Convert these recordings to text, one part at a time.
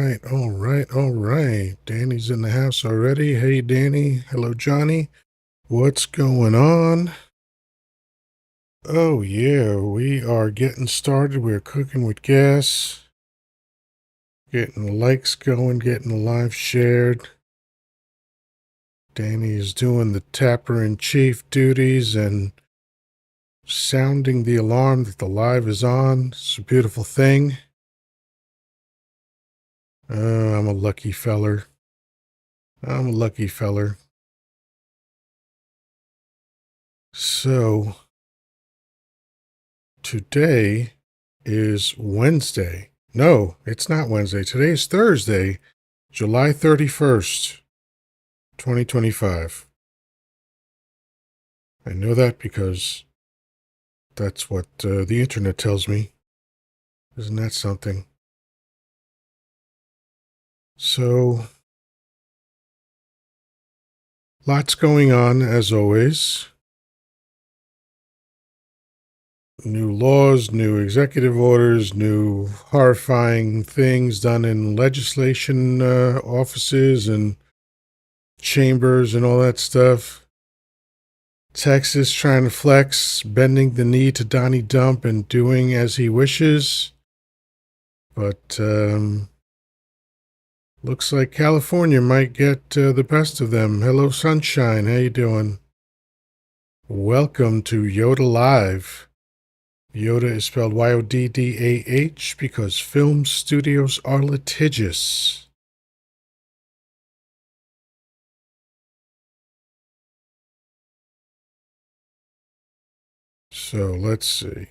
All right. Danny's in the house already. Hey, Danny. Hello, Johnny. What's going on? Oh, yeah, we are getting started. We're cooking with gas, getting the likes going, getting the live shared. Danny is doing the tapper-in-chief duties and sounding the alarm that the live is on. It's a beautiful thing. I'm a lucky feller. I'm a lucky feller. So, today is Wednesday. No, it's not Wednesday. Today is Thursday, July 31st, 2025. I know that because that's what the internet tells me. Isn't that something? So, lots going on as always. New laws, new executive orders, new horrifying things done in legislation offices and chambers and all that stuff. Texas trying to flex, bending the knee to Donnie Dump and doing as he wishes. But looks like California might get the best of them. Hello, Sunshine. How you doing? Welcome to Yoddah Live. Yoddah is spelled Yoddah because film studios are litigious. So let's see.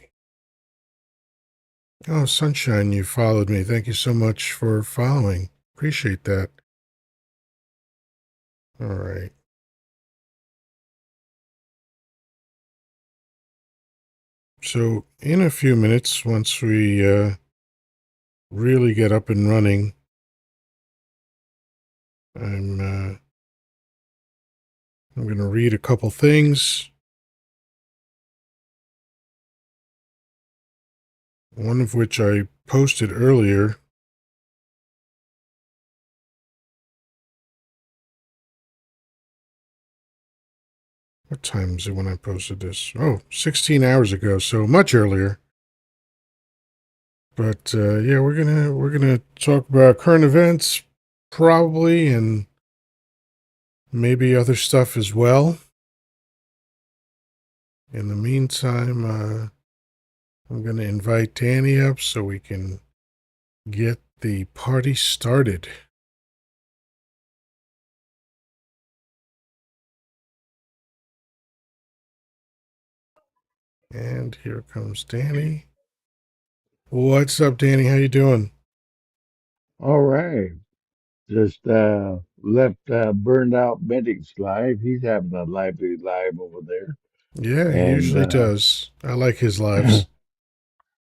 Oh, Sunshine, you followed me. Thank you so much for following. Appreciate that. All right. So in a few minutes, once we really get up and running, I'm going to read a couple things. One of which I posted earlier. What time is it when I posted this? Oh, 16 hours ago, so much earlier. But yeah, we're gonna talk about current events, probably, and maybe other stuff as well. In the meantime, I'm gonna invite Danny up so we can get the party started. And here comes Danny. What's up, Danny? How you doing? All right. Just left burned out Medic's live. He's having a lively live over there. Yeah, he And usually does. I like his lives.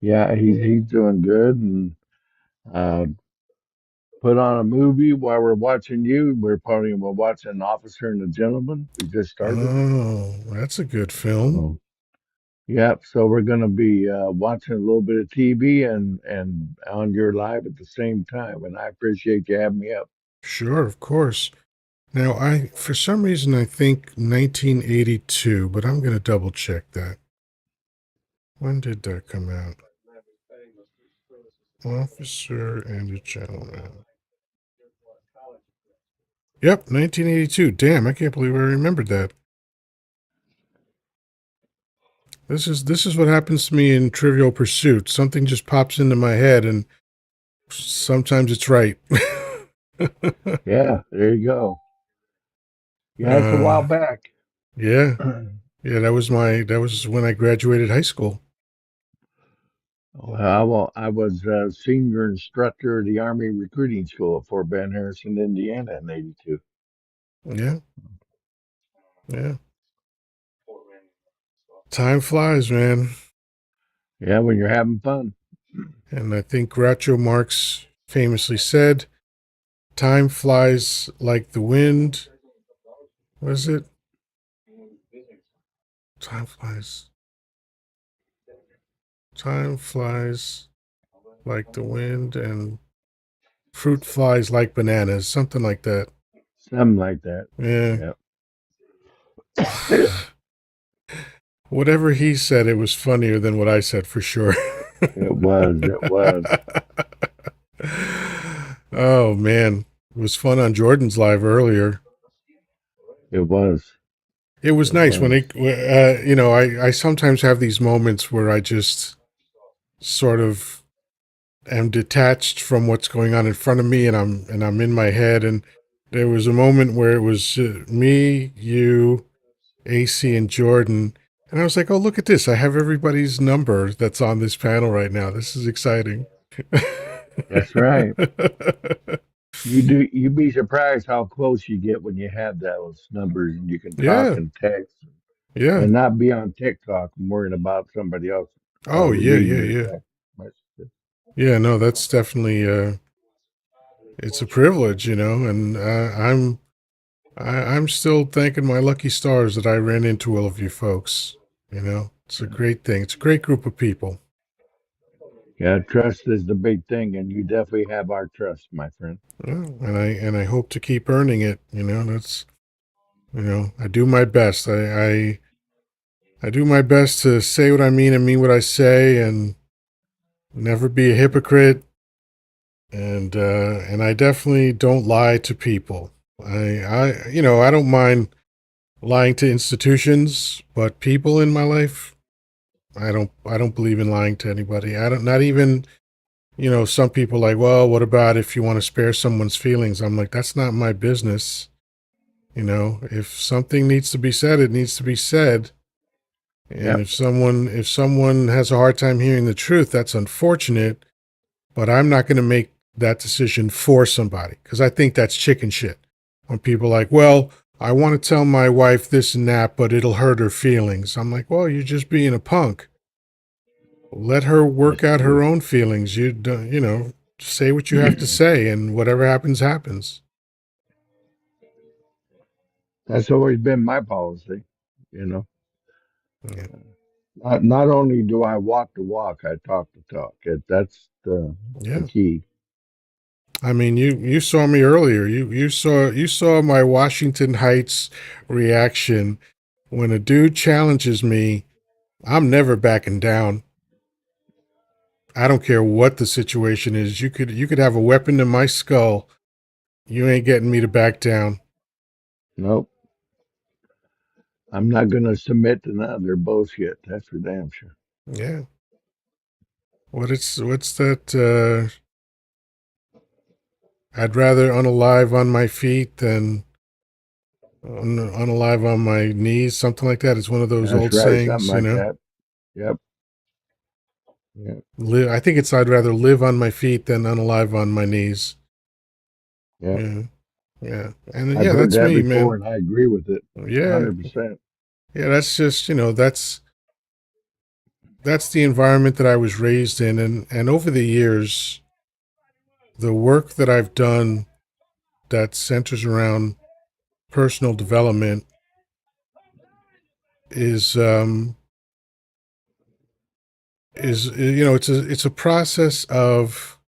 yeah, he's doing good and uh put on a movie while we're watching you. We're watching Officer and the Gentleman. We just started. Oh, that's a good film. So yeah, so we're gonna be watching a little bit of TV and on your live at the same time. And I appreciate you having me up. Sure, of course. Now, for some reason, I think 1982, but I'm going to double check that. When did that come out? Officer and a Gentleman. Yep, 1982. Damn, I can't believe I remembered that. This is what happens to me in Trivial Pursuit. Something just pops into my head, and sometimes it's right. Yeah, there you go. Yeah, it's a while uh, back. yeah, yeah. That was when I graduated high school. I was a senior instructor at the Army Recruiting School at Fort Ben Harrison, Indiana in '82. Yeah, yeah. Time flies, man. Yeah, when you're having fun. And I think Groucho Marx famously said, "Time flies like the wind." Was it? Time flies. Time flies like the wind, and fruit flies like bananas, something like that. Something like that. Yeah. Yep. Whatever he said, it was funnier than what I said for sure. It was. It was. Oh man, it was fun on Jordan's live earlier. It was. It was It nice when was. I sometimes have these moments where I just sort of am detached from what's going on in front of me, and I'm in my head. And there was a moment where it was me, you, AC, and Jordan, and I was like, "Oh, look at this! I have everybody's number that's on this panel right now. This is exciting." That's right. You do. You'd be surprised how close you get when you have those numbers and you can talk Yeah, and text yeah. and not be on TikTok and worrying about somebody else Oh, yeah, reading yeah, your yeah. text messages. Yeah, no, that's definitely it's a privilege, and I'm still thanking my lucky stars that I ran into all of you folks. It's a great thing. It's a great group of people. Yeah, trust is the big thing, and you definitely have our trust, my friend. Yeah, and I hope to keep earning it. That's I do my best. I do my best to say what I mean and mean what I say, and never be a hypocrite. And I definitely don't lie to people. I don't mind lying to institutions, but people in my life, I don't believe in lying to anybody. I don't not even, some people like, well, what about if you want to spare someone's feelings? I'm like, that's not my business. If something needs to be said, it needs to be said. And Yep. if someone has a hard time hearing the truth, that's unfortunate, but I'm not going to make that decision for somebody because I think that's chicken shit. When people are like, well, I want to tell my wife this and that, but it'll hurt her feelings. I'm like, well, you're just being a punk. Let her work That's out her true. own feelings. Say what you have to say, and whatever happens, happens. That's always been my policy. You know, Yeah. not only do I walk the walk, I talk the talk. That's the Yeah. key. I mean, you saw me earlier. You saw my Washington Heights reaction when a dude challenges me. I'm never backing down. I don't care what the situation is. You could have a weapon in my skull. You ain't getting me to back down. Nope, I'm not going to submit to none of their bullshit. That's for damn sure. Yeah. What's that? I'd rather unalive on my feet than unalive on my knees. Something like that. It's one of those That's old right, something sayings. like that. Yep, yep, I think it's I'd rather live on my feet than unalive on my knees. yep. Yeah. Yeah. And I've yeah, heard that's that me, before, man. and I agree with it, Yeah. 100%. Yeah. That's just, that's the environment that I was raised in. And over the years, the work that I've done that centers around personal development is it's a process of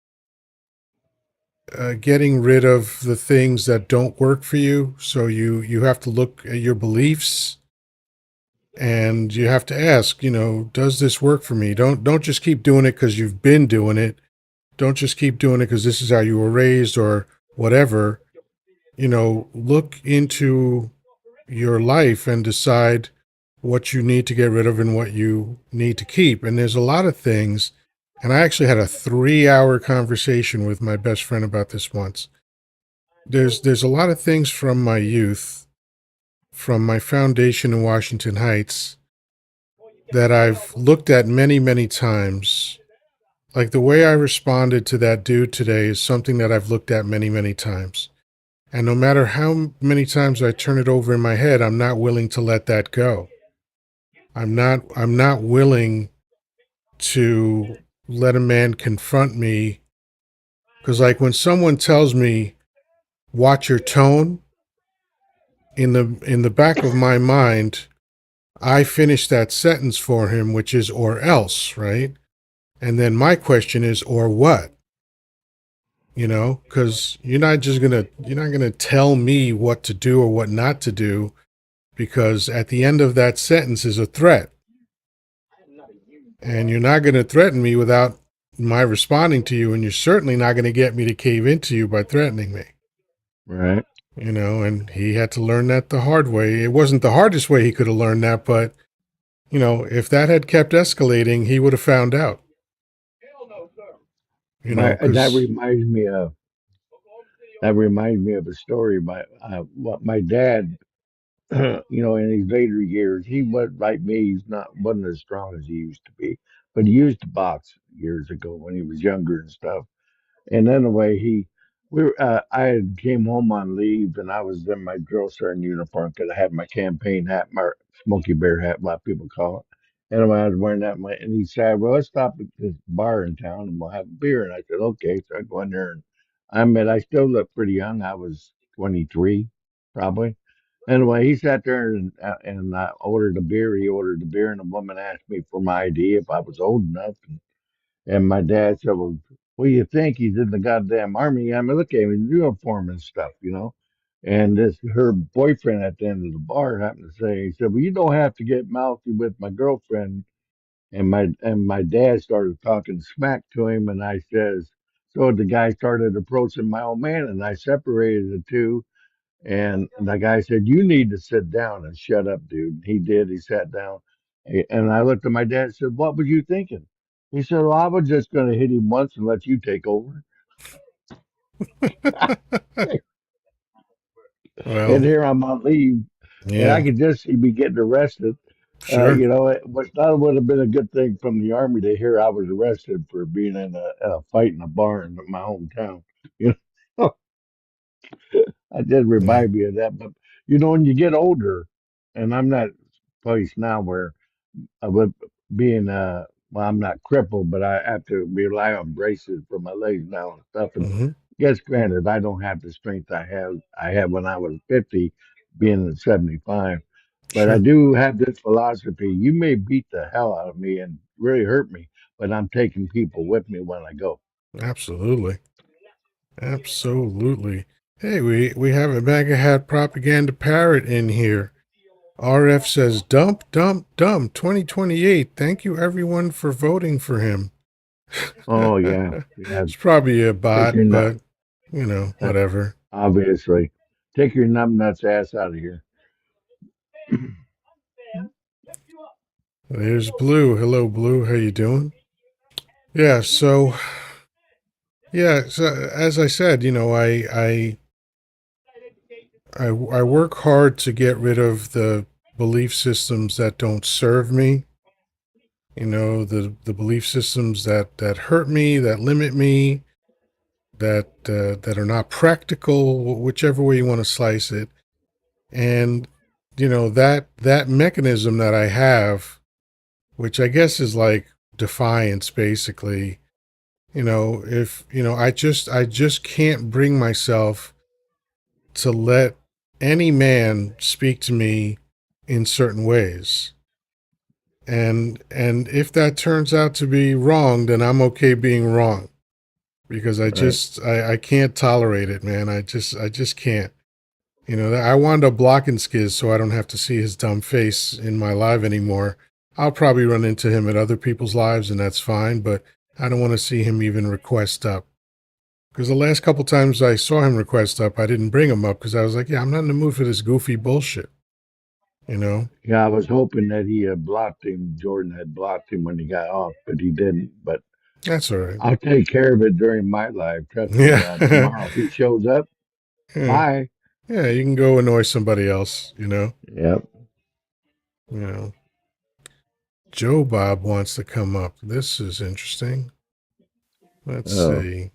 getting rid of the things that don't work for you. So you have to look at your beliefs and you have to ask, does this work for me? Don't just keep doing it because you've been doing it. Don't just keep doing it because this is how you were raised or whatever. Look into your life and decide what you need to get rid of and what you need to keep. And there's a lot of things. And I actually had a 3-hour conversation with my best friend about this once. There's a lot of things from my youth, from my foundation in Washington Heights, that I've looked at many, many times. Like the way I responded to that dude today is something that I've looked at many, many times. And no matter how many times I turn it over in my head, I'm not willing to let that go. I'm not willing to let a man confront me because like when someone tells me watch your tone, in the back of my mind, I finish that sentence for him, which is or else, right? And then my question is or what? because you're not gonna tell me what to do or what not to do, because at the end of that sentence is a threat, and you're not gonna threaten me without my responding to you, and you're certainly not gonna get me to cave into you by threatening me. Right. And he had to learn that the hard way. It wasn't the hardest way he could have learned that, but if that had kept escalating, he would have found out. My that Because reminds me of a story. My dad, in his later years, he was like me. Wasn't as strong as he used to be, but he used to box years ago when he was younger and stuff. And anyway, I had came home on leave, and I was in my drill sergeant uniform because I had my campaign hat, my Smoky Bear hat, a lot of people call it. Anyway, I was wearing that, and he said, "Well, let's stop at this bar in town, and we'll have a beer." And I said, "Okay." So I go in there, and I still look pretty young. I was 23, probably. Anyway, he sat there and I ordered a beer. He ordered the beer, and the woman asked me for my ID if I was old enough. And my dad said, "Well, what do you think? He's in the goddamn army." I mean, look at him in uniform and stuff. And this her boyfriend at the end of the bar happened to say, he said, "Well, you don't have to get mouthy with my girlfriend." And my dad started talking smack to him, and I says, so the guy started approaching my old man, and I separated the two. And the guy said, "You need to sit down and shut up, dude." He did. He sat down. And I looked at my dad and said, "What were you thinking?" He said, "Well, I was just going to hit him once and let you take over." And well, here I'm on leave, and I yeah, could just see me getting arrested. sure, Which that would have been a good thing from the army to hear I was arrested for being in a fight in a bar in my hometown. You know, I did yeah, remind me of that. But when you get older, and I'm not place now where with being well, I'm not crippled, but I have to rely on braces for my legs now and stuff. And hmm, yes, granted, I don't have the strength I had when I was 50, being at 75. But I sure, do have this philosophy. You may beat the hell out of me and really hurt me, but I'm taking people with me when I go. absolutely, absolutely. Hey, we have a MAGA hat propaganda parrot in here. RF says, "Dump, dump, dump, 2028. Thank you, everyone, for voting for him." Oh yeah, yeah. It's probably a Take your bot, nut. but, whatever. Obviously, take your numbnuts ass out of here. There's Blue. Hello, Blue. How you doing? Yeah, so as I said, I work hard to get rid of the belief systems that don't serve me. The belief systems that hurt me, that limit me, that are not practical, whichever way you want to slice it. And that mechanism that I have, which I guess is like defiance, basically. If I just can't bring myself to let any man speak to me in certain ways. And if that turns out to be wrong, then I'm okay being wrong, because I Right. just I can't tolerate it, man. I just can't. I wound up blocking Skiz so I don't have to see his dumb face in my live anymore. I'll probably run into him at other people's lives, and that's fine, but I don't want to see him even request up. Because the last couple times I saw him request up, I didn't bring him up because I was like, yeah, I'm not in the mood for this goofy bullshit. You know? Yeah, I was hoping that he had blocked him. Jordan had blocked him when he got off, but he didn't. But That's all right. I'll take care of it during my life. Trust me. Yeah. Tomorrow, if he shows up, Yeah. bye. Yeah, you can go annoy somebody else. Yep. You know. Joe Bob wants to come up. This is interesting. Let's Oh, see.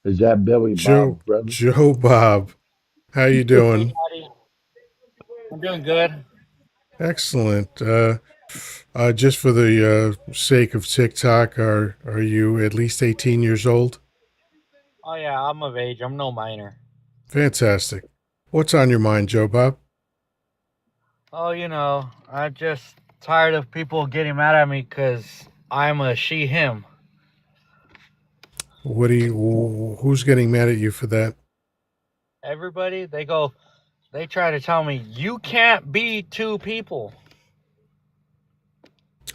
is that Billy Joe Bob's brother? Joe Bob. How you Hey, doing? buddy. I'm doing good. Excellent. Just for the sake of TikTok, are you at least 18 years old? Oh yeah, I'm of age. I'm no minor. Fantastic. What's on your mind, Joe Bob? Oh, I'm just tired of people getting mad at me because I'm a she him. What do you? Who's getting mad at you for that? Everybody, they try to tell me you can't be two people.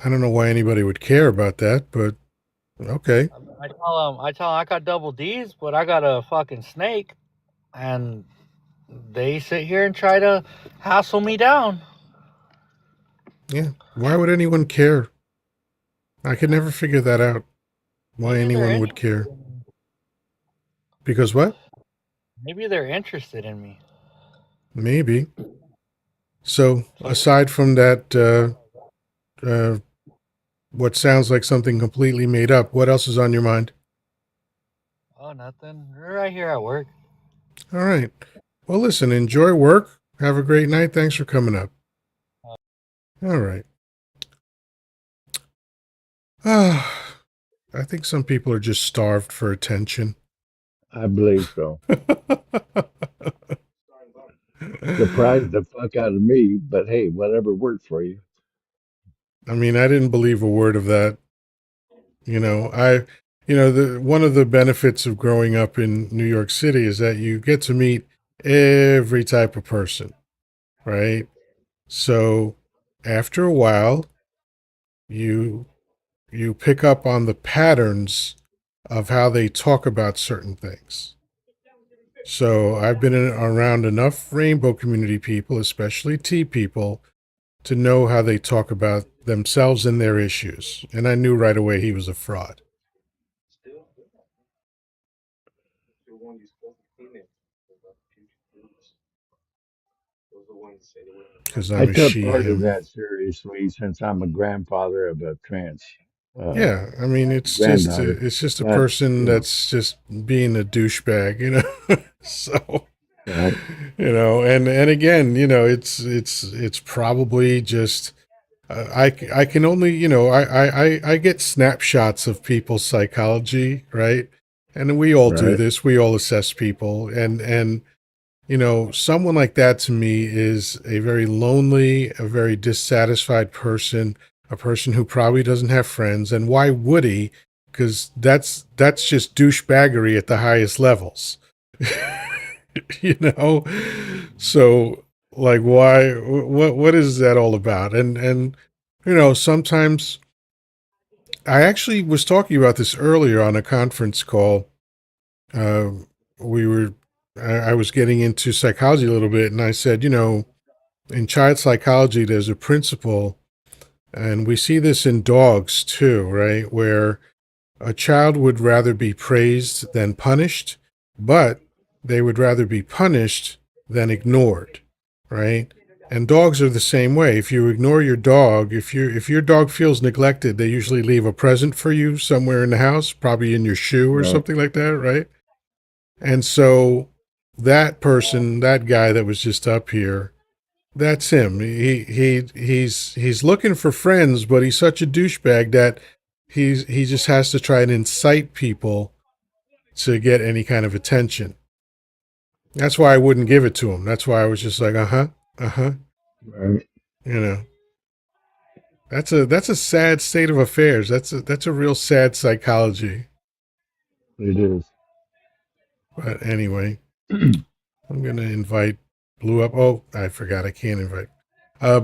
I don't know why anybody would care about that, but okay. I tell them I got double D's, but I got a fucking snake, and they sit here and try to hassle me down. Yeah. Why would anyone care? I could never figure that out. Why Maybe they're anyone would interested care? in me. Because what? Maybe they're interested in me. Maybe. So So yeah. aside from that, what sounds like something completely made up, what else is on your mind? Oh, nothing. We're right here at work. All right. Well, listen, enjoy work. Have a great night. Thanks for coming up. All right. Ah, I think some people are just starved for attention. I believe so. Surprised the fuck out of me, but hey, whatever worked for you. I mean, I didn't believe a word of that. The one of the benefits of growing up in New York City is that you get to meet every type of person, right? So after a while, you you pick up on the patterns of how they talk about certain things. So I've been around enough rainbow community people, especially T people, to know how they talk about themselves and their issues. And I knew right away he was a fraud because I I'm a took she, part of him. that seriously since I'm a grandfather of a trans uh, Yeah, I mean granddaughter. it's just a But person you know, that's just being a douchebag, you know. So, right, and again, it's probably just I can only I get snapshots of people's psychology, right? And we all do right. this. We all assess people, and someone like that to me is a very lonely, a very dissatisfied person, a person who probably doesn't have friends. And why would he? Because that's just douchebaggery at the highest levels, you know. So, like, why? What is that all about? And sometimes I actually was talking about this earlier on a conference call. Uh, we were I was getting into psychology a little bit, and I said, in child psychology, there's a principle, and we see this in dogs too, right? Where a child would rather be praised than punished, but they would rather be punished than ignored, right? And dogs are the same way. If you ignore your dog, if your dog feels neglected, they usually leave a present for you somewhere in the house, probably in your shoe or Right. something like that, right? And so that person, that guy that was just up here, that's him. He's looking for friends, but he's such a douchebag that he just has to try and incite people to get any kind of attention. That's why I wouldn't give it to him. That's why I was just like, uh-huh, uh-huh. Right. You know. That's a sad state of affairs. That's a real sad psychology. It is. But anyway, I'm gonna invite Blue up. Oh, I forgot I can't invite.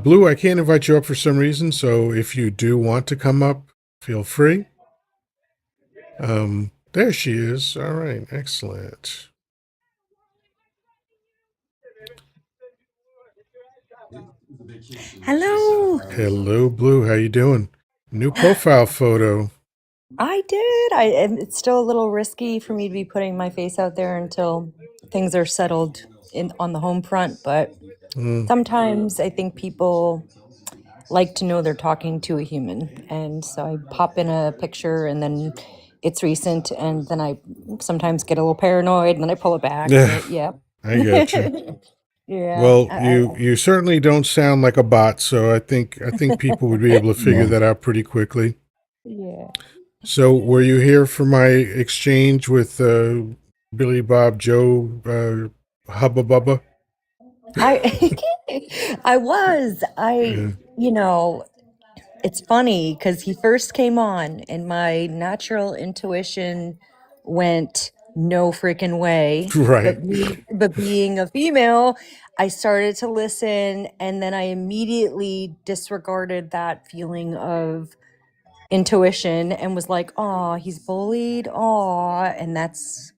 Blue, I can't invite you up for some reason, so if you do want to come up, feel free. There she is. All right, excellent. Hello. Hello, Blue. How you doing? New profile photo. I did. And it's still a little risky for me to be putting my face out there until things are settled in on the home front, but Mm, sometimes I think people like to know they're talking to a human. And so I pop in a picture and then it's recent and then I sometimes get a little paranoid and then I pull it back, yeah, but yeah. I got you. Yeah. Well, you certainly don't sound like a bot, so I think people would be able to figure No. that out pretty quickly. Yeah. So, were you here for my exchange with Billy Bob Joe Hubba Bubba? I I was. Yeah. You know, it's funny because he first came on, and my natural intuition went no freaking way. Right. But being a female, I started to listen, and then I immediately disregarded that feeling of intuition and was like, "Oh, he's bullied. Oh," and that's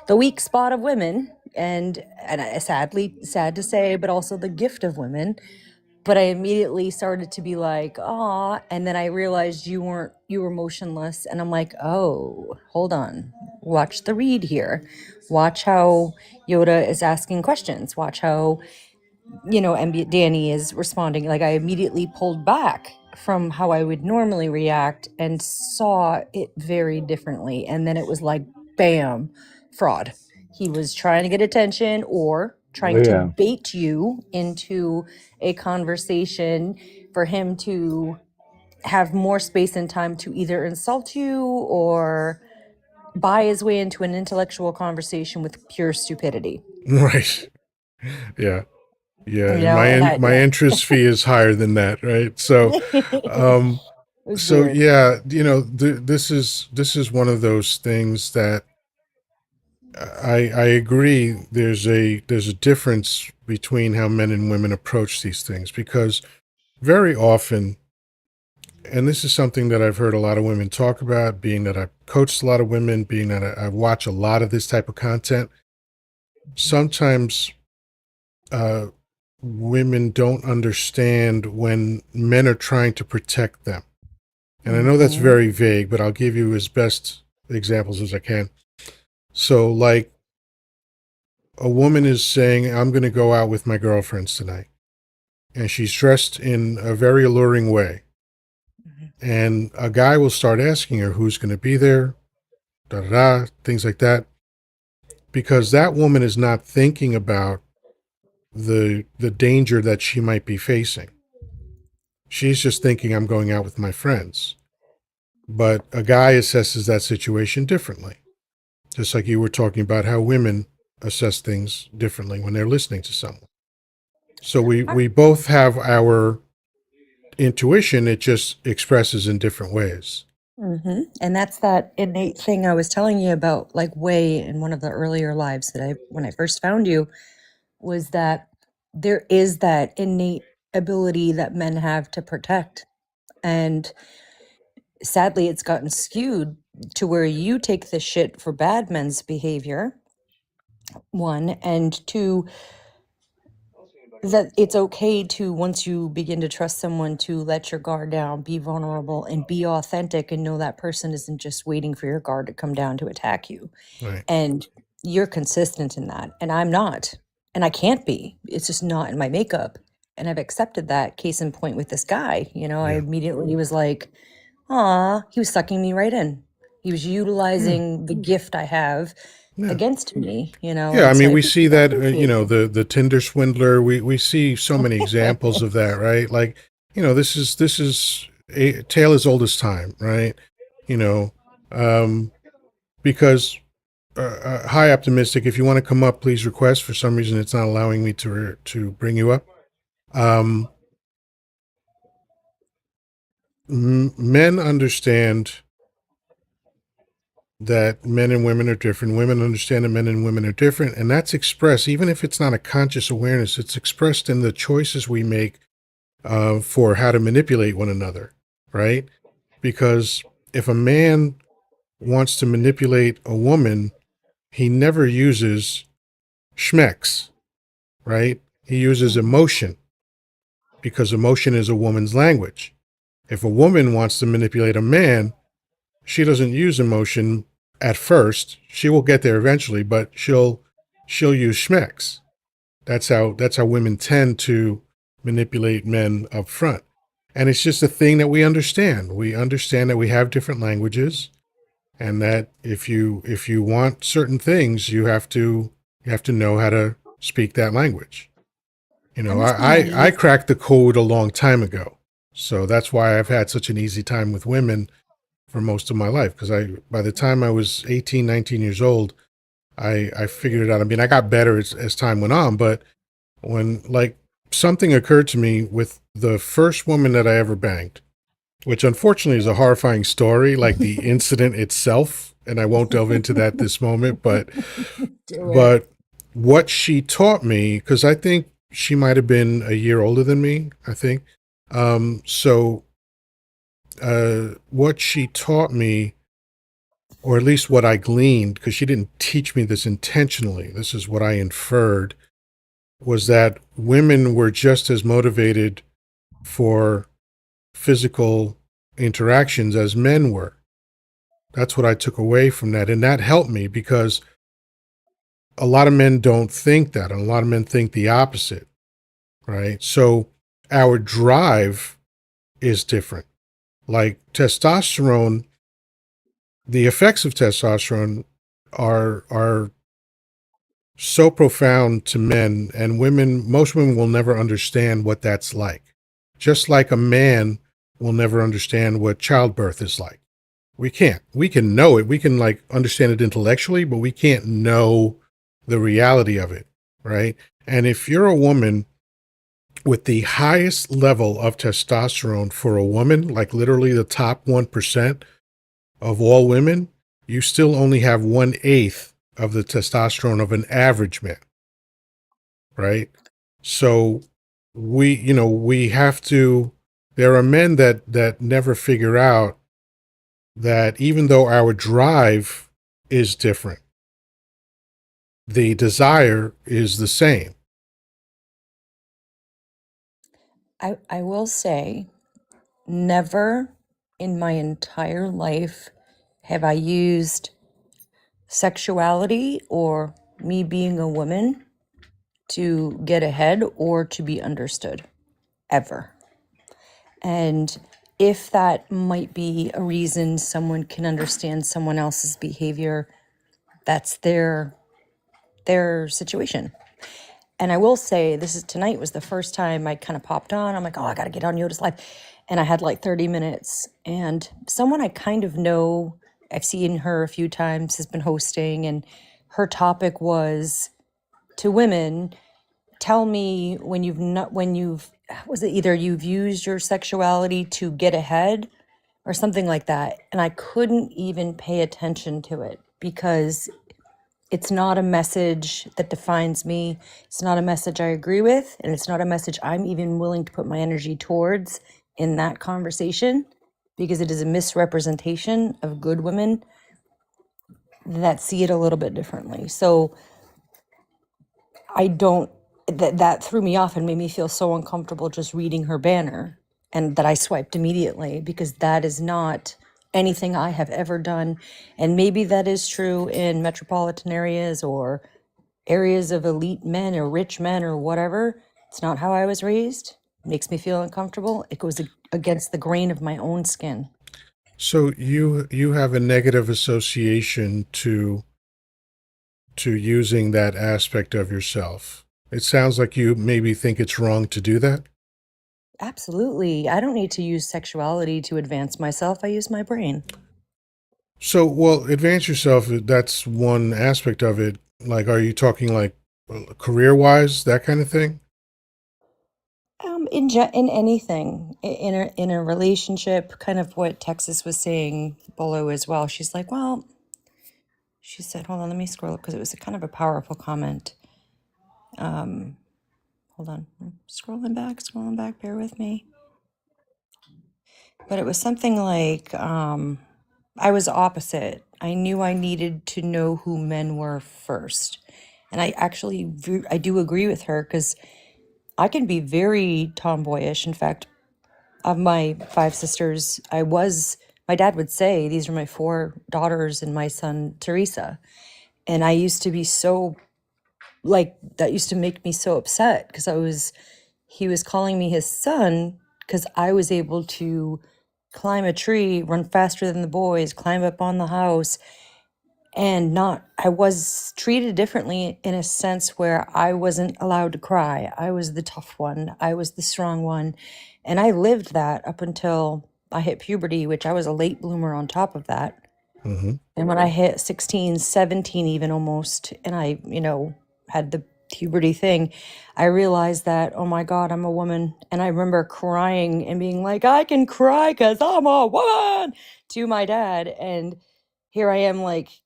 the weak spot of women, and sad to say, but also the gift of women. But I immediately started to be like, "Ah," and then I realized you were motionless, and I'm like, "Oh, hold on. Watch the read here. Watch how Yoda is asking questions. Watch how, Danny is responding." Like, I immediately pulled back from how I would normally react and saw it very differently. And then it was like, bam, fraud. He was trying to get attention or Oh trying to yeah. bait you into a conversation for him to have more space and time to either insult you or buy his way into an intellectual conversation with pure stupidity. Right. Yeah. Yeah. And And my interest fee is higher than that. Right. So, it um, was so weird. yeah, this is one of those things that I agree. There's a difference between how men and women approach these things, because very often, and this is something that I've heard a lot of women talk about, being that I've coached a lot of women, being that I watch a lot of this type of content. Sometimes uh, women don't understand when men are trying to protect them. And I know that's Mhm. very vague, but I'll give you as best examples as I can. So, like, a woman is saying, I'm going to go out with my girlfriends tonight. And she's dressed in a very alluring way. Mhm. And a guy will start asking her who's going to be there, da da da, things like that. Because that woman is not thinking about the danger that she might be facing. She's just thinking, I'm going out with my friends. But a guy assesses that situation differently. Just like you were talking about how women assess things differently when they're listening to someone. So we both have our intuition, it just expresses in different ways. And that's that innate thing I was telling you about, like way in one of the earlier lives that when I first found you, was that there is that innate ability that men have to protect. And sadly, it's gotten skewed to where you take the shit for bad men's behavior, one, and two, that it's okay to, once you begin to trust someone, to let your guard down, be vulnerable, and be authentic, and know that person isn't just waiting for your guard to come down to attack you. Right. And you're consistent in that, and I'm not, and I can't be. It's just not in my makeup, and I've accepted that. Case in point with this guy, I Yeah. immediately was like, "Aw," he was sucking me right in. He was Yeah. utilizing the gift I have Yeah. against me, Yeah, I and so mean, I we see that, appreciate the Tinder swindler. We see so many examples of that, right? Like, this is a tale as old as time, right? You know, um, because hi, optimistic. If you want to come up, please request. For some reason, it's not allowing me to bring you up. Um, Men understand that men and women are different. Women understand that men and women are different, and that's expressed, even if it's not a conscious awareness. It's expressed in the choices we make for how to manipulate one another, right? Because if a man wants to manipulate a woman, he never uses schmecks, right? He uses Mhm. emotion, because emotion is a woman's language. If a woman wants to manipulate a man, she doesn't use emotion at first. She will get there eventually, but she'll use schmecks. That's how women tend to manipulate men up front. And it's just a thing that we understand. We understand that we have different languages, and that if you want certain things, you have to know how to speak that language. I'm just being I naive. cracked the code a long time ago. So that's why I've had such an easy time with women for most of my life, because by the time I was 18, 19 years old, I figured it out. I mean, I got better as time went on, but when, like, something occurred to me with the first woman that I ever banged, which unfortunately is a horrifying story, like the incident itself and I won't delve into that this moment, Do it. but what she taught me, because I think she might have been a year older than me, I think. So what she taught me, or at least what I gleaned, because she didn't teach me this intentionally, this is what I inferred, was that women were just as motivated for physical interactions as men were. That's what I took away from that. And that helped me because a lot of men don't think that. And a lot of men think the opposite, right? So our drive is different. Like testosterone, the effects of testosterone are so profound to men, and women, most women will never understand what that's like. Just like a man will never understand what childbirth is like. We can't. We can know it. We can like understand it intellectually, but we can't know the reality of it, right? And if you're a woman with the highest level of testosterone for a woman, like literally the top 1% of all women, you still only have 1/8 of the testosterone of an average man, right? So we have to, there are men that never figure out that even though our drive is different, the desire is the same. I will say, never in my entire life have I used sexuality or me being a woman to get ahead or to be understood, ever. And if that might be a reason someone can understand someone else's behavior, that's their situation. And I will say, tonight was the first time I kind of popped on. I'm like, oh, I got to get on Yoda's live. And I had like 30 minutes. And someone I kind of know, I've seen her a few times, has been hosting. And her topic was to women, tell me when was it either you've used your sexuality to get ahead or something like that. And I couldn't even pay attention to it because it's not a message that defines me. It's not a message I agree with, and it's not a message I'm even willing to put my energy towards in that conversation because it is a misrepresentation of good women that see it a little bit differently. So I don't, that threw me off and made me feel so uncomfortable just reading her banner, and that I swiped immediately because that is not anything I have ever done. And maybe that is true in metropolitan areas or areas of elite men or rich men or whatever. It's not how I was raised. It makes me feel uncomfortable. It goes against the grain of my own skin. So you have a negative association to using that aspect of yourself. It sounds like you maybe think it's wrong to do that. Absolutely. I don't need to use sexuality to advance myself. I use my brain. So, well, advance yourself, that's one aspect of it. Like, are you talking like career-wise, that kind of thing? In anything, in a relationship, kind of what Texas was saying below as well. She's like, well, she said, hold on, let me scroll up because it was a kind of a powerful comment. Hold on, I'm scrolling back, bear with me. But it was something like, I was opposite. I knew I needed to know who men were first. And I do agree with her because I can be very tomboyish. In fact, of my 5 sisters, my dad would say, these are my 4 daughters and my son, Teresa. And I used to be so, like, that used to make me so upset because he was calling me his son because I was able to climb a tree, run faster than the boys, climb up on the house, and not, I was treated differently in a sense where I wasn't allowed to cry. I was the tough one, I was the strong one. And I lived that up until I hit puberty, which I was a late bloomer on top of that. Mm-hmm. And when I hit 16, 17, even almost, and I, had the puberty thing, I realized that, oh my God, I'm a woman. And I remember crying and being like, I can cry because I'm a woman to my dad. And here I am, like,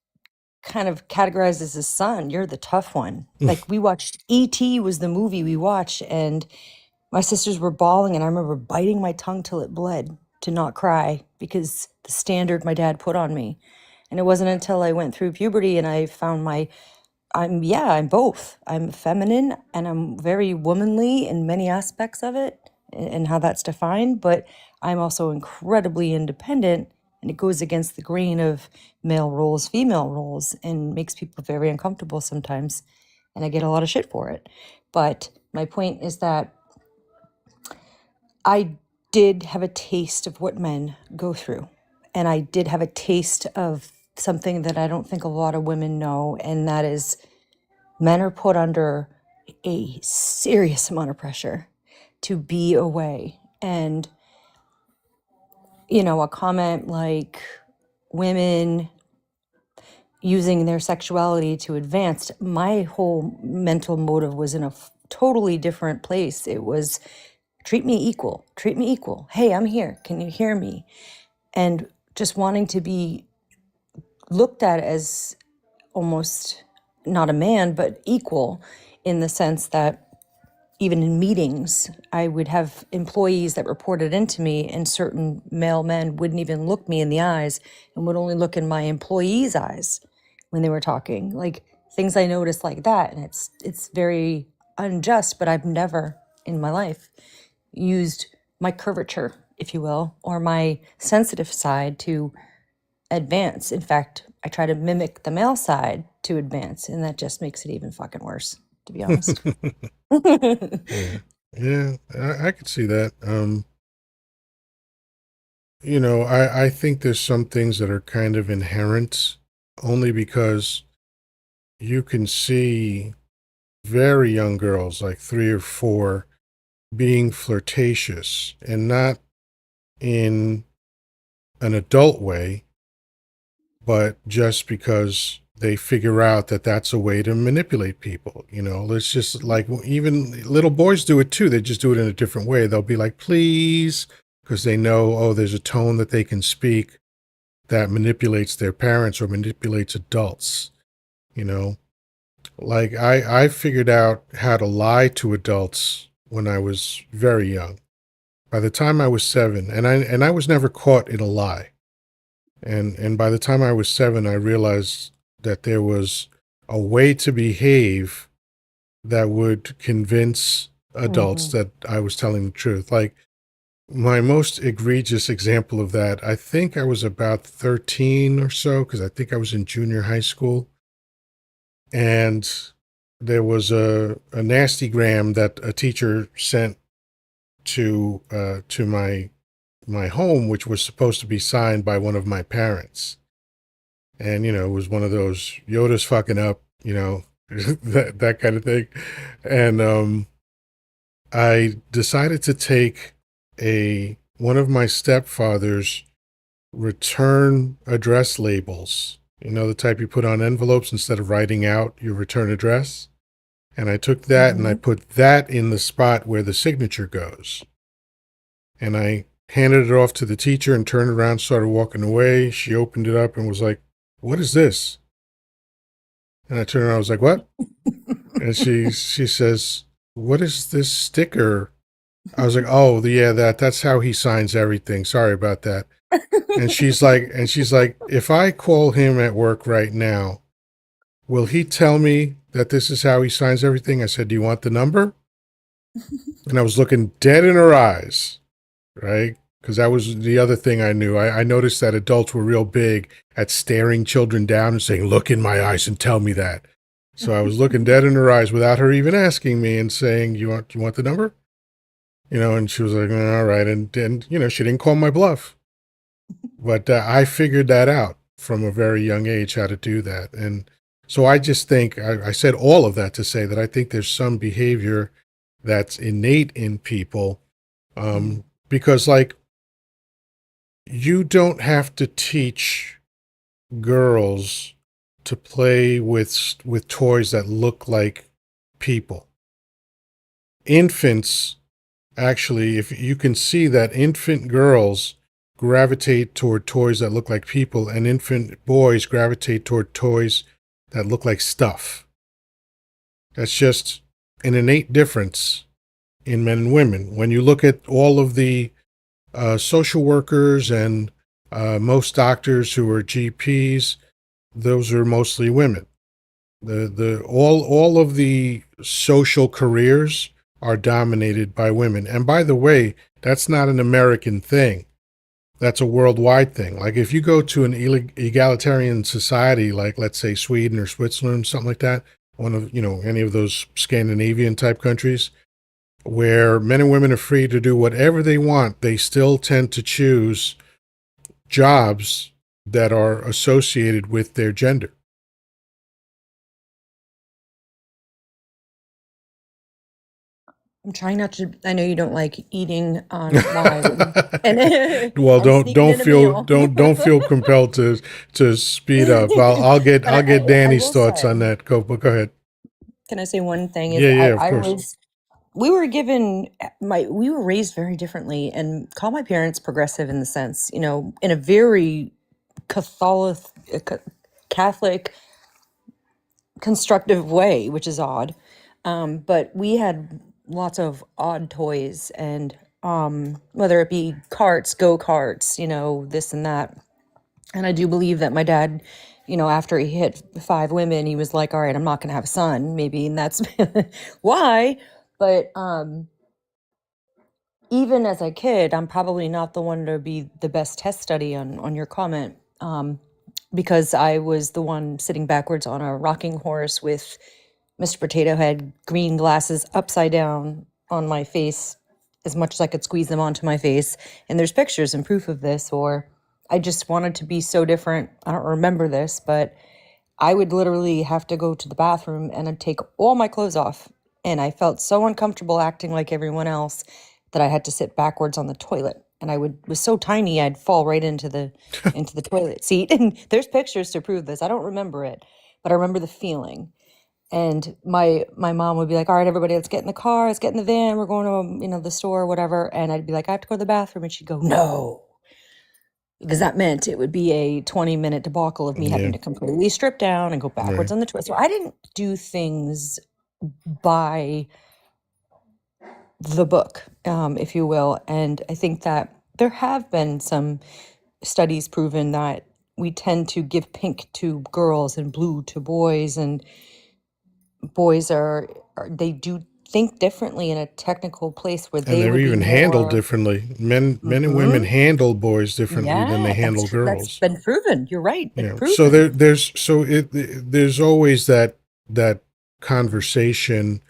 kind of categorized as his son. You're the tough one. Like, we watched E.T. was the movie we watched, and my sisters were bawling, and I remember biting my tongue till it bled to not cry because the standard my dad put on me. And it wasn't until I went through puberty and I found I'm both. I'm feminine and I'm very womanly in many aspects of it and how that's defined, but I'm also incredibly independent, and it goes against the grain of male roles, female roles, and makes people very uncomfortable sometimes. And I get a lot of shit for it. But my point is that I did have a taste of what men go through. And I did have a taste of something that I don't think a lot of women know, and that is men are put under a serious amount of pressure to be away. And, a comment like women using their sexuality to advance, my whole mental motive was in a totally different place. It was treat me equal, treat me equal. Hey, I'm here. Can you hear me? And just wanting to be looked at as almost not a man, but equal in the sense that even in meetings, I would have employees that reported into me, and certain male men wouldn't even look me in the eyes and would only look in my employees' eyes when they were talking. Like things I noticed like that, and it's very unjust, but I've never in my life used my curvature, if you will, or my sensitive side to advance. In fact, I try to mimic the male side to advance, and that just makes it even fucking worse, to be honest. Yeah. Yeah, I could see that. I think there's some things that are kind of inherent only because you can see very young girls, like 3 or 4, being flirtatious and not in an adult way, but just because they figure out that that's a way to manipulate people. It's just like even little boys do it too. They just do it in a different way. They'll be like, please, because they know, oh, there's a tone that they can speak that manipulates their parents or manipulates adults. You know, like I figured out how to lie to adults when I was very young. By the time I was 7, and I was never caught in a lie. And by the time I was 7, I realized that there was a way to behave that would convince adults Hmm. that I was telling the truth. Like my most egregious example of that, I think I was about 13 or so, because I think I was in junior high school. And there was a nasty gram that a teacher sent to my home, which was supposed to be signed by one of my parents. And, it was one of those Yoda's fucking up, that kind of thing. And I decided to take one of my stepfather's return address labels, the type you put on envelopes instead of writing out your return address. And I took that and I Hmm. put that in the spot where the signature goes. And I handed it off to the teacher and turned around, started walking away. She opened it up and was like, "What is this?" And I turned around, I was like, "What?" And she says, "What is this sticker?" I was like, "Oh, yeah, that's how he signs everything. Sorry about that." And she's like, "If I call him at work right now, will he tell me that this is how he signs everything?" I said, "Do you want the number?" And I was looking dead in her eyes, right? Because that was the other thing I knew. I noticed that adults were real big at staring children down and saying, "Look in my eyes and tell me that." So I was looking dead in her eyes without her even asking me and saying, "You want the number?" And she was like, "All right." And she didn't call my bluff. But I figured that out from a very young age, how to do that. And so I just think, I said all of that to say that I think there's some behavior that's innate in people. Because, like, you don't have to teach girls to play with toys that look like people. Infants, actually, if you can see that infant girls gravitate toward toys that look like people, and infant boys gravitate toward toys that look like stuff. That's just an innate difference in men and women. When you look at all of the social workers and most doctors who are GPs, those are mostly women. All of the social careers are dominated by women. And by the way, that's not an American thing. That's a worldwide thing. Like if you go to an egalitarian society, like let's say Sweden or Switzerland, something like that, one of, any of those Scandinavian type countries, where men and women are free to do whatever they want, they still tend to choose jobs that are associated with their gender. I'm trying not to. I know you don't like eating on live, and Well, I'm don't sneaking don't in a feel meal. don't feel compelled to speed up. But I'll get I Danny's will thoughts on say, that. Go ahead. can I say one thing? Is Yeah, yeah, of course. we were given we were raised very differently, and call my parents progressive in the sense, in a very Catholic, Catholic constructive way, which is odd. But we had lots of odd toys, and whether it be carts, go karts, this and that. And I do believe that my dad, after he hit 5 women, he was like, "All right, I'm not going to have a son, maybe," and that's why. But even as a kid, I'm probably not the one to be the best test study on your comment. Because I was the one sitting backwards on a rocking horse with Mr. Potato Head green glasses upside down on my face as much as I could squeeze them onto my face. And there's pictures and proof of this. Or I just wanted to be so different. I don't remember this, but I would literally have to go to the bathroom and I'd take all my clothes off. And I felt so uncomfortable acting like everyone else that I had to sit backwards on the toilet. And I was so tiny I'd fall right into the toilet seat. And there's pictures to prove this. I don't remember it, but I remember the feeling. And my mom would be like, "All right, everybody, let's get in the car, let's get in the van, we're going to the store or whatever." And I'd be like, "I have to go to the bathroom," and she'd go, "No," because that meant it would be a 20-minute debacle of me having Yeah, to completely strip down and go backwards right. on the toilet. So I didn't do things by the book, if you will. And I think that there have been some studies proven that we tend to give pink to girls and blue to boys, and boys they do think differently in a technical place where And they they're would be even handled more. differently. Men and women Mhm. handle boys differently than they Yeah, handle that's girls. been proven. You're right, been So proven. there's always that conversation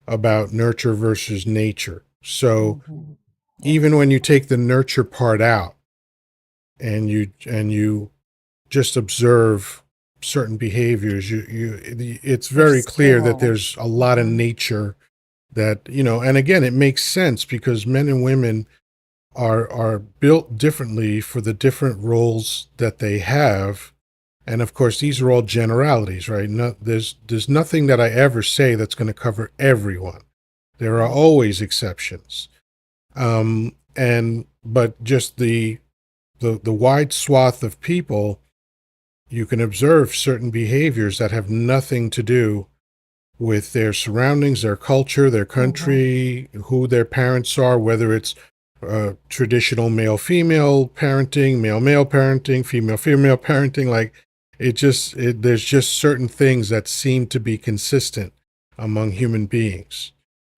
about nurture versus nature. So Mhm. Yep. even when you take the nurture part out and you just observe certain behaviors, it's They're very clear that still. there's a lot of Mhm. nature that, and again, it makes sense because men and women are built differently for the different roles that they have. And of course, these are all generalities, right? There's nothing that I ever say that's going to cover everyone. There are Right. always exceptions. But just the wide swath of people, you can observe certain behaviors that have nothing to do with their surroundings, their culture, their Mhm. country, who their parents are, whether it's traditional male-female parenting, male-male parenting, female-female parenting. Like there's just certain things that seem to be consistent among human beings,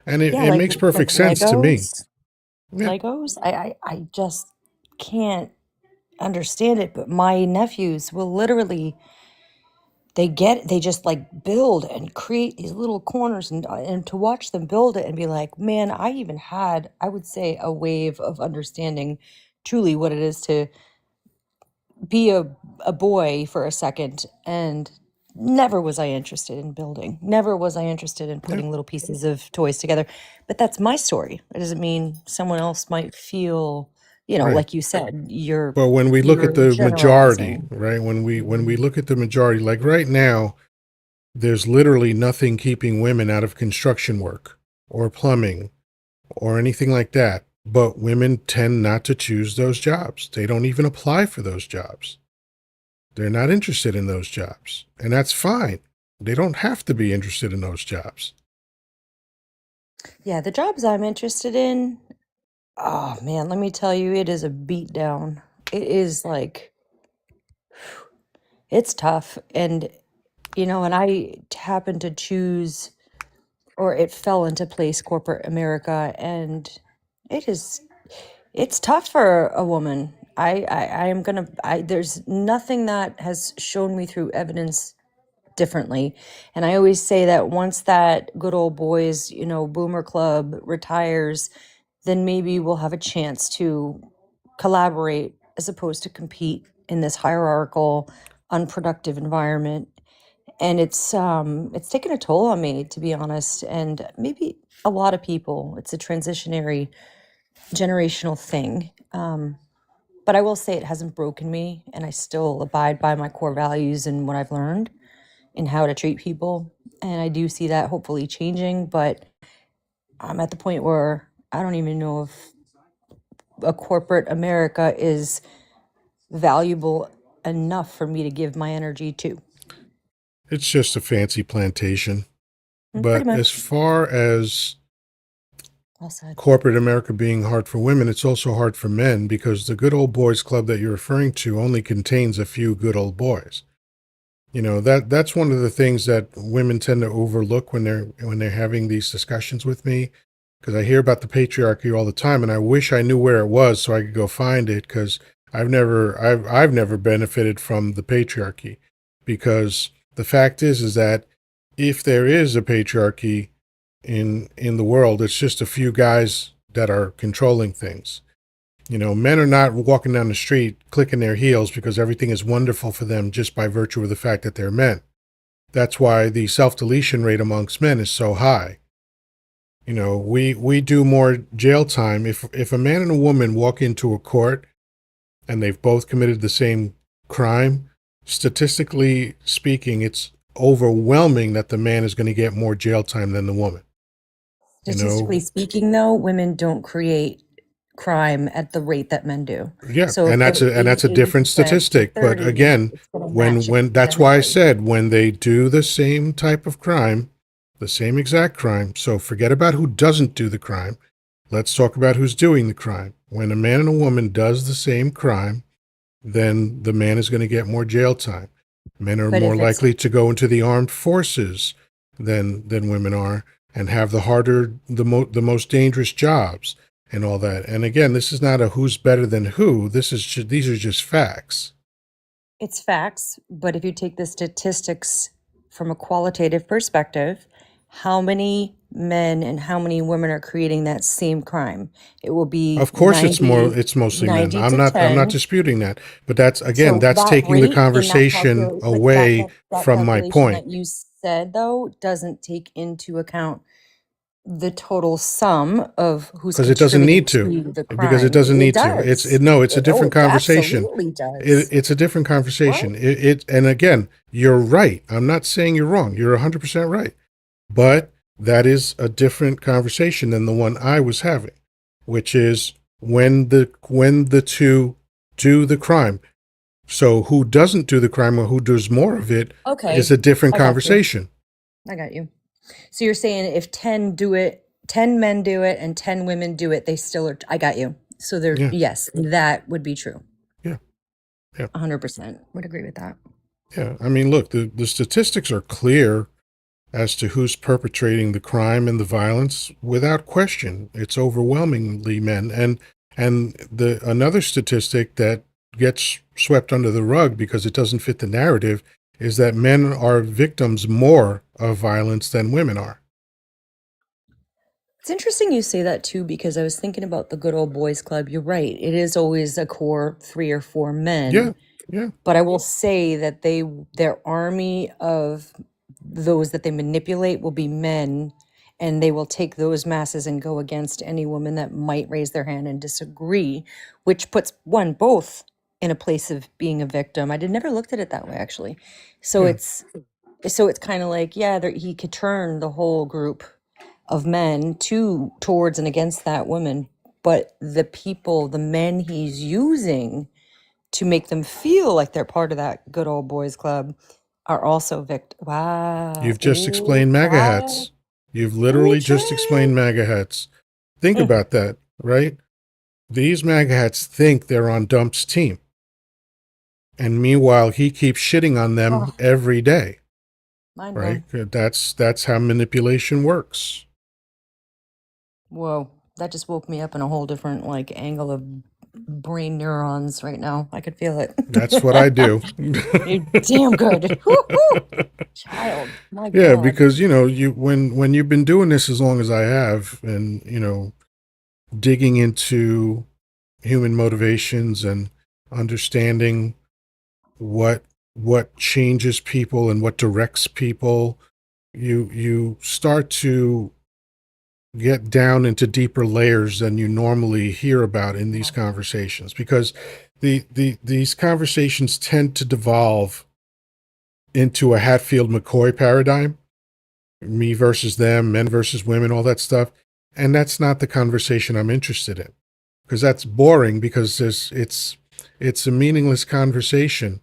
and Yeah, it makes like perfect sense to me. Legos. Yeah, Legos. I just can't understand it. But my nephews will literally they just like build and create these little corners, and to watch them build it and be like, man, I even had, I would say, a wave of understanding truly what it is to be a boy for a second. And never was I interested in building, never was I interested in yeah, putting little pieces of toys together. But that's my story. It doesn't mean someone else might feel, right. like you said, you're But when we look at the majority, generalizing. right? When we look at the majority, like right now, there's literally nothing keeping women out of construction work or plumbing or anything like that. but women tend not to choose those jobs. They don't even apply for those jobs. They're not interested in those jobs, and that's fine. They don't have to be interested in those jobs. Yeah, the jobs I'm interested in, oh man, let me tell you, it is a beatdown. It is like, it's tough. And, and I happened to choose, or it fell into place, corporate America. And it is, it's tough for a woman. I am gonna, there's nothing that has shown me through evidence differently. And I always say that once that good old boys, boomer club retires, then maybe we'll have a chance to collaborate as opposed to compete in this hierarchical, unproductive environment. And it's taken a toll on me, to be honest, and maybe a lot of people. It's a transitionary generational thing. But I will say it hasn't broken me, and I still abide by my core values and what I've learned in how to treat people. And I do see that hopefully changing, but I'm at the point where I don't even know if a corporate America is valuable enough for me to give my energy to. It's just a fancy plantation. Pretty But as much. far as Well said. corporate America being hard for women, it's also hard for men, because the good old boys club that you're referring to only contains a few good old boys. That's one of the things that women tend to overlook when they're having these discussions with me, because I hear about the patriarchy all the time, and I wish I knew where it was so I could go find it, because I've never benefited from the patriarchy, because the fact is that if there is a patriarchy in the world, it's just a few guys that are controlling things. Men are not walking down the street clicking their heels because everything is wonderful for them just by virtue of the fact that they're men. That's why the self-deletion rate amongst men is so high. We do more jail time. If a man and a woman walk into a court and they've both committed the same crime, statistically speaking, it's overwhelming that the man is going to get more jail time than the woman. Statistically speaking, though, women don't create crime at the rate that men do. Yeah, So and if that's they're a different 80% to statistic. But 30, again, it's going to when match when that's why I everybody. said when they do the same type of crime, the same exact crime. So forget about who doesn't do the crime. Let's talk about who's doing the crime. When a man and a woman does the same crime, then the man is going to get more jail time. Men are But more if it's likely to go into the armed forces than women are, and have the most dangerous jobs and all that. And again, this is not a who's better than who. These are just facts. It's facts, but if you take the statistics from a qualitative perspective, how many men and how many women are creating that same crime? It will be Of course, it's mostly men. 90 to I'm not 10. disputing that, but that's again, So that's that taking the rate in that conversation away that from my calculation point, that you said, though, doesn't take into account the total sum of who's because it doesn't contributing need to, to the because it crime. doesn't It need to. does. No, it's a Oh, different it conversation. absolutely does. It's a different What? conversation. And again, you're right. I'm not saying you're wrong. You're 100% right. But that is a different conversation than the one I was having, which is when the two do the crime. So who doesn't do the crime or who does more of it is Okay, a different I got you. conversation. I got you. So you're saying if 10 do it, 10 men do it, and 10 women do it, they still are. I got you. So there, Yeah, yes, that would be true. yeah, yeah, 100% would agree with that. yeah. I mean, look, the statistics are clear as to who's perpetrating the crime and the violence. Without question, it's overwhelmingly men. And the another statistic that gets swept under the rug because it doesn't fit the narrative is that men are victims more of violence than women are. It's interesting you say that too, because I was thinking about the good old boys club. You're right. It is always a core 3 or 4 Yeah, men. yeah, But I will say that their army of those that they manipulate will be men, and they will take those masses and go against any woman that might raise their hand and disagree, which puts both in a place of being a victim. I did never looked at it that way, actually. So yeah. it's kind of like, yeah, he could turn the whole group of men towards and against that woman, but the people, the men he's using to make them feel like they're part of that good old boys club are also Wow. You've just Ooh, explained MAGA child. hats. You've Ooh, literally just child. explained MAGA hats. Think about that, right? These MAGA hats think they're on Dump's team. And meanwhile, he keeps shitting on them Oh, every day, mind right? blown. That's how manipulation works. Whoa. That just woke me up in a whole different like angle of brain neurons right now. I could feel it. That's what I do. You're damn good. Woo-hoo. Child. My Yeah, God. because you when you've been doing this as long as I have, and digging into human motivations and understanding what changes people and what directs people, you start to get down into deeper layers than you normally hear about in these conversations, because these conversations tend to devolve into a Hatfield McCoy paradigm, me versus them, men versus women, all that stuff. And that's not the conversation I'm interested in, because that's boring, because it's a meaningless conversation.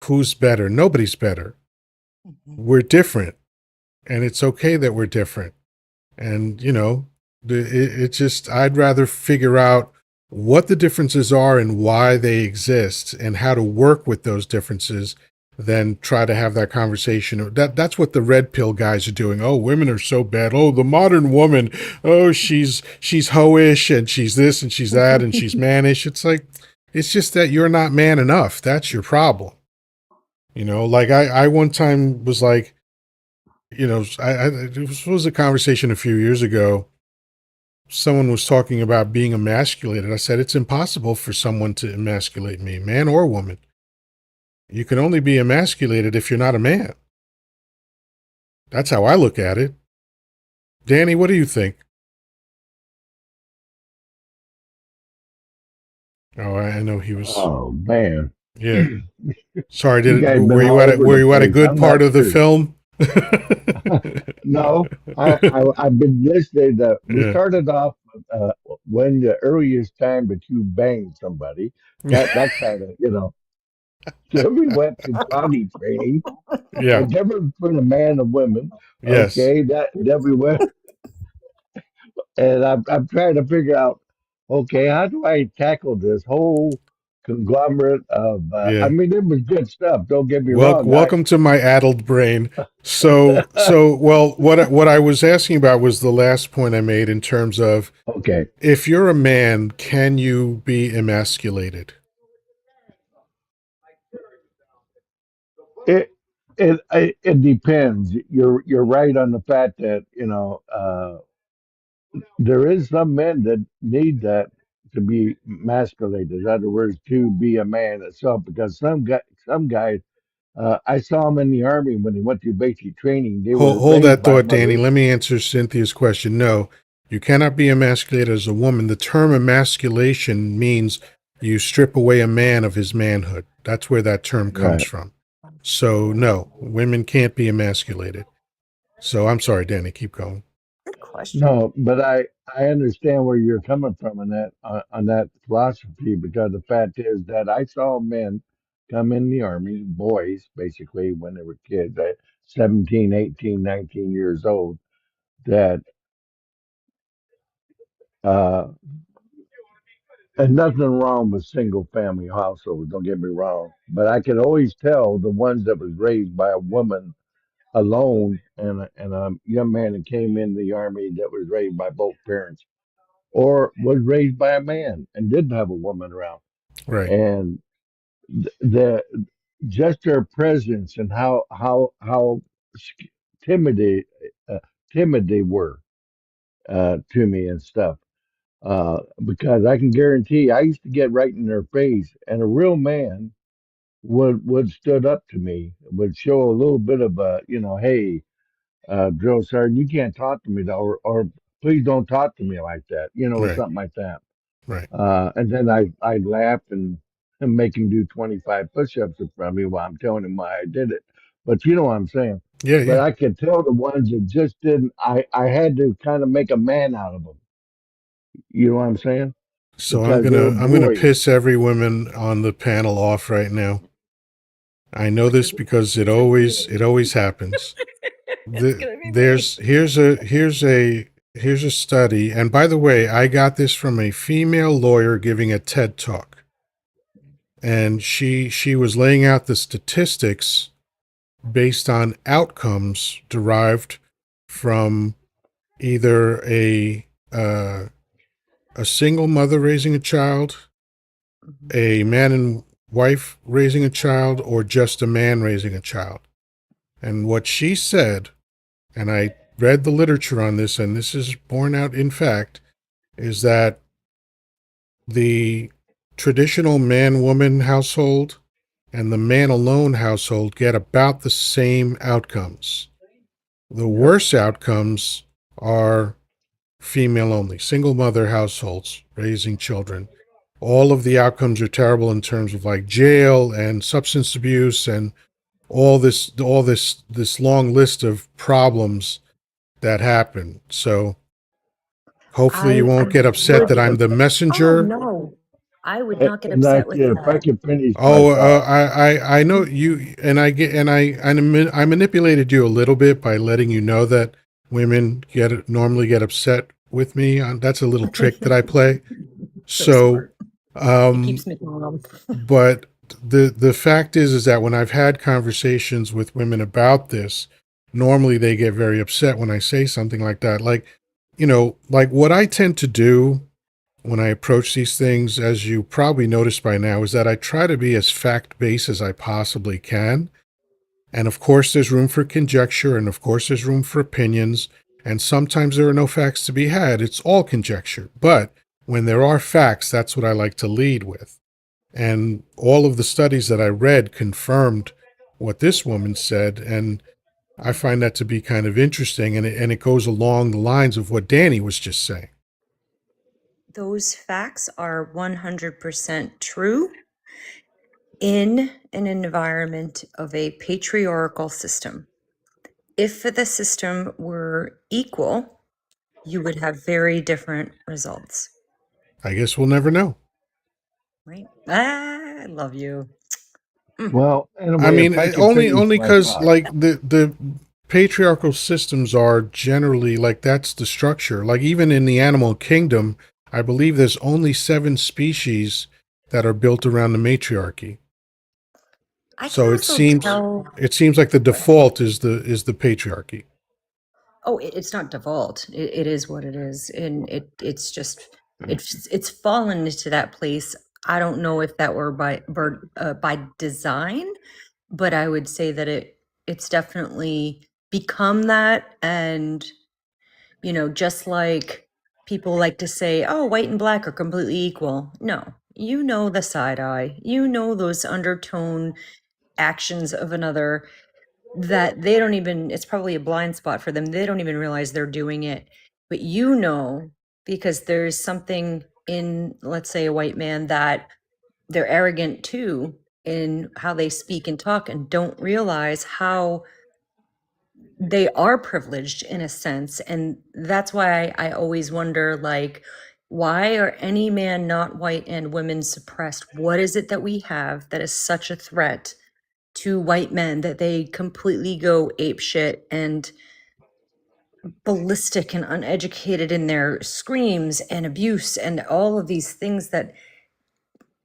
Who's better? Nobody's better. Mhm. We're different, and it's okay that we're different. And it's just, I'd rather figure out what the differences are and why they exist and how to work with those differences than try to have that conversation. That's what the red pill guys are doing. Oh, women are so bad. Oh, the modern woman. Oh, she's hoish, and she's this and she's that and she's mannish. It's like, it's just that you're not man enough. That's your problem. Like I one time was like, this was a conversation a few years ago. Someone was talking about being emasculated. I said, it's impossible for someone to emasculate me, man or woman. You can only be emasculated if you're not a man. That's how I look at it. Danny, what do you think? Oh, I know he was. Oh man, Yeah. Sorry. you guys been Were you all at over were the you at a place. good I'm not part of the sure. film? No, I've been listening. We Yeah. started off when the earliest time that you banged somebody. That kind of Then we went to potty training. The Yeah. difference between a man and women. Yes. Okay, that then we went, and I'm trying to figure out. Okay, how do I tackle this whole conglomerate of? I Yeah. mean, it was good stuff. Don't get me Well, wrong. welcome to my addled brain. Well, what I was asking about was the last point I made in terms of, Okay. if you're a man, can you be emasculated? It it depends. You're right on the fact that there is some men that need that to be emasculated. In other words, to be a man itself. Because some guys, I saw them in the army when they went to basic training. They were Hold raised that by thought, Danny. mothers. Let me answer Cynthia's question. No, you cannot be emasculated as a woman. The term emasculation means you strip away a man of his manhood. That's where that term comes Right. from. So, no, women can't be emasculated. So, I'm sorry, Danny. Keep going. Good question. No, but I understand where you're coming from on that philosophy, because the fact is that I saw men come in the army, boys basically when they were kids, 17, 18, 19 years old, that uh and nothing wrong with single family households, don't get me wrong, but I could always tell the ones that was raised by a woman alone, and a young man that came in the army that was raised by both parents, or was raised by a man and didn't have a woman around. Right. And the just their presence and how timid they, uh, timid they were to me and stuff. Because I can guarantee I used to get right in their face, and a real man would stood up to me, would show a little bit of hey, drill sergeant, you can't talk to me, though, or please don't talk to me like that, Right. something like that. Right. And then I'd laugh and make him do 25 push-ups in front of me while I'm telling him why I did it. But you know what I'm saying. Yeah. But Yeah. I could tell the ones that just didn't. I had to kind of make a man out of them. You know what I'm saying? So Because they're I'm gonna boys. piss every woman on the panel off right now. I know this because it always happens. It's gonna be me. Here's a study, and by the way, I got this from a female lawyer giving a TED talk, and she was laying out the statistics based on outcomes derived from either a single mother raising a child, a man and wife raising a child, or just a man raising a child. And what she said, and I read the literature on this, and this is borne out in fact, is that the traditional man woman household and the man alone household get about the same outcomes. The Yep. worst outcomes are female only, single mother households raising children. All of the outcomes are terrible in terms of like jail and substance abuse and this long list of problems that happen. So hopefully you I won't get upset would. that I'm the Oh messenger. no, I would not get And I upset with can, if I that. can finish my Oh, thought. I know you, and I manipulated you a little bit by letting you know that women normally get upset with me. That's a little trick that I play. So So, smart. It um, keeps me calm. but the fact is that when I've had conversations with women about this, normally they get very upset when I say something like that. Like, like what I tend to do when I approach these things, as you probably noticed by now, is that I try to be as fact-based as I possibly can. And of course, there's room for conjecture, and of course, there's room for opinions. And sometimes there are no facts to be had. It's all conjecture. But when there are facts, that's what I like to lead with. And all of the studies that I read confirmed what this woman said. And I find that to be kind of interesting. And it goes along the lines of what Danny was just saying. Those facts are 100% true in an environment of a patriarchal system. If the system were equal, you would have very different results, I guess we'll never know. right? Ah, I love you. Well, I anyway, mean, if I can only finish my because thought. like the patriarchal systems are generally like that's the structure. Like even in the animal kingdom, I believe there's only 7 species that are built around the matriarchy. I can So also tell. it seems like the default is the patriarchy. Oh, it's not default. It is what it is, and it's just it's fallen into that place. I don't know if that were by design, but I would say that it's definitely become that. And just like people like to say, oh, white and black are completely equal. No, the side eye, those undertone actions of another that they don't even, it's probably a blind spot for them. They don't even realize they're doing it. But because there's something in, let's say, a white man that they're arrogant too in how they speak and talk and don't realize how they are privileged in a sense. And that's why I always wonder, like, why are any man not white and women suppressed? What is it that we have that is such a threat to white men that they completely go ape shit and ballistic and uneducated in their screams and abuse and all of these things that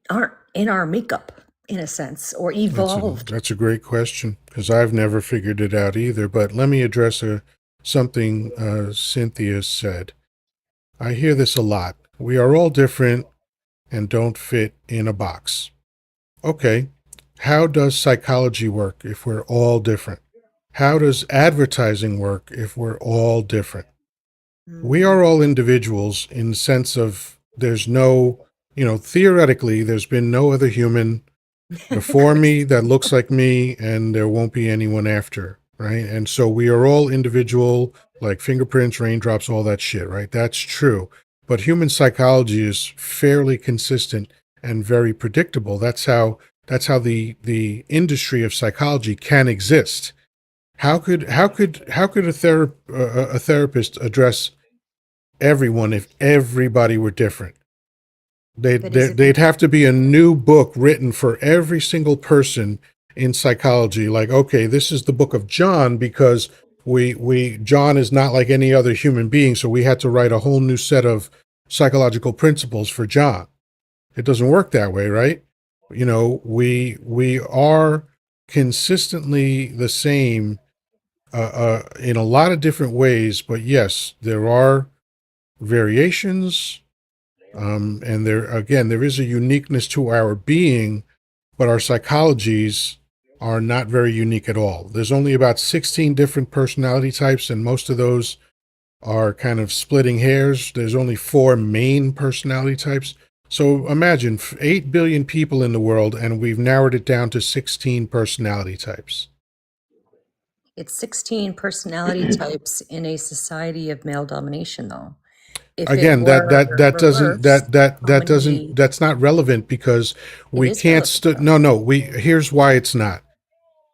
aren't in our makeup in a sense or evolved? That's a great question because I've never figured it out either. But let me address something Cynthia said. I hear this a lot. We are all different and don't fit in a box. Okay, how does psychology work if we're all different? How does advertising work if we're all different? We Mm. are all individuals in the sense of there's no, theoretically, there's been no other human before me that looks like me, and there won't be anyone after, right? And so we are all individual, like fingerprints, raindrops, all that shit, right? That's true. But human psychology is fairly consistent and very predictable. That's how the industry of psychology can exist. How could a therapist address everyone if everybody were different. But is it They'd have to be a new book written for every single person in psychology. Like, okay, this is the book of John because we John is not like any other human being, so we had to write a whole new set of psychological principles for John. It doesn't work that way, right? You know, we are consistently the same in a lot of different ways, but yes, there are variations. And there, again, there is a uniqueness to our being, but our psychologies are not very unique at all. There's only about 16 different personality types, and most of those are kind of splitting hairs. There's only 4 main personality types. So imagine 8 billion people in the world, and we've narrowed it down to 16 personality types. It's 16 personality types in a society of male domination, though. If it Again, were reversed, how many? that's not relevant because It we is can't relevant, though. no, here's why it's not.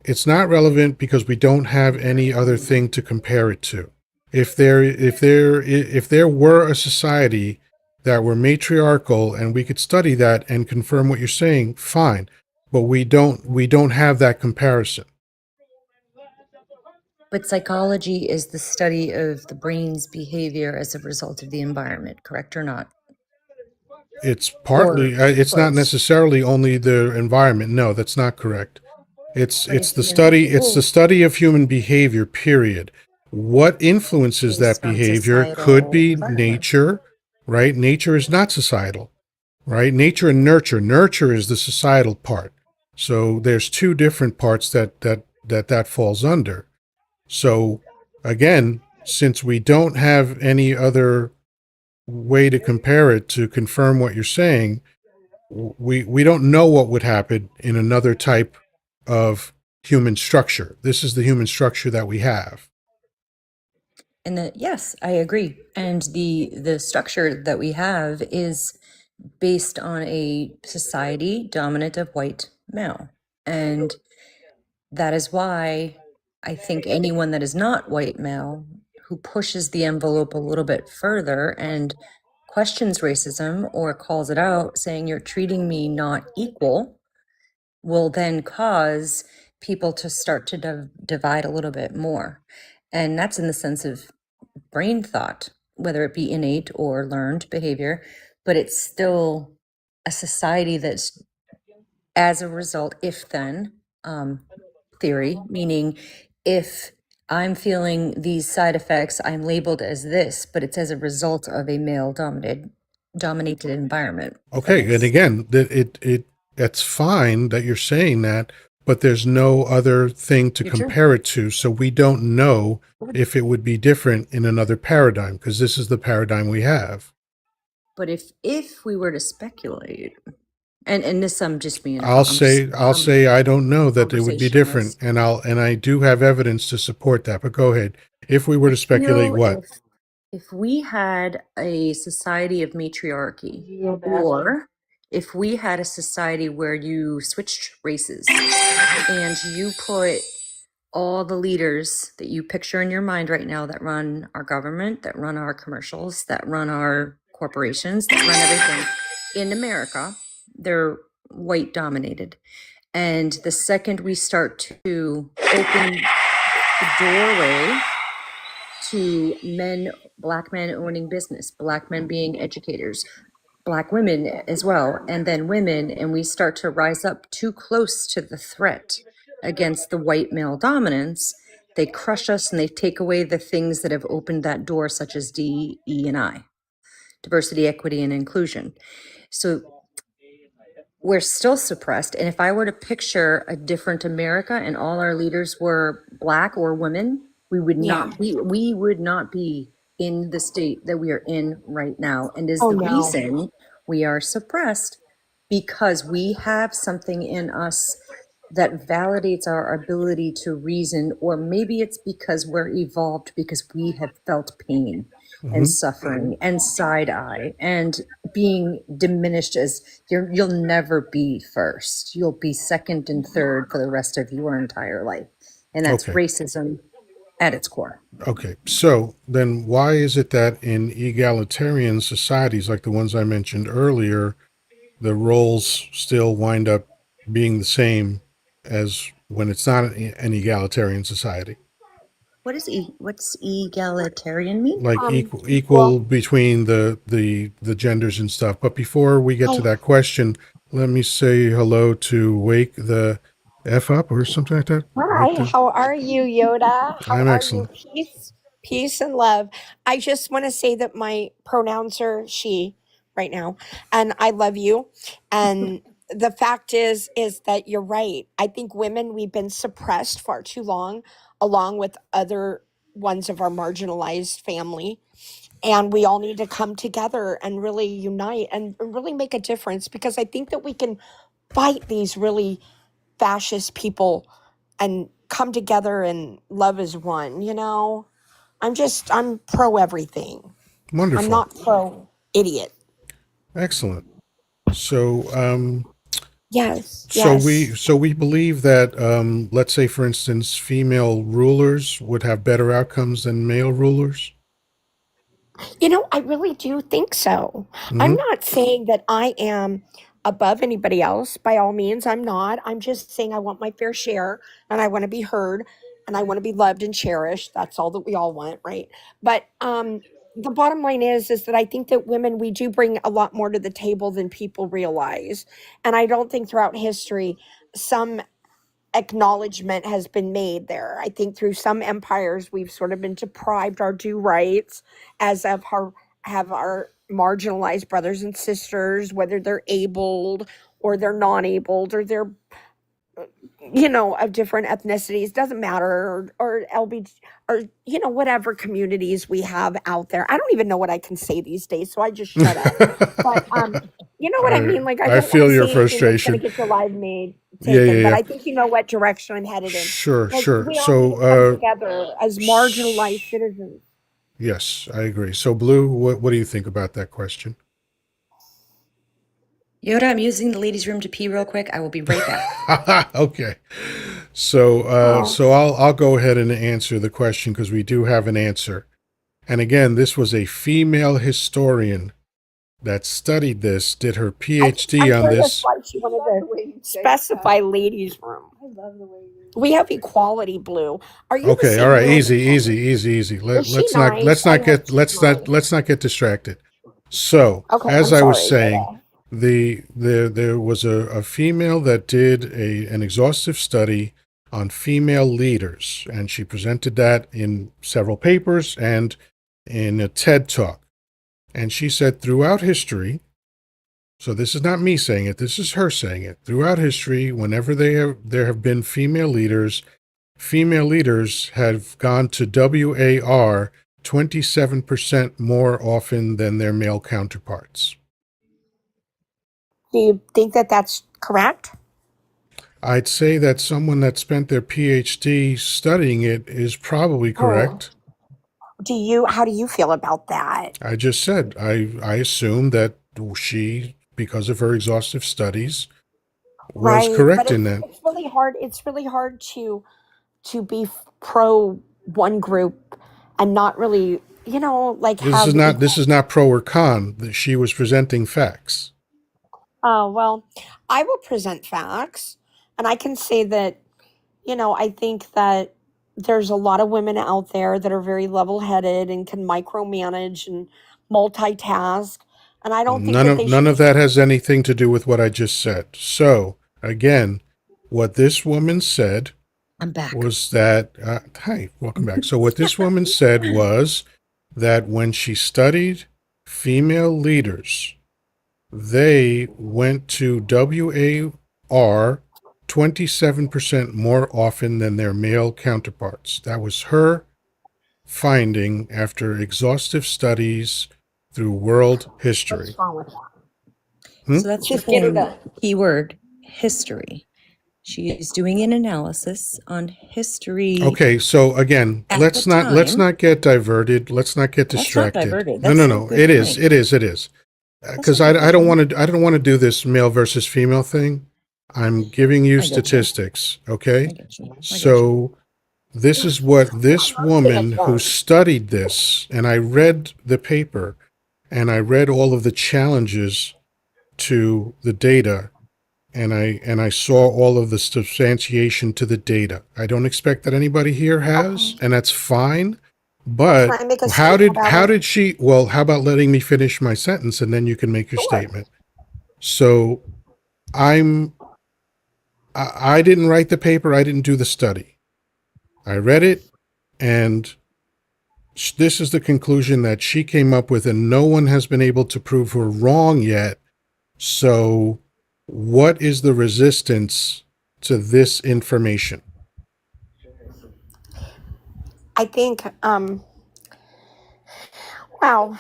It's not relevant because we don't have any other thing to compare it to. If there were a society that were matriarchal and we could study that and confirm what you're saying, fine. But we don't have that comparison. But psychology is the study of the brain's behavior as a result of the environment, correct or not? It's Or partly it's not close. necessarily only the environment. No, that's not correct. But if the individual Study of human behavior, period. What influences that based on behavior could societal be environment, nature, right? Nature is not societal, right? Nature and nurture. Nurture is the societal part. So there's 2 different parts that falls under. So again, since we don't have any other way to compare it to confirm what you're saying, we don't know what would happen in another type of human structure. This is the human structure that we have. and yes, I agree. And the structure that we have is based on a society dominant of white male. And that is why I think anyone that is not white male who pushes the envelope a little bit further and questions racism or calls it out, saying you're treating me not equal, will then cause people to start to divide a little bit more. And that's in the sense of brain thought, whether it be innate or learned behavior, but it's still a society that's, as a result, if then theory, meaning if I'm feeling these side effects, I'm labeled as this, but it's as a result of a male dominated environment. If that Okay, and makes again, it's fine that you're saying that, but there's no other thing to You're true. compare it to, so we don't know if it would be different in another paradigm because this is the paradigm we have. But if we were to speculate, and this I'm just being I'm just I'll say I don't know that it would be different, conversationalist. and I do have evidence to support that. But go ahead. If we were I to speculate, feel what? if we had a society of matriarchy, or if we had a society where you switched races and you put all the leaders that you picture in your mind right now that run our government, that run our commercials, that run our corporations, that run everything in America, they're white dominated. And the second we start to open the doorway to black men owning business, black men being educators, black women as well, and then women, and we start to rise up too close to the threat against the white male dominance, they crush us and they take away the things that have opened that door, such as D, E, and I, diversity, equity, and inclusion. So we're still suppressed. And if I were to picture a different America and all our leaders were black or women, we would not we would not be in the state that we are in right now. And is the reason we are suppressed because we have something in us that validates our ability to reason, or maybe it's because we're evolved because we have felt pain and Hmm. suffering and side eye and being diminished as you'll never be first. You'll be second and third for the rest of your entire life. And that's Okay. racism at its core. Okay, so then why is it that in egalitarian societies like the ones I mentioned earlier, the roles still wind up being the same as when it's not an egalitarian society? What's egalitarian mean? Like equal Well, between the genders and stuff. But before we get to oh, that question, let me say hello to Wake the F up or something like that. Wake hi. the How are you, Yoda? How I'm are you? excellent. Peace, and love. I just want to say that my pronouns are she right now, and I love you. And the fact is that you're right. I think women we've been suppressed far too long, along with other ones of our marginalized family, and we all need to come together and really unite and really make a difference because I think that we can fight these really fascist people and come together and love as one, you know? I'm pro everything. I'm Wonderful. not pro idiot. Excellent. So Yes, so yes. we believe that let's say for instance female rulers would have better outcomes than male rulers. You know, I really do think so. I'm Hmm. not saying that I am above anybody else. By all means, I'm not. I'm just saying I want my fair share and I want to be heard and I want to be loved and cherished. That's all that we all want, right? But the bottom line is that I think that women we do bring a lot more to the table than people realize. And I don't think throughout history some acknowledgement has been made there. I think through some empires we've sort of been deprived our due rights as of our have our marginalized brothers and sisters, whether they're abled or they're non-abled or they're of different ethnicities, doesn't matter, or LB or whatever communities we have out there. I don't even know what I can say these days, so I just shut up. But you know what I I mean? Like I I don't want to feel your say anything that's going to frustration. get your life made Yeah, yeah, taken, but yeah. I think you know what direction I'm headed in. Sure, Like sure. we all need So to come together as marginalized s- citizens. yes, I agree. So Blue, what do you think about that question? Yoda, I'm using the ladies' room to pee real quick. I will be right back. Okay. So Oh, so I'll go ahead and answer the question because we do have an answer. And again, this was a female historian that studied this, did her PhD I'm on curious this. why she wanted to specify ladies' room. We have equality, Blue. Are you the Okay, all same right, blue as easy, her? easy, easy, easy. Is she Let's nice? I not hope get she's nice. let's not get distracted. So, Okay, as I'm I was sorry, saying, Yoda. there was a female that did an exhaustive study on female leaders, and she presented that in several papers and in a TED talk. And she said throughout history, so this is not me saying it, this is her saying it. Throughout history, whenever there have been female leaders have gone to WAR 27% more often than their male counterparts. Do you think that that's correct? I'd say that someone that spent their PhD studying it is probably Oh, correct. how do you feel about that? I just said, I assume that she, because of her exhaustive studies, was Right, but correct in that. it's really hard. It's really hard to be pro one group and not really, like have This equal. is not pro or con. That she was presenting facts. Oh, well, I will present facts, and I can say that, I think that there's a lot of women out there that are very level-headed and can micromanage and multitask, and I don't think that they None should of be. that has anything to do with what I just said. So, again, what this woman said I'm back. was that, hi, welcome back. So, what this woman said was that when she studied female leaders, they went to WAR 27% more often than their male counterparts. That was her finding after exhaustive studies through world history. What's wrong with that? Hmm? So that's the Just get it thing. done. Keyword history. She is doing an analysis on history Okay, so again, at the let's time. not get diverted. Let's not get That's not distracted. diverted. No, no, That's a no. good point. It is. That's a Because good I don't point. want to do this male versus female thing. I'm giving you I get you. statistics, okay? I get you. I get you. So This is what this I'm hoping it woman who won't. studied this, and I read the paper, and I read all of the challenges to the data, and I saw all of the substantiation to the data. I don't expect that anybody here has, Okay. and that's fine. Can But I make a statement about how it? did she? Well, how about letting me finish my sentence, and then you can make your Sure. statement. So I'm I didn't write the paper. I didn't do the study. I read it, and this is the conclusion that she came up with, and no one has been able to prove her wrong yet. So, what is the resistance to this information? I think, wow,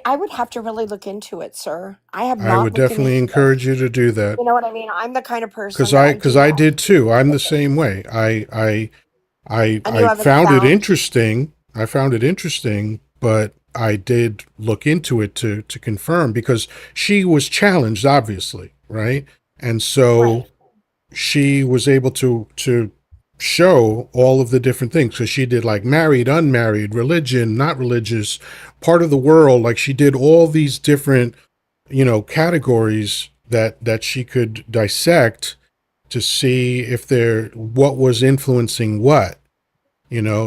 I would have to really look into it, sir. I have I not would looked into definitely this. encourage you to do that You know what I mean? I'm the kind of person because that I because do I have did too. I'm the look at same way. and you I haven't found it found interesting. I found it interesting, but I did look into it to confirm because she was challenged, obviously, right? And so right. she was able to show all of the different things because she did like married, unmarried, religion, not religious, part of the world. Like she did all these different, categories that she could dissect to see if there what was influencing what.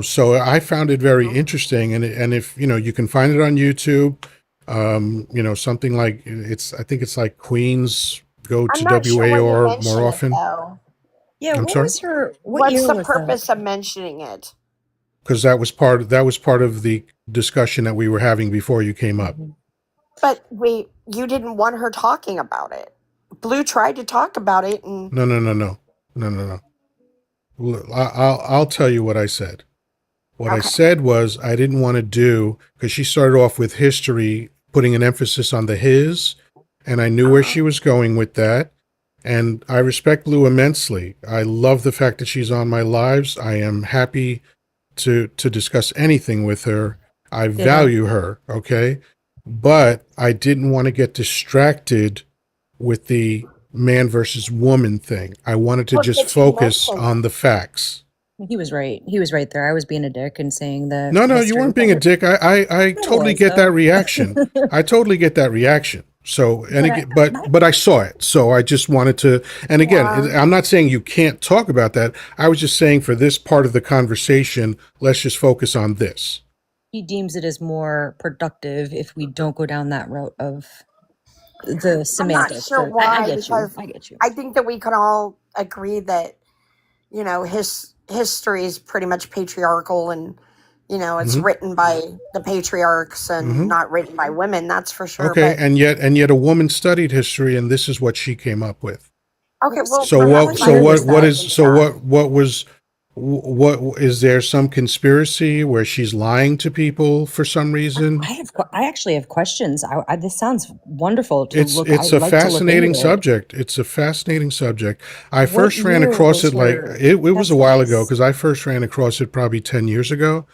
So I found it very interesting, and if you can find it on YouTube, something like I think it's like Queens go I'm to not sure why you WAR more mention it often. though. Yeah, I'm what sorry, was her, what What's year the was that? purpose of mentioning it? because that was part of the discussion that we were having before you came up. Mhm. But you didn't want her talking about it. Blue tried to talk about it, and No, no, no, no, no, no, no. I'll tell you what I said. What I okay. said was I didn't want to do because she started off with history, putting an emphasis on the his, and I knew where Uh-huh. she was going with that. And I respect Blue immensely. I love the fact that she's on my lives. I am happy to discuss anything with her. I Ditto. value her, okay? But I didn't want to get distracted with the man versus woman thing. I wanted to Well, just did she focus mention on it? the facts. He was right. He was right there. I was being a dick and saying that No, no, you history, weren't being a dick. I but I totally was get that though. reaction. I totally get that reaction. So, and But I, again, but I saw it. So I just wanted to, and again, Yeah. I'm not saying you can't talk about that. I was just saying for this part of the conversation, let's just focus on this. he deems it as more productive if we don't go down that route of the I'm not semantics. sure So I why get you. because I get you. I think that we could all agree that his history is pretty much patriarchal, and it's Hmm. written by the patriarchs and Hmm. not written by women. That's for sure. Okay, But and yet a woman studied history, and this is what she came up with. okay, What was well, So perhaps what? what I So year need was to what look that? is? into So that. what was? What is there some conspiracy where she's lying to people for some reason? I actually have questions. This sounds wonderful to look. It's I'd a like to look into fascinating it. subject. It's a fascinating subject. I What first ran year across was it like her? it was a That's while ago nice. because I first ran across it probably 10 years ago,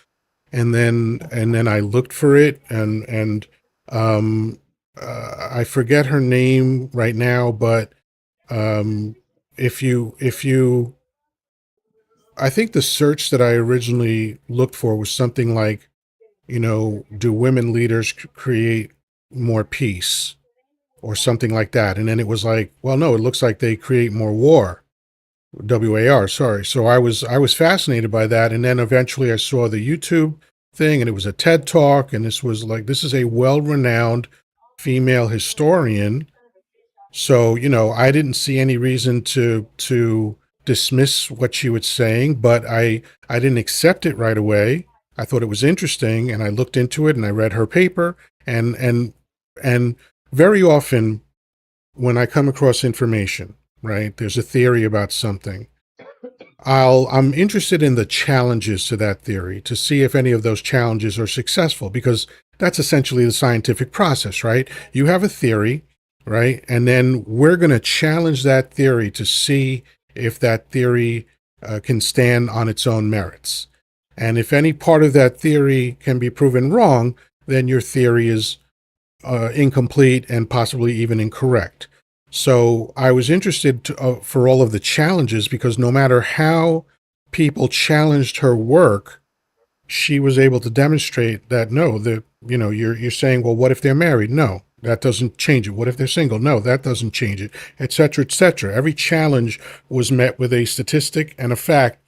and then I looked for it, and um I forget her name right now, but um if you I think the search that I originally looked for was something like, do women leaders create more peace or something like that? And then it was like, well, no, it looks like they create more war. WAR, sorry. So I was fascinated by that, and then eventually I saw the YouTube thing, and it was a TED talk, and this is a well-renowned female historian. So, I didn't see any reason to dismiss what she was saying, but I didn't accept it right away. I thought it was interesting, and I looked into it, and I read her paper, and very often when I come across information, right, there's a theory about something. I'm interested in the challenges to that theory to see if any of those challenges are successful, because that's essentially the scientific process, right? You have a theory, right? And then we're going to challenge that theory to see if that theory can stand on its own merits. And if any part of that theory can be proven wrong, then your theory is incomplete and possibly even incorrect. So I was interested for all of the challenges, because no matter how people challenged her work, she was able to demonstrate that no, you're saying, well, what if they're married? No, that doesn't change it. What if they're single? No, that doesn't change it, et cetera, et cetera. Every challenge was met with a statistic and a fact.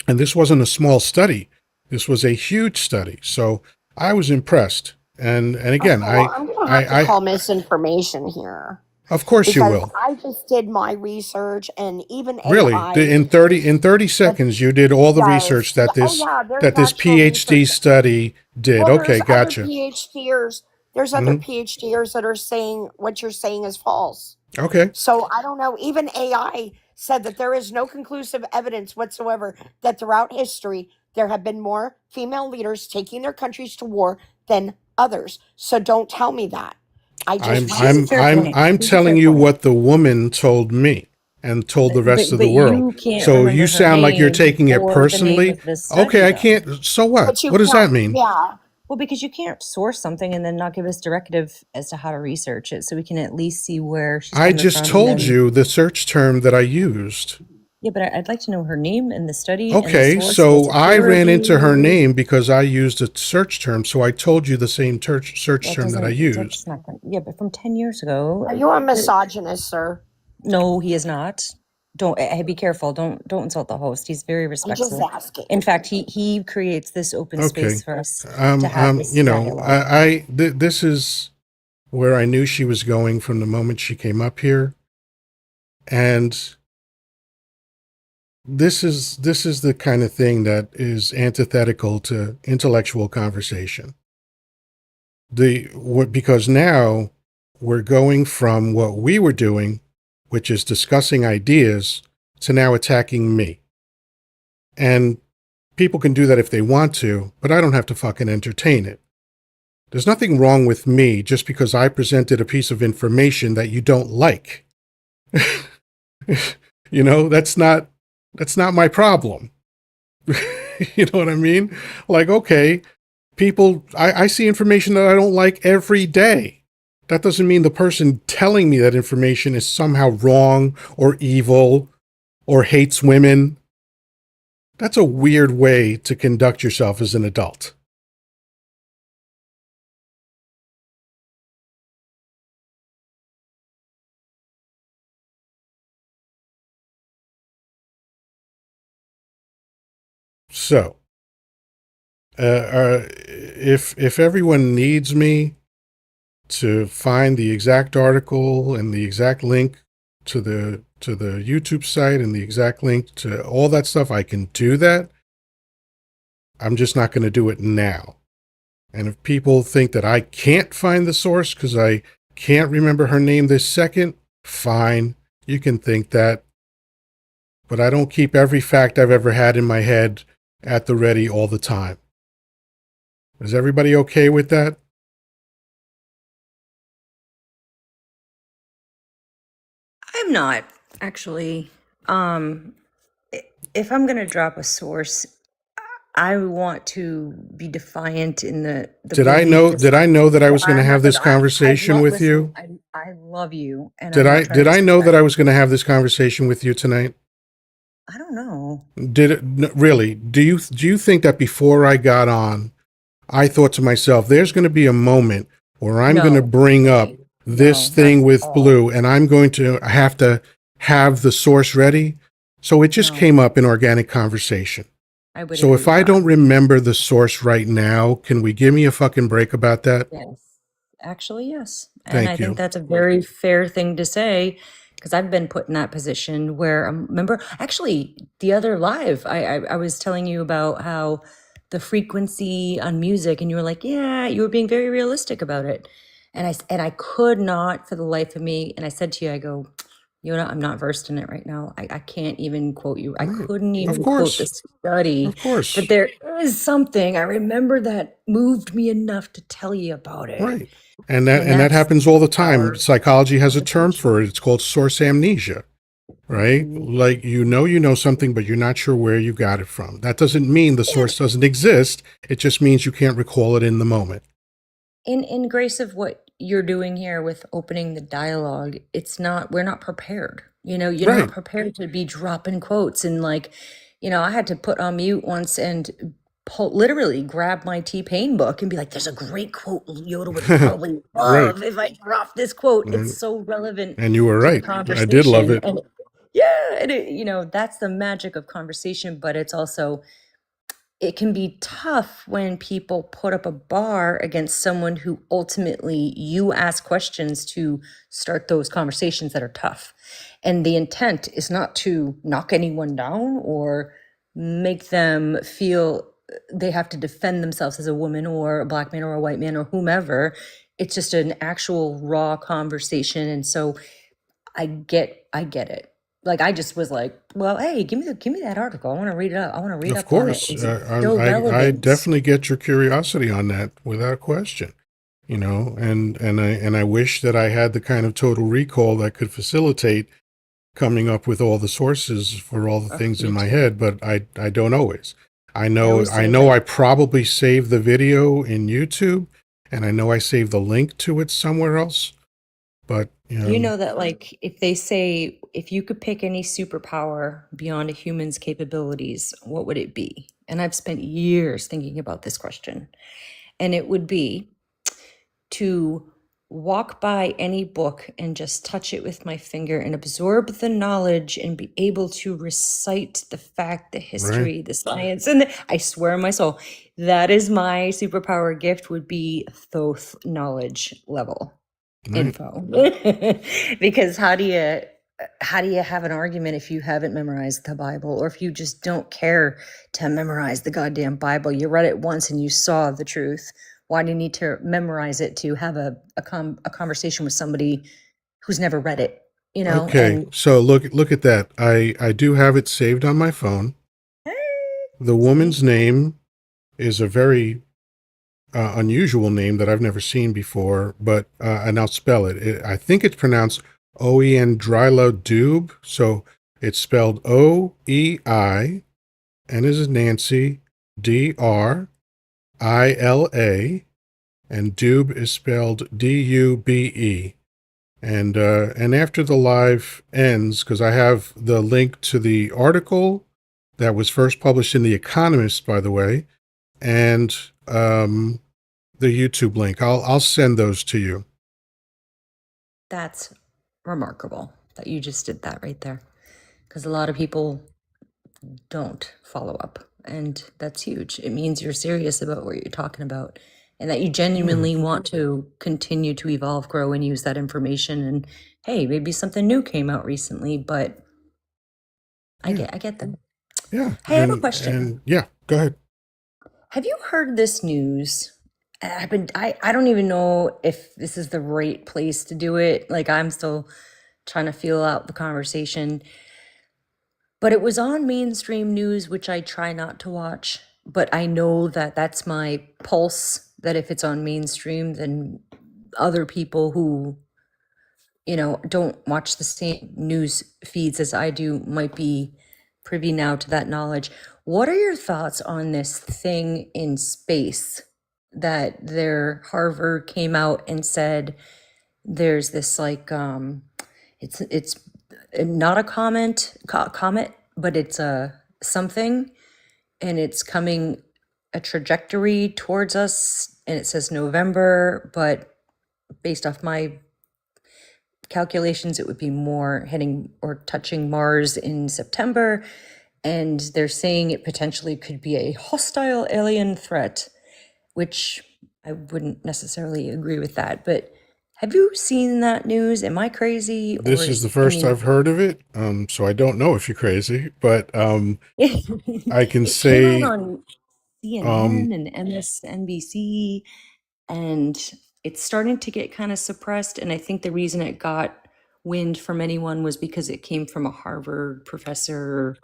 And this wasn't a small study. This was a huge study. So I was impressed. And again, Okay, well, I'm gonna have to I call misinformation here of course you because will. I just did my research, and even Really, AI in 30 that seconds, you did all the does. research Yeah, oh yeah, there's that this actual PhD research. study did. Well, there's Okay, other gotcha. PhDers. There's other Hmm. PhDers that are saying what you're saying is false. Okay. So I don't know. Even AI said that there is no conclusive evidence whatsoever that throughout history there have been more female leaders taking their countries to war than others. So don't tell me that. I just I'm She's a I'm read. fair I'm point. I'm She's a telling fair you point. what the woman told me and told the rest of But the world. you can't So you remember her sound like you're name taking it or the name personally. of the Okay, study, I though. can't. So what? But you What does can't. that mean? Yeah. Well, because you can't source something and then not give us directive as to how to research it, so we can at least see where she's I coming just from. And told then, you the search term that I used. yeah, but I'd like to know her name and the study and the Okay, source. Was so it I peer ran into her reviewed? name because I used a search term. So I told you the same search That term that I doesn't. used. That's not. Yeah, but from 10 years ago. Are you a misogynist, sir? No, he is not. Don't be careful. Don't insult the host. He's very I'm just respectful. asking. In fact, he creates this open space Okay. for us to have this dialogue. This is where I knew she was going from the moment she came up here. And this is the kind of thing that is antithetical to intellectual conversation. Because now we're going from what we were doing, which is discussing ideas, to now attacking me. And people can do that if they want to, but I don't have to fucking entertain it. There's nothing wrong with me just because I presented a piece of information that you don't like. That's not my problem. You know what I mean? Like, okay, I see information that I don't like every day. That doesn't mean the person telling me that information is somehow wrong or evil or hates women. That's a weird way to conduct yourself as an adult. So, if everyone needs me to find the exact article and the exact link to the YouTube site and the exact link to all that stuff, I can do that. I'm just not going to do it now. And if people think that I can't find the source because I can't remember her name this second, fine. You can think that. But I don't keep every fact I've ever had in my head at the ready all the time. Is everybody okay with that? I'm not actually. If I'm gonna drop a source, I want to be defiant in the belief. Did I know that I Well, was going to I'm not have this gonna. I conversation love. with Listen, you? I love you, and I'm not trying to Did I know that disrespect. I was going to have this conversation with you tonight? I don't know. Really? Do you think that before I got on, I thought to myself, there's going to be a moment where I'm going to No, bring up Jay. this No, not thing at with all. Blue and I'm going to have the source ready? So it just No, came up in organic conversation. I would So if agree. I No, don't remember the source right now, can we give me a fucking break about that? yes. Actually, yes. And I Thank think you. that's a very fair thing to say because I've been put in that position where remember actually the other live I was telling you about how the frequency on music and you were like, yeah, you were being very realistic about it. And I could not for the life of me, and I said to you, I go, Yoda, I'm not versed in it right now. I can't even quote you. I Right. couldn't Of even quote the course. study, Of course. but there is something I remember that moved me enough to tell you about it. Right. And And that that's happens all the time. our Psychology has a term conversation. for it. It's called source amnesia, right? Mhm. Like you know something, but you're not sure where you got it from. That doesn't mean the Yeah. source doesn't exist. It just means you can't recall it in the moment. In grace of what you're doing here with opening the dialogue, we're not prepared. You're not Right. prepared to be dropping quotes and like, I had to put on mute once and literally grab my T-Pain book and be like, there's a great quote Yoda would probably Right. love if I drop this quote. It's And, so relevant and you were to the right. I did love conversation. it. And yeah, and that's the magic of conversation, but it's also it can be tough when people put up a bar against someone who ultimately you ask questions to start those conversations that are tough. And the intent is not to knock anyone down or make them feel they have to defend themselves as a woman or a black man or a white man or whomever. It's just an actual raw conversation. And so I get it. Like I just was like, well, hey, give me that article. I want to read it up. I want to read Of up on it. course. Is it still I relevant? definitely get your curiosity on that without question. And I wish that I had the kind of total recall that could facilitate coming up with all the sources for all the things in Me my too. head, but I don't always. I I know always I say know that I probably saved the video in YouTube, and I know I saved the link to it somewhere else. But that like if they say if you could pick any superpower beyond a human's capabilities, what would it be? And I've spent years thinking about this question. And it would be to walk by any book and just touch it with my finger and absorb the knowledge and be able to recite the fact, the right, history, the science. And I swear on my soul, that is my superpower gift would be Thoth knowledge level right, info. Because how do you have an argument if you haven't memorized the Bible or if you just don't care to memorize the goddamn Bible? You read it once and you saw the truth. Why do you need to memorize it to have a conversation with somebody who's never read it? okay. And So look at that. I do have it saved on my phone. The see, woman's name is a very unusual name that I've never seen before, but and I'll spell it. I think it's pronounced Oeindrila Dube, so it's spelled O-E-I, N as in Nancy, D-R-I-L-A, and Dube is spelled D-U-B-E. And after the live ends, because I have the link to the article that was first published in The Economist, by the way, and the YouTube link. I'll send those to you. that's remarkable that you just did that right there. Because a lot of people don't follow up. And that's huge. It means you're serious about what you're talking about and that you Yeah, genuinely want to continue to evolve, grow, and use that information. And hey, maybe something new came out recently, but I yeah, get them. yeah. Hey, I have a question. And yeah, go ahead. Have you heard this news? I don't even know if this is the right place to do it. Like I'm still trying to feel out the conversation. But it was on mainstream news, which I try not to watch. But I know that that's my pulse, that if it's on mainstream, then other people who, don't watch the same news feeds as I do might be privy now to that knowledge. What are your thoughts on this thing in space that Harvard came out and said there's this like it's not a comet, but it's a something, and it's coming a trajectory towards us, and it says November, but based off my calculations, it would be more hitting or touching Mars in September. And they're saying it potentially could be a hostile alien threat, which I wouldn't necessarily agree with that. But have you seen that news? Am I crazy, or This is the is first I've heard of it, so I don't know if you're crazy, but I can it came out say, on um, CNN and MSNBC, and it's starting to get kind of suppressed. And I think the reason it got wind from anyone was because it came from a Harvard professor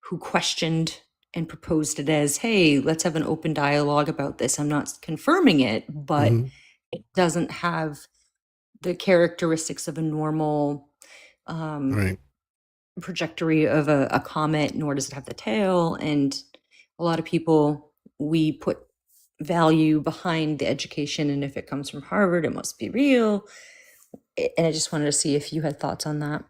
who questioned and proposed it as, hey, let's have an open dialogue about this. I'm not confirming it, but mhm, it doesn't have the characteristics of a normal right, trajectory of a comet, nor does it have the tail. And a lot of people, we put value behind the education, and if it comes from Harvard, it must be real. And I just wanted to see if you had thoughts on that.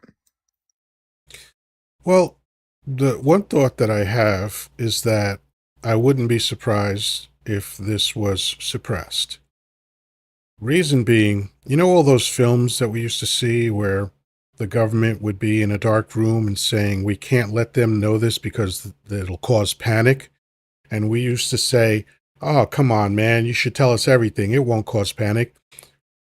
Well, the one thought that I have is that I wouldn't be surprised if this was suppressed. Reason being, you know all those films that we used to see where the government would be in a dark room and saying, we can't let them know this because it'll cause panic? And we used to say, oh, come on, man, you should tell us everything. It won't cause panic.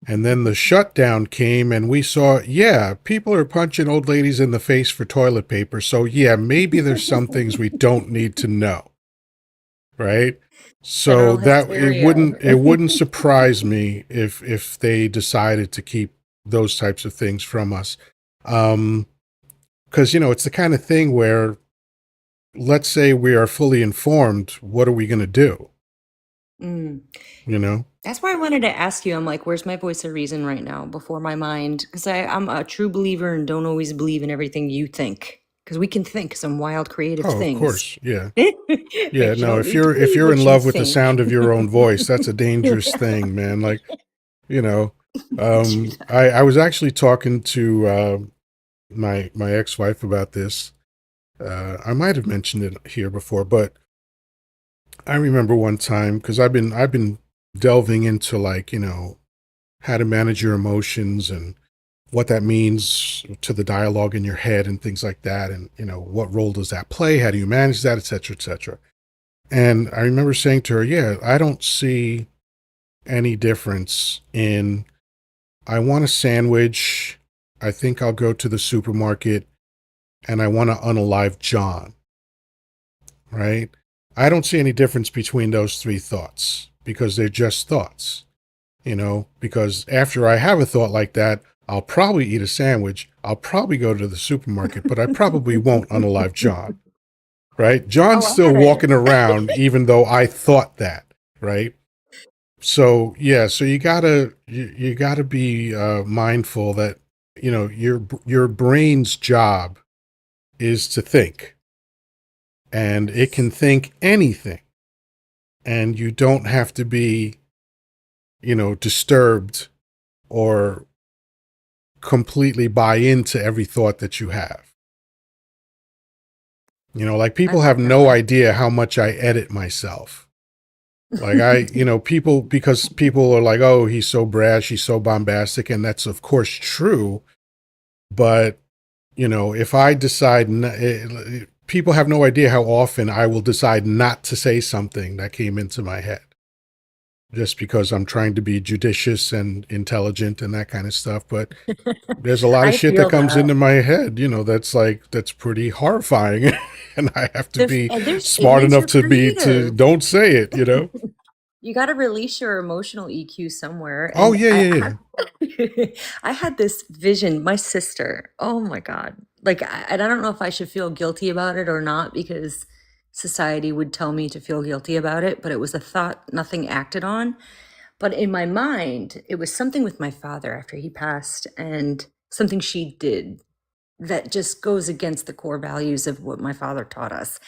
And then the shutdown came and we saw, yeah, people are punching old ladies in the face for toilet paper. So yeah, maybe there's some things we don't need to know. Right? So General that hysteria. it wouldn't surprise me if they decided to keep those types of things from us. Because, it's the kind of thing where, let's say we are fully informed, what are we going to do? Mm. That's why I wanted to ask you. I'm like, where's my voice of reason right now before my mind? Because I'm a true believer and don't always believe in everything you think. Because we can think some wild, creative Oh, of things. course. Yeah. But Yeah. you No, don't if need to you're believe what in you love with the think. sound of your own voice, that's a dangerous thing, man. Like, True that. I was actually talking to my ex-wife about this. I might have mentioned it here before, but I remember one time, because I've been delving into, like, how to manage your emotions and what that means to the dialogue in your head and things like that, and what role does that play, how do you manage that, etc., etc. And I remember saying to her, yeah, I don't see any difference in, I want a sandwich, I think I'll go to the supermarket, and I want to unalive John, right? I don't see any difference between those three thoughts because they're just thoughts, because after I have a thought like that, I'll probably eat a sandwich, I'll probably go to the supermarket, but I probably won't unalive John, right? John's Oh, I still had walking it. around even though I thought that, right? So yeah, so you gotta be mindful that your brain's job is to think, and it can think anything, and you don't have to be disturbed or completely buy into every thought that you have. Like, I people love have that no one. idea how much I edit myself. Like, because people are like, oh, he's so brash, he's so bombastic, and that's of course true. But, if I decide, people have no idea how often I will decide not to say something that came into my head just because I'm trying to be judicious and intelligent and that kind of stuff. But there's a lot of I shit that feel comes that. into my head, that's pretty horrifying. And I have to be And it smart means enough you're to creative. don't say it, You got to release your emotional EQ somewhere. Oh, And yeah, I yeah, had, I had this vision. My sister, oh my God. Like, and I don't know if I should feel guilty about it or not, because society would tell me to feel guilty about it, but it was a thought, nothing acted on. But in my mind, it was something with my father after he passed, and something she did that just goes against the core values of what my father taught us.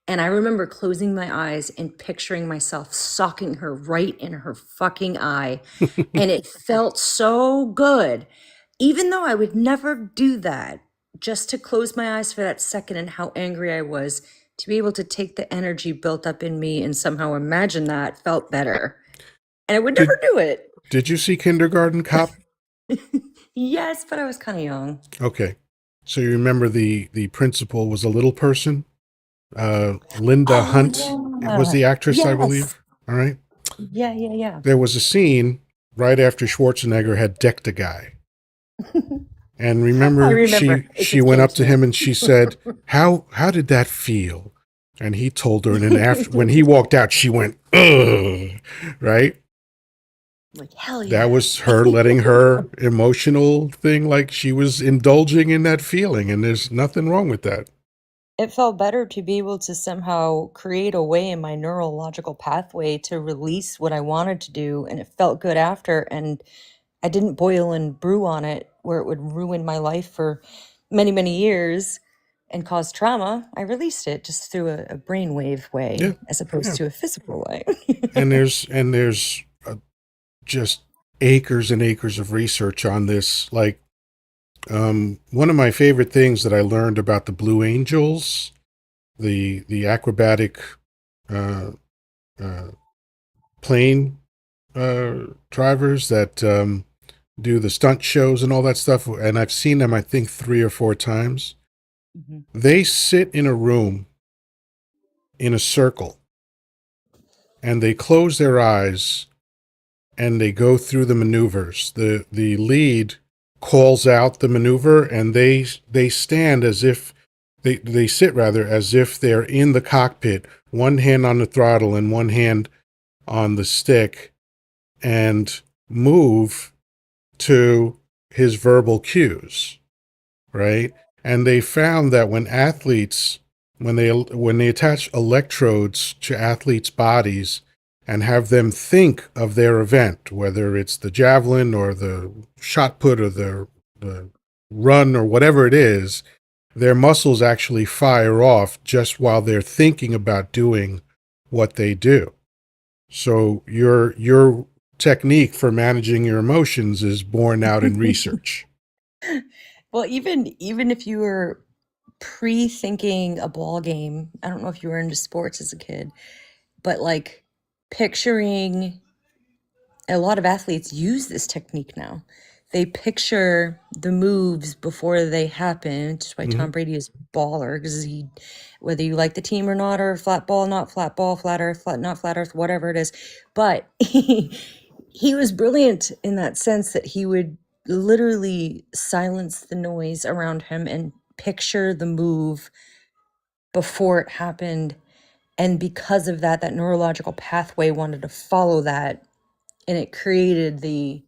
And I remember closing my eyes and picturing myself socking her right in her fucking eye. yeah. And it felt so good, even though I would never do that, just to close my eyes for that second and how angry I was, to be able to take the energy built up in me and somehow imagine that felt better. And I would Did never do it. Did you see Kindergarten Cop? Yes, but I was kind of young. Okay, so you remember the principal was a little person. Linda Oh, Hunt was yeah. the actress, I Yes. believe. All right. Yeah. There was a scene right after Schwarzenegger had decked a guy. And I remember, remember. It she just went came up to to me. him and she said, how did that feel? And he told her, and then after, when he walked out, she went, ugh, right? Like, hell That yeah. was her letting her emotional thing, like she was indulging in that feeling, and there's nothing wrong with that. It felt better to be able to somehow create a way in my neurological pathway to release what I wanted to do, and it felt good after. And I didn't boil and brew on it where it would ruin my life for many, many years. and caused trauma, I released it just through a brainwave Yeah, way as opposed yeah. to a physical way. And there's just acres and acres of research on this. Like, one of my favorite things that I learned about the Blue Angels, the acrobatic uh, uh, plane drivers that do the stunt shows and all that stuff, and I've seen them, I think, 3 or 4 times. Mhm. They sit in a room in a circle and they close their eyes and they go through the maneuvers. The lead calls out the maneuver, and they stand as if they sit rather as if they're in the cockpit, one hand on the throttle and one hand on the stick, and move to his verbal cues, right? And they found that when they attach electrodes to athletes' bodies and have them think of their event, whether it's the javelin or the shot put or the run or whatever it is, their muscles actually fire off just while they're thinking about doing what they do. So your technique for managing your emotions is borne out in research. Well, even if you were pre-thinking a ball game, I don't know if you were into sports as a kid, but like picturing, a lot of athletes use this technique now. They picture the moves before they happen, which is why Hmm. Tom Brady is baller, because he, whether you like the team or not, or flat ball, not flat ball, flat earth, flat, not flat earth, whatever it is. But he was brilliant in that sense that he would literally silence the noise around him and picture the move before it happened. And because of that, that neurological pathway wanted to follow that, and it created the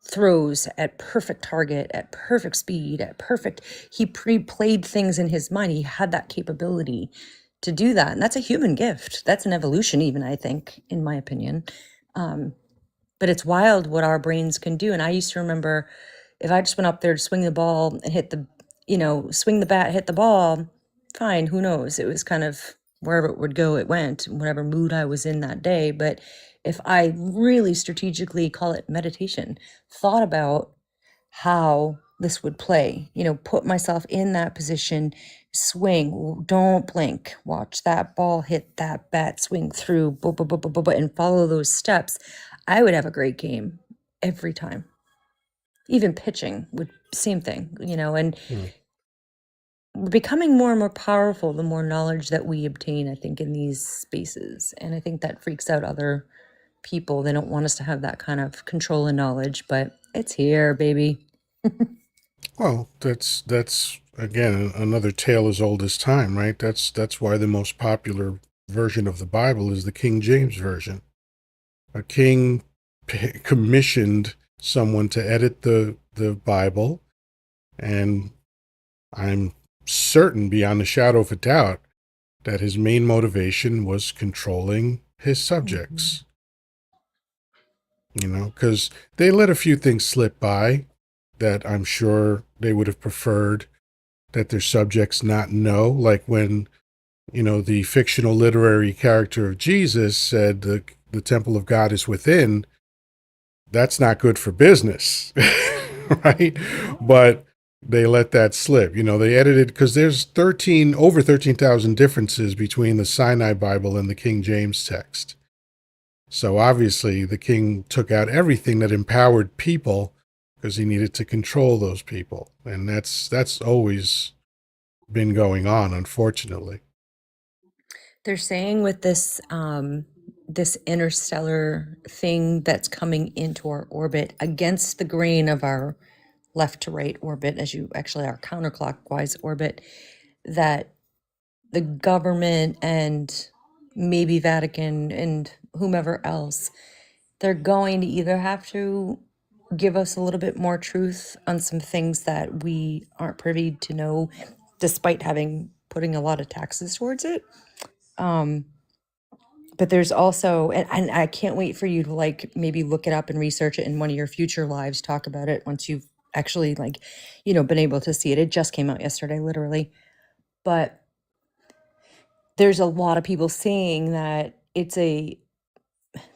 throws at perfect target, at perfect speed, at perfect. He pre-played things in his mind. He had that capability to do that, and that's a human gift. That's an evolution, even, I think, in my opinion. But it's wild what our brains can do. And I used to remember, if I just went up there to swing the ball and hit the, swing the bat, hit the ball, fine, who knows? It was kind of wherever it would go, it went, whatever mood I was in that day. But if I really strategically, call it meditation, thought about how this would play, put myself in that position, swing, don't blink, watch that ball hit that bat, swing through, and follow those steps, I would have a great game every time. Even pitching would, same thing, and Hmm. we're becoming more and more powerful the more knowledge that we obtain, I think, in these spaces. And I think that freaks out other people. They don't want us to have that kind of control and knowledge, but it's here, baby. Well, that's again another tale as old as time, right? That's why the most popular version of the Bible is the King James version. A king commissioned someone to edit the Bible, and I'm certain beyond a shadow of a doubt that his main motivation was controlling his Mhm. subjects. Because they let a few things slip by that I'm sure they would have preferred that their subjects not know, like when the fictional literary character of Jesus said the temple of God is within. That's not good for business, right? But they let that slip. They edited, because there's over 13,000 differences between the Sinai Bible and the King James text. So obviously the king took out everything that empowered people because he needed to control those people. And that's always been going on, unfortunately. They're saying with this interstellar thing that's coming into our orbit against the grain of our left to right orbit, as you actually our counterclockwise orbit, that the government and maybe Vatican and whomever else, they're going to either have to give us a little bit more truth on some things that we aren't privy to know, despite having putting a lot of taxes towards it. But there's also, and I can't wait for you to like maybe look it up and research it in one of your future lives, talk about it once you've actually, like, been able to see it. It just came out yesterday, literally. But there's a lot of people saying that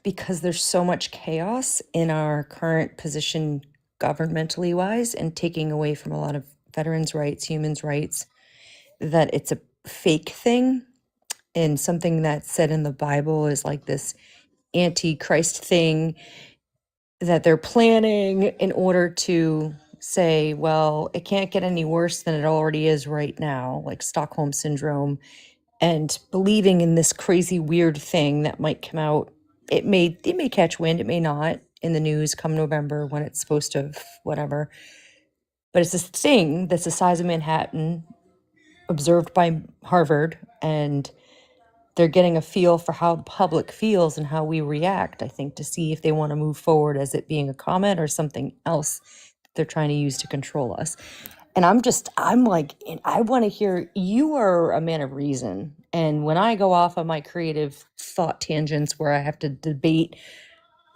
because there's so much chaos in our current position governmentally wise and taking away from a lot of veterans' rights, humans' rights, that it's a fake thing and something that's said in the Bible is like this antichrist thing that they're planning in order to say, well, it can't get any worse than it already is right now, like Stockholm syndrome, and believing in this crazy weird thing that might come out. It may catch wind, it may not in the news come November when it's supposed to whatever. But it's this thing that's the size of Manhattan, observed by Harvard, and they're getting a feel for how the public feels and how we react, I think, to see if they want to move forward as it being a comment or something else they're trying to use to control us. And I'm like, and I want to hear, you are a man of reason. And when I go off on my creative thought tangents where I have to debate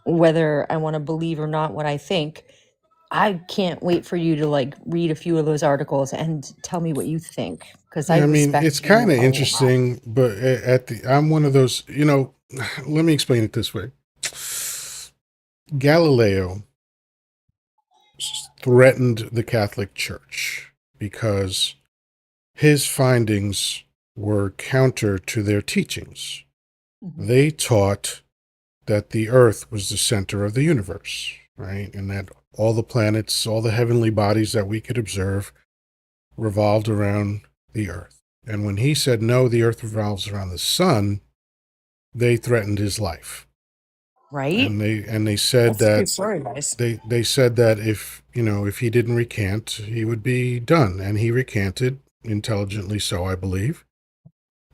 whether I want to believe or not what I think, I can't wait for you to like read a few of those articles and tell me what you think, because I Yeah, I mean, respect it's kind you of a lot. interesting, but I'm one of those, let me explain it this way. Galileo threatened the Catholic Church because his findings were counter to their teachings. Mhm. They taught that the earth was the center of the universe, right? And that all the planets, all the heavenly bodies that we could observe revolved around the earth. And when he said, no, the earth revolves around the sun, they threatened his life. Right? And they said That's a true that story, guys. they said that if he didn't recant, he would be done. And he recanted, intelligently so, I believe.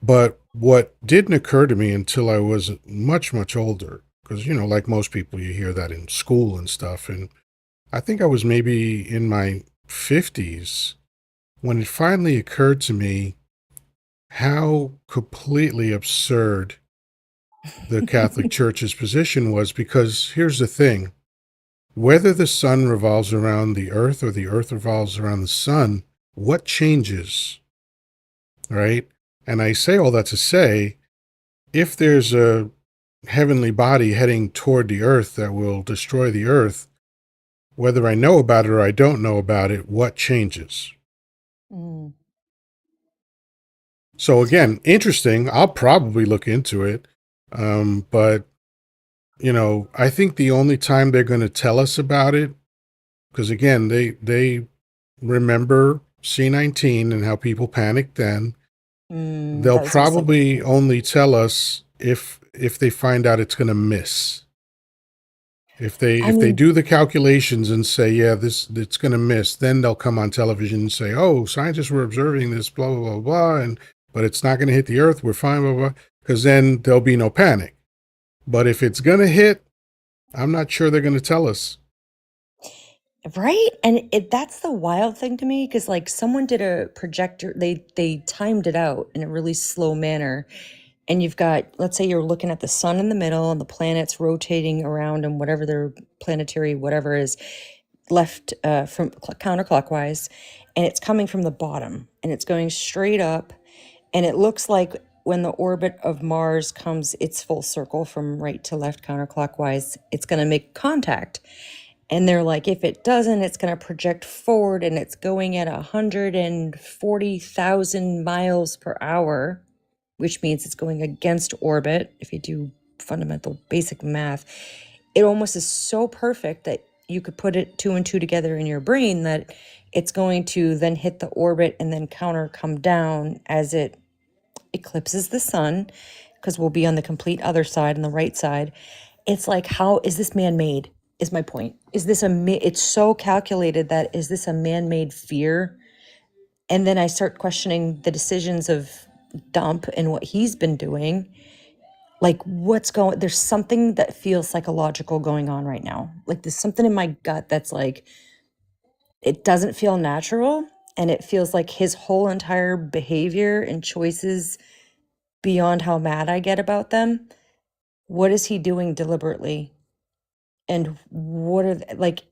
But what didn't occur to me until I was much, much older, because, like most people, you hear that in school and stuff. And I think I was maybe in my 50s when it finally occurred to me how completely absurd the Catholic Church's position was. Because here's the thing, whether the sun revolves around the earth or the earth revolves around the sun, what changes, right? And I say all that to say, if there's a heavenly body heading toward the earth that will destroy the earth, whether I know about it or I don't know about it, what changes? Mm. So again, interesting. I'll probably look into it. But I think the only time they're going to tell us about it, because again, they remember C-19 and how people panicked then. They'll That was my second probably point. only tell us if they find out it's going to miss. If they I if they mean, do the calculations and say, yeah, this it's going to miss, then they'll come on television and say, oh, scientists were observing this, blah blah blah blah, and but it's not going to hit the earth. We're fine, blah blah. Because then there'll be no panic. But if it's going to hit, I'm not sure they're going to tell us. right? And that's the wild thing to me, because like someone did a projector, they timed it out in a really slow manner. And you've got, let's say you're looking at the sun in the middle and the planets rotating around and whatever their planetary whatever is left from counterclockwise, and it's coming from the bottom and it's going straight up, and it looks like when the orbit of Mars comes its full circle from right to left counterclockwise, it's going to make contact. And they're like, if it doesn't, it's going to project forward, and it's going at 140,000 miles per hour, which means it's going against orbit. If you do fundamental basic math, it almost is so perfect that you could put it two and two together in your brain that it's going to then hit the orbit and then counter come down as it eclipses the sun, because we'll be on the complete other side, on the right side. It's like, how is this man-made, is my point. Is this it's so calculated that, is this a man-made fear? And then I start questioning the decisions of Dump and what he's been doing. Like, there's something that feels psychological going on right now. Like, there's something in my gut that's like, it doesn't feel natural. And it feels like his whole entire behavior and choices, beyond how mad I get about them, what is he doing deliberately? And what are like,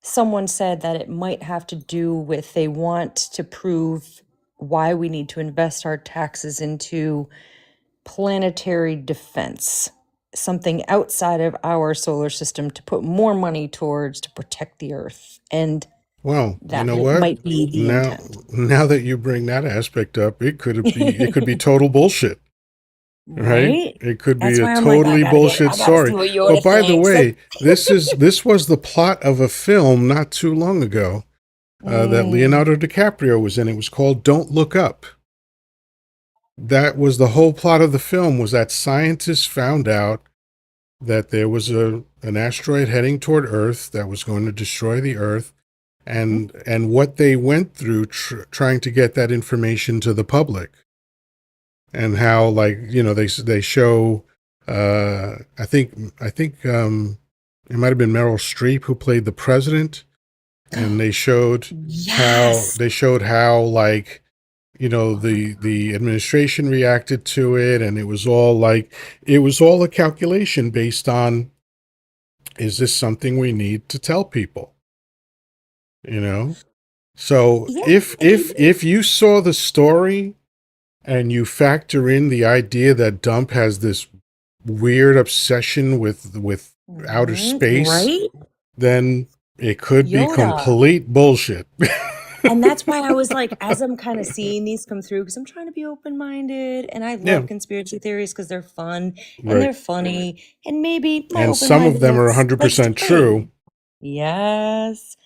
someone said that it might have to do with, they want to prove why we need to invest our taxes into planetary defense, something outside of our solar system to put more money towards to protect the Earth. And Well, you that know what? might be the Now, intent. now that you bring that aspect up, it could be total bullshit, right? Right? It could be That's a why I'm like, totally I bullshit gotta see story. what Oh, Yoda by the thinks. way, this was the plot of a film not too long ago that Mm. Leonardo DiCaprio was in. It was called Don't Look Up. That was the whole plot of the film, was that scientists found out that there was an asteroid heading toward Earth that was going to destroy the Earth, and what they went through trying to get that information to the public, and how, like, they show I think it might have been Meryl Streep who played the president, and Yes. they showed how, like, the administration reacted to it, and it was all a calculation based on, is this something we need to tell people, you know so Yeah. if you saw the story and you factor in the idea that Dump has this weird obsession with outer space, Right? then it could be Yoda. complete bullshit. And that's why I was like, as I'm kind of seeing these come through, because I'm trying to be open minded and I Yeah, love conspiracy theories because they're fun and right. they're funny. And maybe my And open some of them are mindedness likes to 100% play. true. Yes,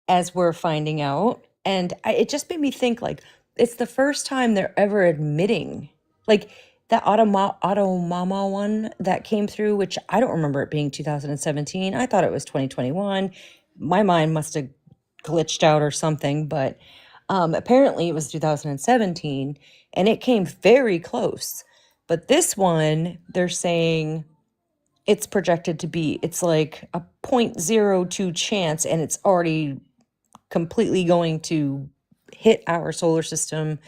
as we're finding out. And it just made me think like, it's the first time they're ever admitting, like that Auto Mama one that came through, which I don't remember it being 2017. I thought it was 2021. My mind must have glitched out or something, but apparently it was 2017 and it came very close. But this one, they're saying it's projected to be, it's like a 0.02 chance and it's already completely going to hit our solar system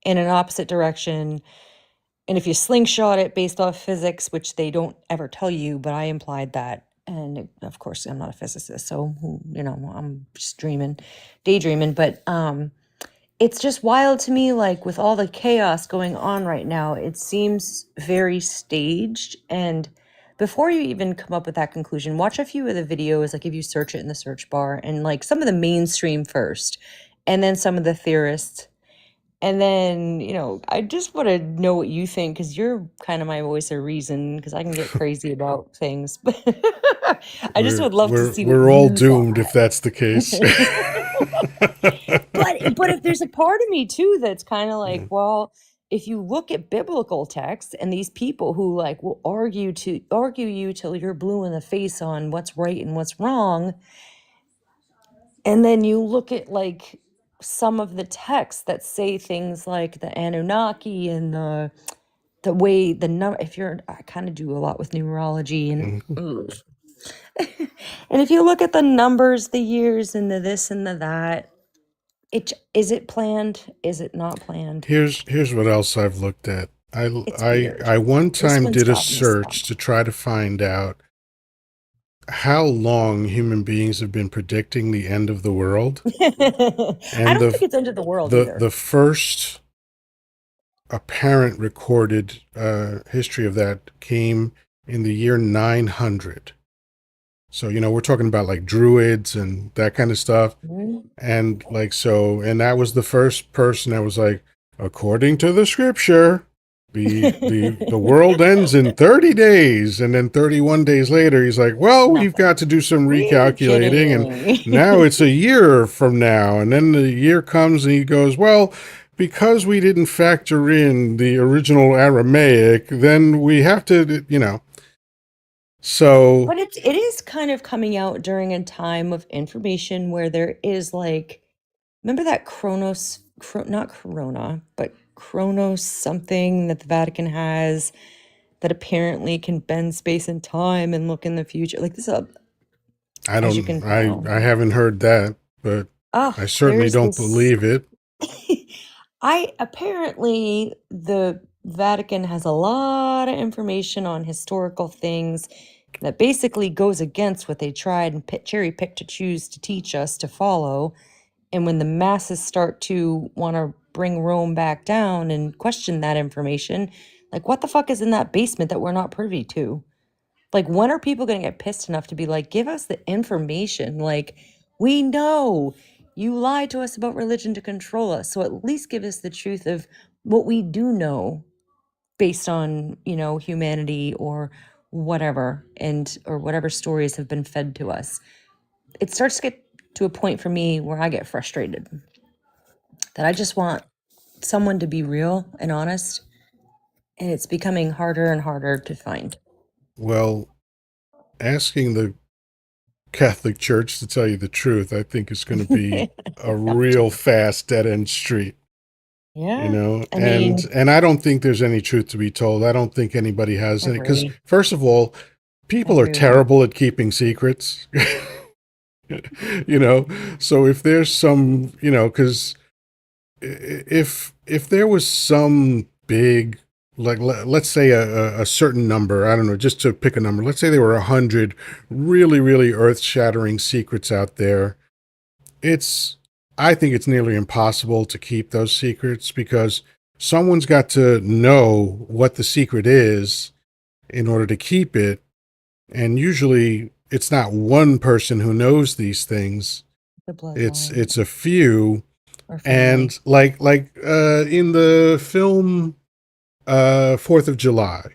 in an opposite direction. And if you slingshot it based off physics, which they don't ever tell you, but I implied that. And of course, I'm not a physicist, so I'm just daydreaming. But it's just wild to me, like with all the chaos going on right now, it seems very staged. And before you even come up with that conclusion, watch a few of the videos, like if you search it in the search bar, and like some of the mainstream first, and then some of the theorists. And then, I just want to know what you think because you're kind of my voice of reason because I can get crazy about things. But I just we're would love to we're see what we're all you doomed thought. if that's the case. But if there's a part of me too that's kind of like, well, if you look at biblical texts and these people who like will argue you till you're blue in the face on what's right and what's wrong, and then you look at like some of the texts that say things like the Anunnaki and the way the number, if you're, I kind of do a lot with numerology and ugh. And if you look at the numbers, the years and the this and the that, is it planned? Is it not planned? Here's what else I've looked at. It's weird. I one This time one's did a got me search stuck. to try to find out how long human beings have been predicting the end of the world. I And don't think it's end of the world the either. first apparent recorded history of that came in the year 900. So, we're talking about like druids and that kind of stuff. Mhm. And like, and that was the first person that was like, according to the scripture, the world ends in 30 days. And then 31 days later, he's like, well, we've Nothing. got to do some We're recalculating. And now kidding. it's a year from now. And then the year comes and he goes, well, because we didn't factor in the original Aramaic, then we have to. So But it is kind of coming out during a time of information where there is like, remember that not Corona, but Chronos something that the Vatican has that apparently can bend space and time and look in the future. Like this up, as you can tell. I haven't heard that, but Oh, I certainly there's don't this. believe it. I apparently the Vatican has a lot of information on historical things that basically goes against what they tried and cherry picked to choose to teach us to follow. And when the masses start to want to bring Rome back down and question that information. Like, what the fuck is in that basement that we're not privy to? Like, when are people going to get pissed enough to be like, give us the information? Like, we know you lied to us about religion to control us. So at least give us the truth of what we do know based on, humanity or whatever, and or whatever stories have been fed to us. It starts to get to a point for me where I get frustrated that I just want someone to be real and honest. And it's becoming harder and harder to find. Well, asking the Catholic Church to tell you the truth, I think is going to be a real fast dead end street. Yeah. I And mean, I don't think there's any truth to be told. I don't think anybody has any, because agree. first of all, I people are agree with you. terrible at keeping secrets. So if there's some, because if there was some big, like let's say a certain number, I don't know, just to pick a number, let's say there were 100 really really earth-shattering secrets out there. it's I think it's nearly impossible to keep those secrets, because someone's got to know what the secret is in order to keep it. And usually it's not one person who knows these things. The it's bloodline it's a few. or family. And in the film 4th of July,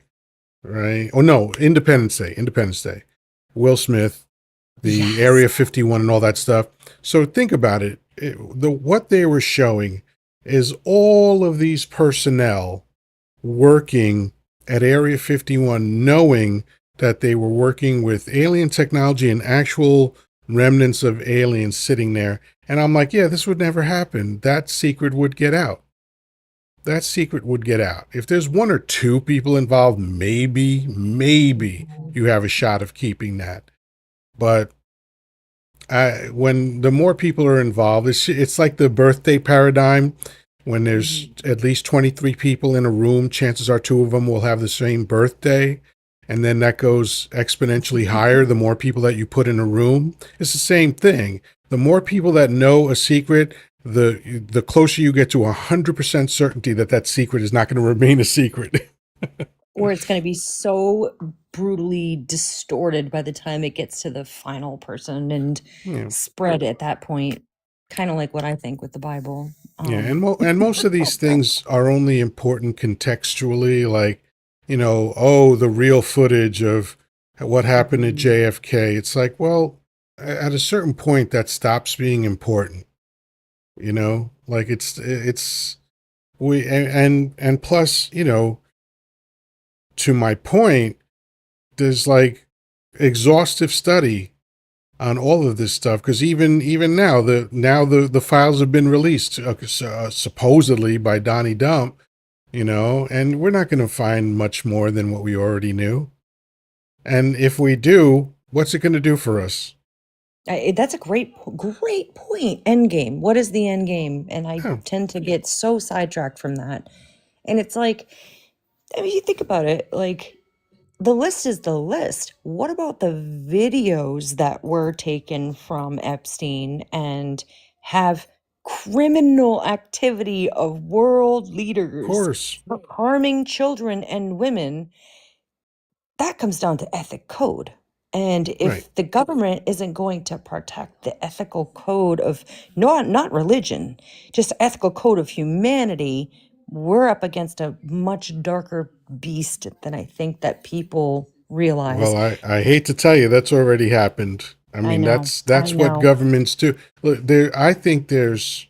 right? Oh no, Independence Day. Will Smith, the Yes. Area 51 and all that stuff. So think about it. What they were showing is all of these personnel working at Area 51, knowing that they were working with alien technology and actual remnants of aliens sitting there. And I'm like, yeah, this would never happen. That secret would get out. That secret would get out. If there's one or two people involved, maybe you have a shot of keeping that. But when the more people are involved, it's like the birthday paradigm. When there's at least 23 people in a room, chances are two of them will have the same birthday. And then that goes exponentially higher the more people that you put in a room. It's the same thing. The more people that know a secret, the closer you get to 100% certainty that that secret is not going to remain a secret. Or it's going to be so brutally distorted by the time it gets to the final person and Yeah. spread at that point. Kind of like what I think with the Bible. Yeah, and most of these things are only important contextually, like, the real footage of what happened to JFK. It's like, well, at a certain point that stops being important, like it's we and plus, to my point, there's like exhaustive study on all of this stuff, because even now the files have been released, supposedly by Donnie Dump, and we're not going to find much more than what we already knew. And if we do, what's it going to do for us? That's a great point. End game. What is the end game? And I Yeah, tend to get so sidetracked from that. And it's like, I mean, you think about it, like, the list is the list. What about the videos that were taken from Epstein and have criminal activity of world of leaders course. harming children and women? That comes down to ethic code. And Right. if the government isn't going to protect the ethical code of not religion, just ethical code of humanity, we're up against a much darker beast than I think that people realize. Well, I hate to tell you, that's already happened. I I mean, know. I that's what know. governments do. Look, I think there's,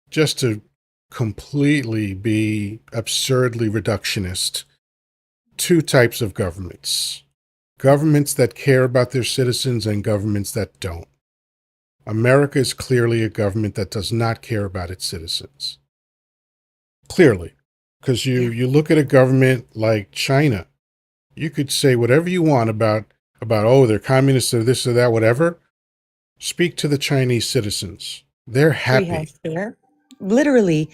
just to completely be absurdly reductionist, two types of governments: governments that care about their citizens and governments that don't. America is clearly a government that does not care about its citizens. Clearly. Because Yeah. you look at a government like China, you could say whatever you want about, oh, they're communists or this or that, whatever. Speak to the Chinese citizens. They're Free happy. healthcare. Literally,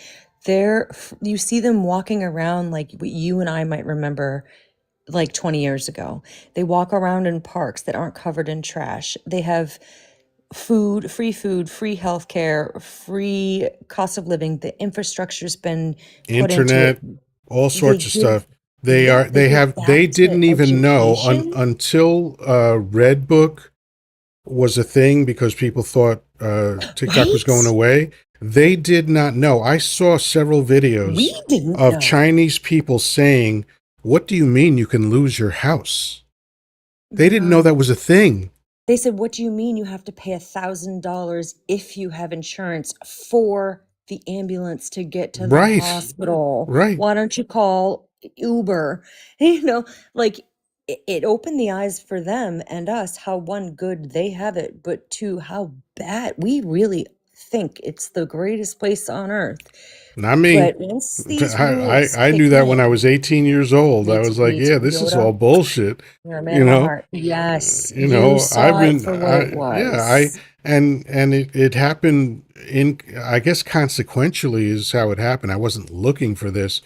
you see them walking around like what you and I might remember like 20 years ago. They walk around in parks that aren't covered in trash. They have food, free healthcare, free cost of living. The infrastructure's been put into it. Internet, all They sorts of give, stuff. yeah, they give They back to didn't even know education, until Red Book was a thing because people thought TikTok was going right? away. They did not know. I saw several videos We didn't of know. Chinese people saying, "What do you mean you can lose your house?" They didn't know that Right. was a thing. They said, "What do you mean you have to pay $1,000 if you have insurance for the ambulance to get to the Right, hospital? right. Why don't you call Uber?" You know, like it opened the eyes for them and us how one good they have it, but two how bad we really think it's the greatest place on earth. Not me. But once these rules I kick knew that when I in, was 18 years old. I was like, me yeah, too, this is all Yoda. bullshit. You're a man You of my know, heart. Yes, you you know, I've saw it been, for what it yeah, I, was. and it happened I guess consequentially is how it happened. I wasn't looking for this,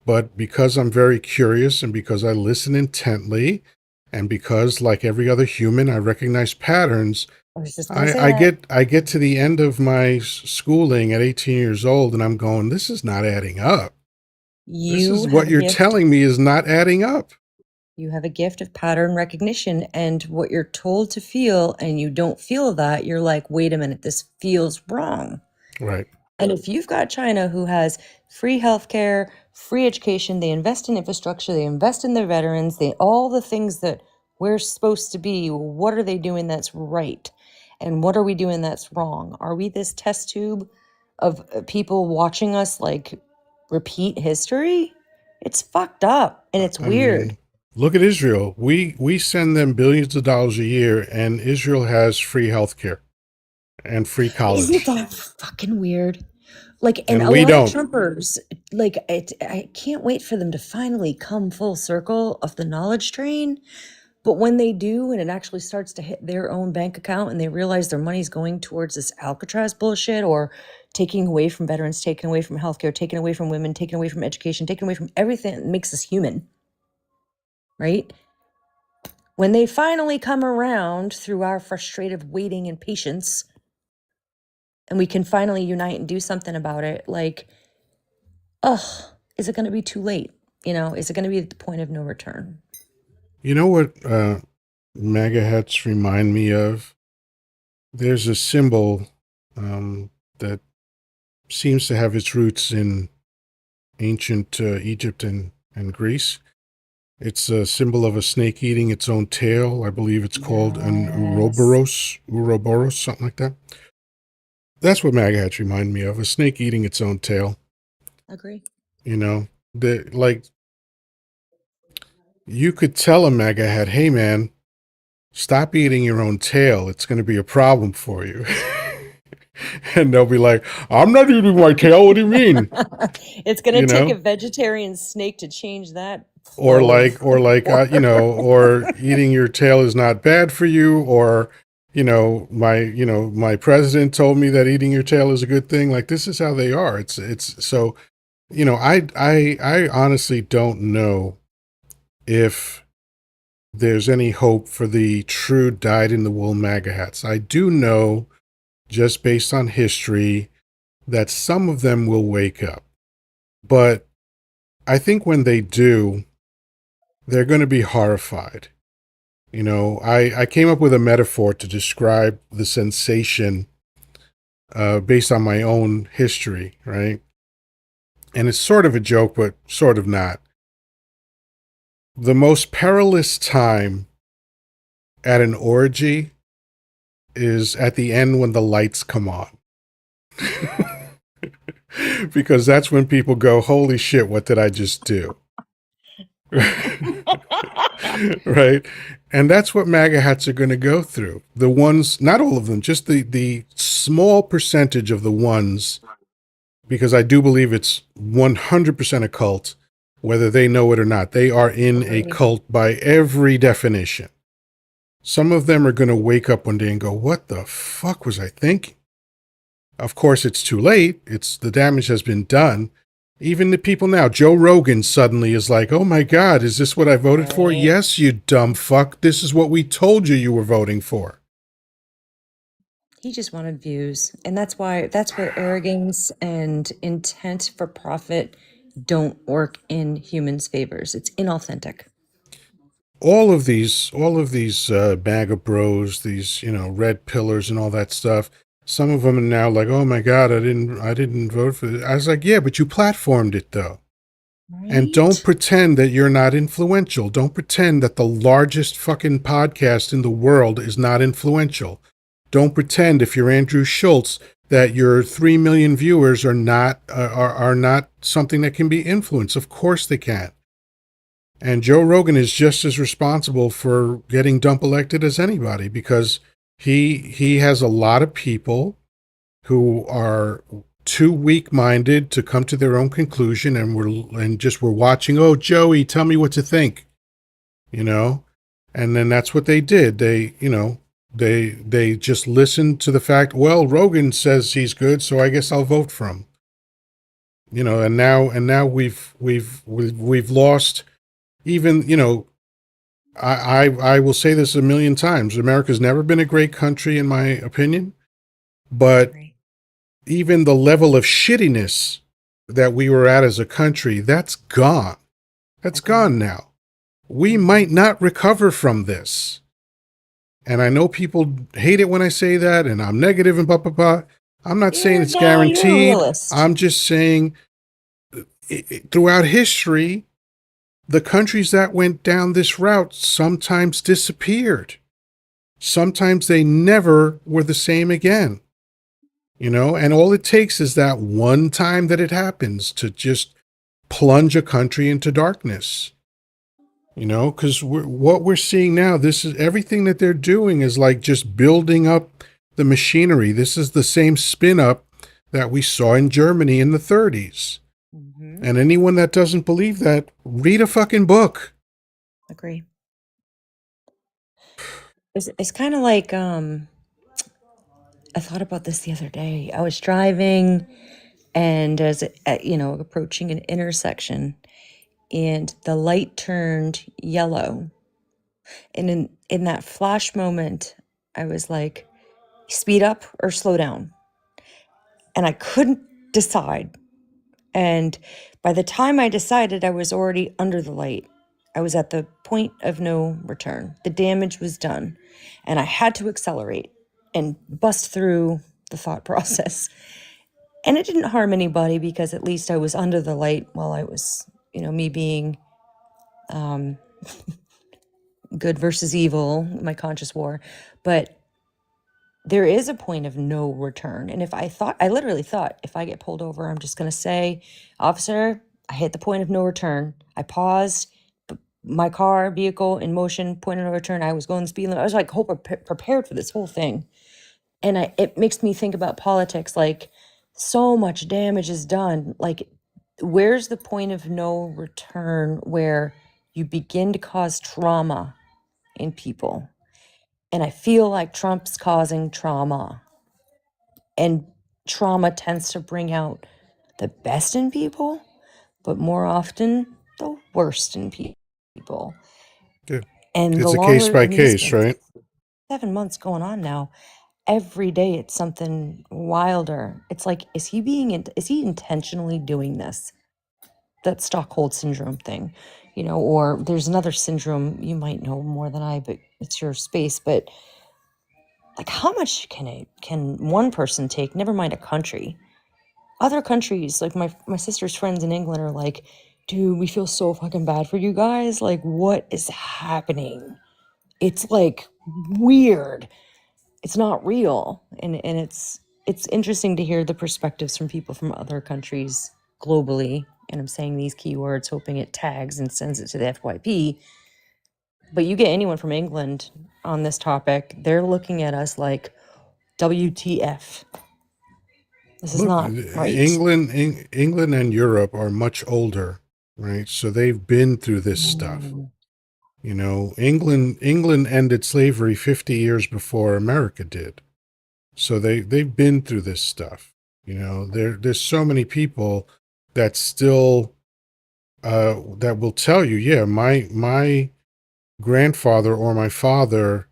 but because I'm very curious and because I listen intently and because like every other human, I recognize patterns. I was just gonna say that. I get to the end of my schooling at 18 years old and I'm going, this is not adding up. This You is what have a you're gift. telling me is not adding up. You have a gift of pattern recognition, and what you're told to feel, and you don't feel that, you're like, wait a minute, this feels wrong. Right. And if you've got China who has free healthcare, free education, they invest in infrastructure, they invest in their veterans, they all the things that we're supposed to be, what are they doing that's right? And what are we doing that's wrong? Are we this test tube of people watching us like repeat history? It's fucked up and it's I weird. mean, look at Israel. We send them billions of dollars a year, and Israel has free healthcare and free Isn't college, that fucking weird? Like, and and a we lot of don't. Trumpers, like, I can't wait for them to finally come full circle of the knowledge train. But when they do, and it actually starts to hit their own bank account and they realize their money's going towards this Alcatraz bullshit or taking away from veterans, taking away from healthcare, taking away from women, taking away from education, taking away from everything that makes us human, right? When they finally come around through our frustrated waiting and patience, and we can finally unite and do something about it, like, ugh, is it going to be too late? Is it going to be at the point of no return? You know what MAGA hats remind me of? There's a symbol that seems to have its roots in ancient Egypt and Greece. It's a symbol of a snake eating its own tail. I believe it's called an Yes, Ouroboros, something like that. That's what MAGA hats remind me of, a snake eating its own tail. agree. You know, like you could tell a MAGA hat, hey man, stop eating your own tail. It's going to be a problem for you. And they'll be like, I'm not eating my tail. What do you mean? It's going to You take a know? vegetarian snake to change that Or flow of you war. know, or eating your tail is not bad for you, or my president told me that eating your tail is a good thing. Like this is how they are. It's so, I honestly don't know if there's any hope for the true dyed in the wool MAGA hats. I do know, just based on history, that some of them will wake up. But I think when they do, they're going to be horrified. I came up with a metaphor to describe the sensation based on my own history, right? And it's sort of a joke, but sort of not. The most perilous time at an orgy is at the end when the lights come on. Because that's when people go, holy shit, what did I just do? Right? And that's what MAGA hats are going to go through. The ones, not all of them, just the small percentage of the ones, because I do believe it's 100% a cult, whether they know it or not. They are in a Agreed. cult by every definition. Some of them are going to wake up one day and go, what the fuck was I thinking? Of course, it's too late. The damage has been done. Even the people now, Joe Rogan suddenly is like, oh my God, is this what I voted for? Right. Yes, you dumb fuck. This is what we told you were voting for. He just wanted views. And that's where arrogance and intent for profit don't work in humans' favors. It's inauthentic. All of these bag of bros, these red pillars and all that stuff. Some of them are now like, oh my god, I didn't vote for this. I was like, yeah, but you platformed it though. And don't Right? pretend that you're not influential. Don't pretend that the largest fucking podcast in the world is not influential. Don't pretend if you're Andrew Schultz that your 3 million viewers are not something that can be influenced. Of course they can. And Joe Rogan is just as responsible for getting Dump elected as anybody, because he has a lot of people who are too weak-minded to come to their own conclusion, and we're watching, oh Joey, tell me what to think, and then that's what they did. They just listened to the fact, well, Rogan says he's good, so I guess I'll vote for him. And now we've lost. Even, I will say this a million times. America's never been a great country, in my opinion, but Right. even the level of shittiness that we were at as a country, that's gone. That's Agreed. gone now. We might not recover from this. And I know people hate it when I say that, and I'm negative and blah, blah, blah. I'm not saying it's You're a guaranteed. realist. I'm just saying throughout history, the countries that went down this route sometimes disappeared. Sometimes they never were the same again. And all it takes is that one time that it happens to just plunge a country into darkness. Because what we're seeing now, this is everything that they're doing is like just building up the machinery. This is the same spin up that we saw in Germany in the 30s. Mm-hmm. And anyone that doesn't believe that, read a fucking book. Agree. It's kind of like I thought about this the other day. I was driving and as approaching an intersection, and the light turned yellow. And in that flash moment, I was like, speed up or slow down. And I couldn't decide. And by the time I decided, I was already under the light. I was at the point of no return. The damage was done. And I had to accelerate and bust through the thought process. And it didn't harm anybody because at least I was under the light while I was, me being good versus evil, my conscious war. But there is a point of no return. And I literally thought, if I get pulled over, I'm just going to say, officer, I hit the point of no return. I paused my vehicle in motion, point of no return. I was going the speed limit. I was like, prepared for this whole thing. And it makes me think about politics. Like, so much damage is done. Like, where's the point of no return where you begin to cause trauma in people? And I feel like Trump's causing trauma. And trauma tends to bring out the best in people, but more often the worst in people. Yeah. And the It's a case longer, by I mean, it's case, been right? 7 months going on now. Every day it's something wilder. It's like, is he intentionally doing this? That Stockholm syndrome thing, or there's another syndrome you might know more than I, but it's your space. But like, how much can one person take? Never mind a country. Other countries, like my sister's friends in England, are like, dude, we feel so fucking bad for you guys. Like, what is happening? It's like weird. It's not real. And it's interesting to hear the perspectives from people from other countries globally. And I'm saying these keywords, hoping it tags and sends it to the FYP. But you get anyone from England on this topic, they're looking at us like, WTF. This is Look, not right. England and Europe are much older, right? So they've been through this stuff. Mm. England ended slavery 50 years before America did. So they've been through this stuff. There's so many people that still that will tell you, yeah, my grandfather or my father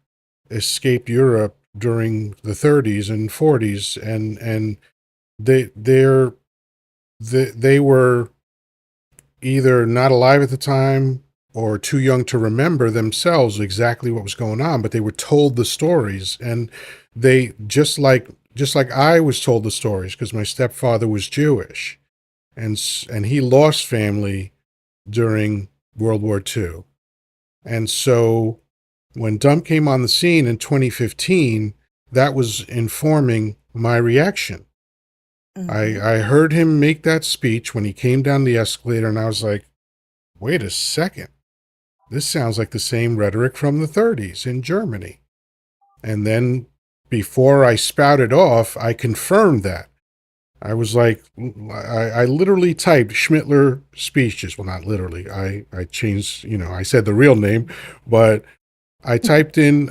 escaped Europe during the 30s and 40s, and they were either not alive at the time or too young to remember themselves exactly what was going on, but they were told the stories, and they just like I was told the stories because my stepfather was Jewish, and he lost family during World War II. And so when Dump came on the scene in 2015, that was informing my reaction. I heard him make that speech when he came down the escalator, and I was like, wait a second. This sounds like the same rhetoric from the 30s in Germany. And then before I spouted off, I confirmed that. I was like, I literally typed Schmittler speeches. Well, not literally. I changed, I said the real name, but I typed in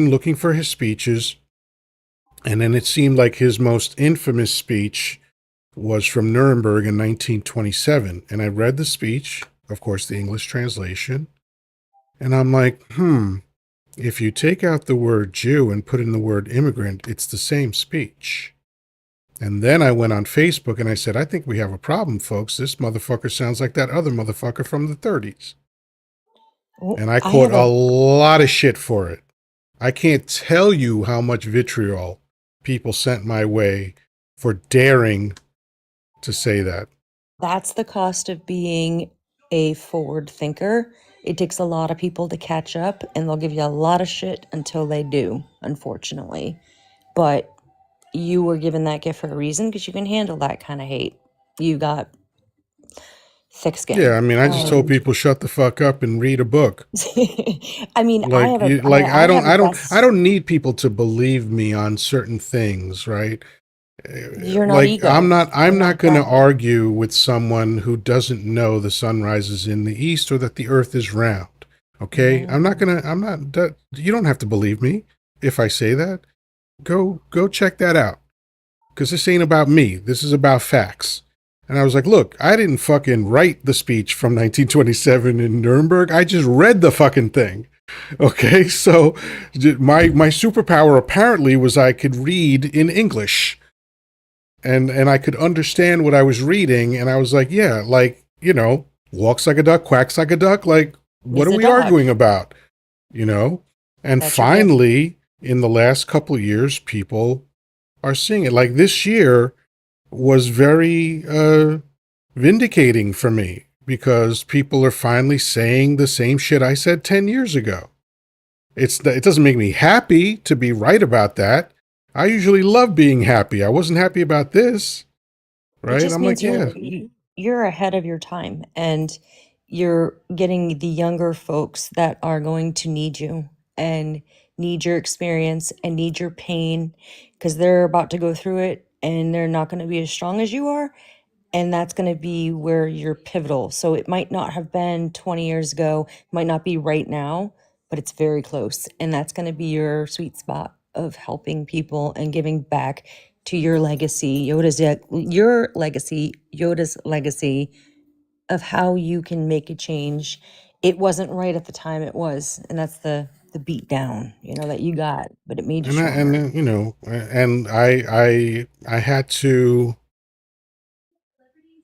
looking for his speeches. And then it seemed like his most infamous speech was from Nuremberg in 1927. And I read the speech, of course, the English translation. And I'm like, if you take out the word Jew and put in the word immigrant, it's the same speech. And then I went on Facebook and I said, I think we have a problem, folks. This motherfucker sounds like that other motherfucker from the 30s. And I I caught have a a lot of shit for it. I can't tell you how much vitriol people sent my way for daring to say that. That's the cost of being a forward thinker. It takes a lot of people to catch up, and they'll give you a lot of shit until they do, unfortunately. But you were given that gift for a reason because you can handle that kind of hate. You got thick Yeah, skin. I mean, I just told people shut the fuck up and read a book. I mean, I Like, have a I I don't, have a I don't, I best. don't need people to believe me on certain things, right? You're not Like, ego. I'm You're not not going to that. argue with someone who doesn't know the sun rises in the east or that the earth is round. Okay, No. I'm not. You don't have to believe me if I say that. Go check that out, because this ain't about me. This is about facts. And I was like, look, I didn't fucking write the speech from 1927 in Nuremberg. I just read the fucking thing. Okay, so my superpower apparently was I could read in English, and I could understand what I was reading, and I was like, yeah, like, walks like a duck, quacks like a duck, like, what He's are a we dog. arguing about? You know? And That's your gift. finally, in the last couple of years, people are seeing it. Like this year was very vindicating for me because people are finally saying the same shit I said 10 years ago. It doesn't make me happy to be right about that. I usually love being happy. I wasn't happy about this, It right? just I'm means like, yeah. you're ahead of your time, and you're getting the younger folks that are going to need you and need your experience and need your pain because they're about to go through it and they're not going to be as strong as you are, and that's going to be where you're pivotal. So it might not have been 20 years ago, might not be right now, but it's very close, and that's going to be your sweet spot of helping people and giving back to your legacy, your legacy, Yoda's legacy of how you can make a change. It wasn't right at the time it was, and that's the beat down, that you got, but it made you And stronger. then, and I had to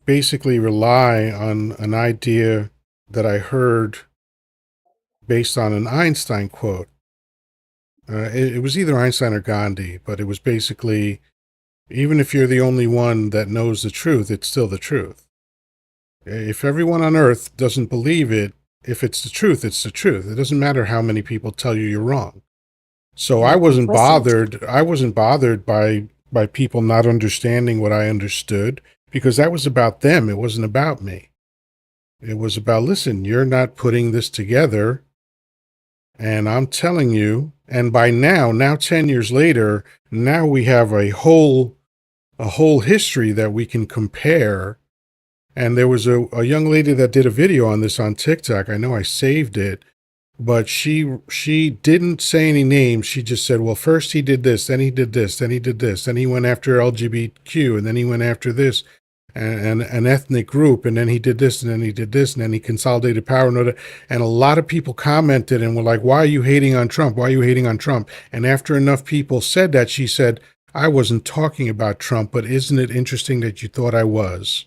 basically rely on an idea that I heard based on an Einstein quote. It was either Einstein or Gandhi, but it was basically, even if you're the only one that knows the truth, it's still the truth. If everyone on earth doesn't believe it, if it's the truth, it's the truth. It doesn't matter how many people tell you you're wrong. So You're complicit. I wasn't bothered by people not understanding what I understood, because that was about them. It wasn't about me. It was about, listen, you're not putting this together. And I'm telling you, and by now 10 years later, now we have a whole history that we can compare. And there was a young lady that did a video on this on TikTok. I know I saved it, but she didn't say any names. She just said, well, first he did this, then he did this, then he did this, then he went after LGBTQ, and then he went after this. and an ethnic group, and then he did this, and then he did this, and then he consolidated power. And a lot of people commented and were like, why are you hating on Trump? Why are you hating on Trump? And after enough people said that, she said, I wasn't talking about Trump, but isn't it interesting that you thought I was?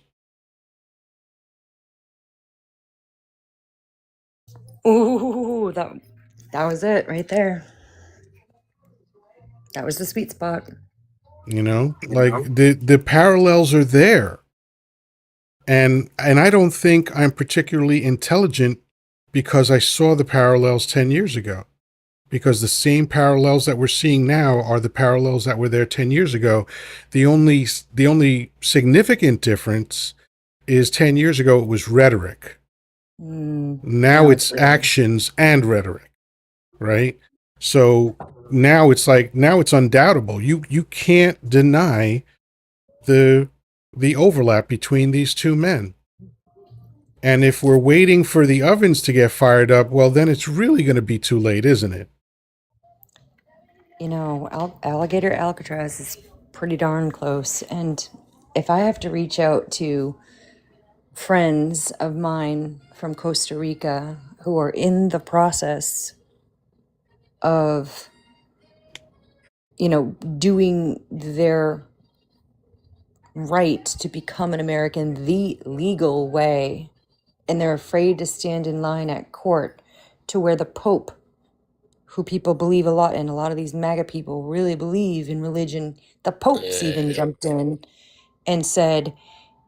Ooh, that was it right there. That was the sweet spot. You know, like the parallels are there. And I don't think I'm particularly intelligent because I saw the parallels 10 years ago. Because the same parallels that we're seeing now are the parallels that were there 10 years ago. The only significant difference is 10 years ago it was rhetoric. Now it's actions and rhetoric, right? So now it's undoubtable. You can't deny the overlap between these two men. And if we're waiting for the ovens to get fired up, well, then it's really going to be too late, isn't it? You know, alligator Alcatraz is pretty darn close. And if I have to reach out to friends of mine from Costa Rica who are in the process of, you know, doing their right to become an American the legal way, and they're afraid to stand in line at court, to where the Pope, who people believe a lot in, a lot of these MAGA people really believe in religion, the Pope's even jumped in and said,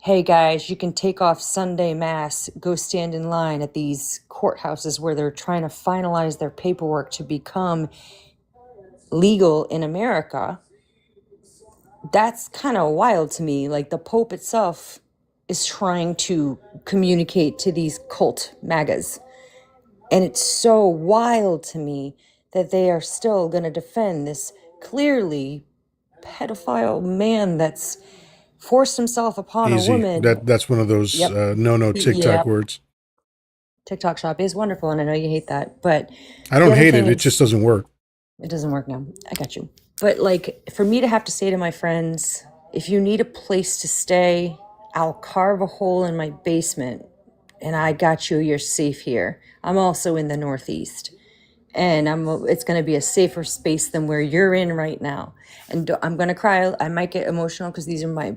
hey guys, you can take off Sunday Mass, go stand in line at these courthouses where they're trying to finalize their paperwork to become legal in America. That's kind of wild to me. Like, the Pope itself is trying to communicate to these cult MAGAs. And it's so wild to me that they are still going to defend this clearly pedophile man that's forced himself upon a Easy. woman. That's one of those Yep. no TikTok Yep. words. TikTok shop is wonderful, and I know you hate that, but I don't hate it. It just doesn't work. It doesn't work now. I got you. But like, for me to have to say to my friends, if you need a place to stay, I'll carve a hole in my basement and I got you. You're safe here. I'm also in the Northeast, and it's going to be a safer space than where you're in right now. And I'm going to cry. I might get emotional because these are my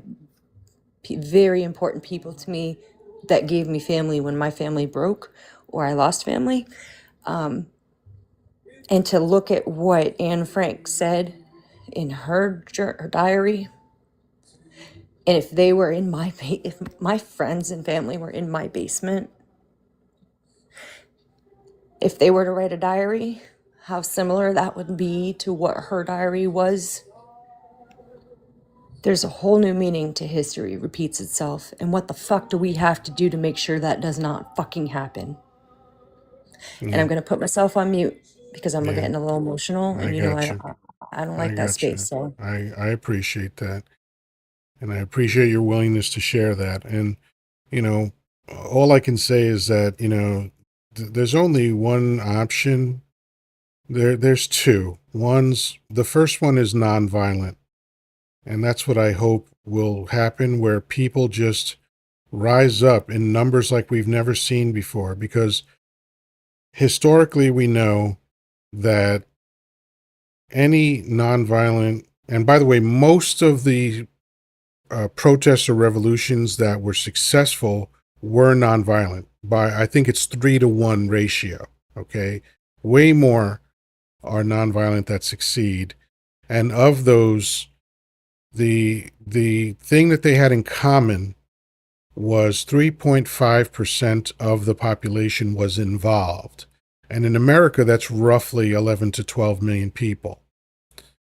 very important people to me that gave me family when my family broke or I lost family. And to look at what Anne Frank said in her diary, and if they were in if my friends and family were in my basement, if they were to write a diary, how similar that would be to what her diary was. There's a whole new meaning to history repeats itself. And what the fuck do we have to do to make sure that does not fucking happen? And I'm going to put myself on mute because I'm getting a little emotional, and I don't like that space. So I appreciate that, and I appreciate your willingness to share that. And you know, all I can say is that there's only one option. There's two. The first one is nonviolent, and that's what I hope will happen, where people just rise up in numbers like we've never seen before, because historically we know that any nonviolent, and by the way, most of the protests or revolutions that were successful were nonviolent. I think it's 3-to-1 ratio. Okay, way more are nonviolent that succeed, and of those, the thing that they had in common was 3.5% of the population was involved. And in America, that's roughly 11 to 12 million people.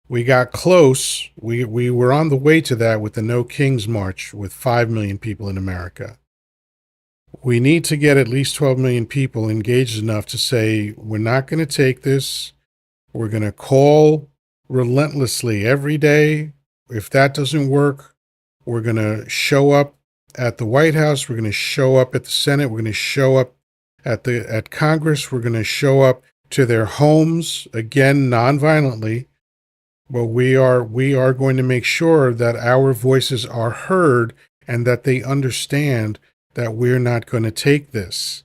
We got close. We were on the way to that with the No Kings March with 5 million people in America. We need to get at least 12 million people engaged enough to say, we're not going to take this. We're going to call relentlessly every day. If that doesn't work, we're going to show up at the White House. We're going to show up at the Senate. We're going to show up at Congress. We're going to show up to their homes, again, non-violently. But we are going to make sure that our voices are heard, and that they understand that we're not going to take this.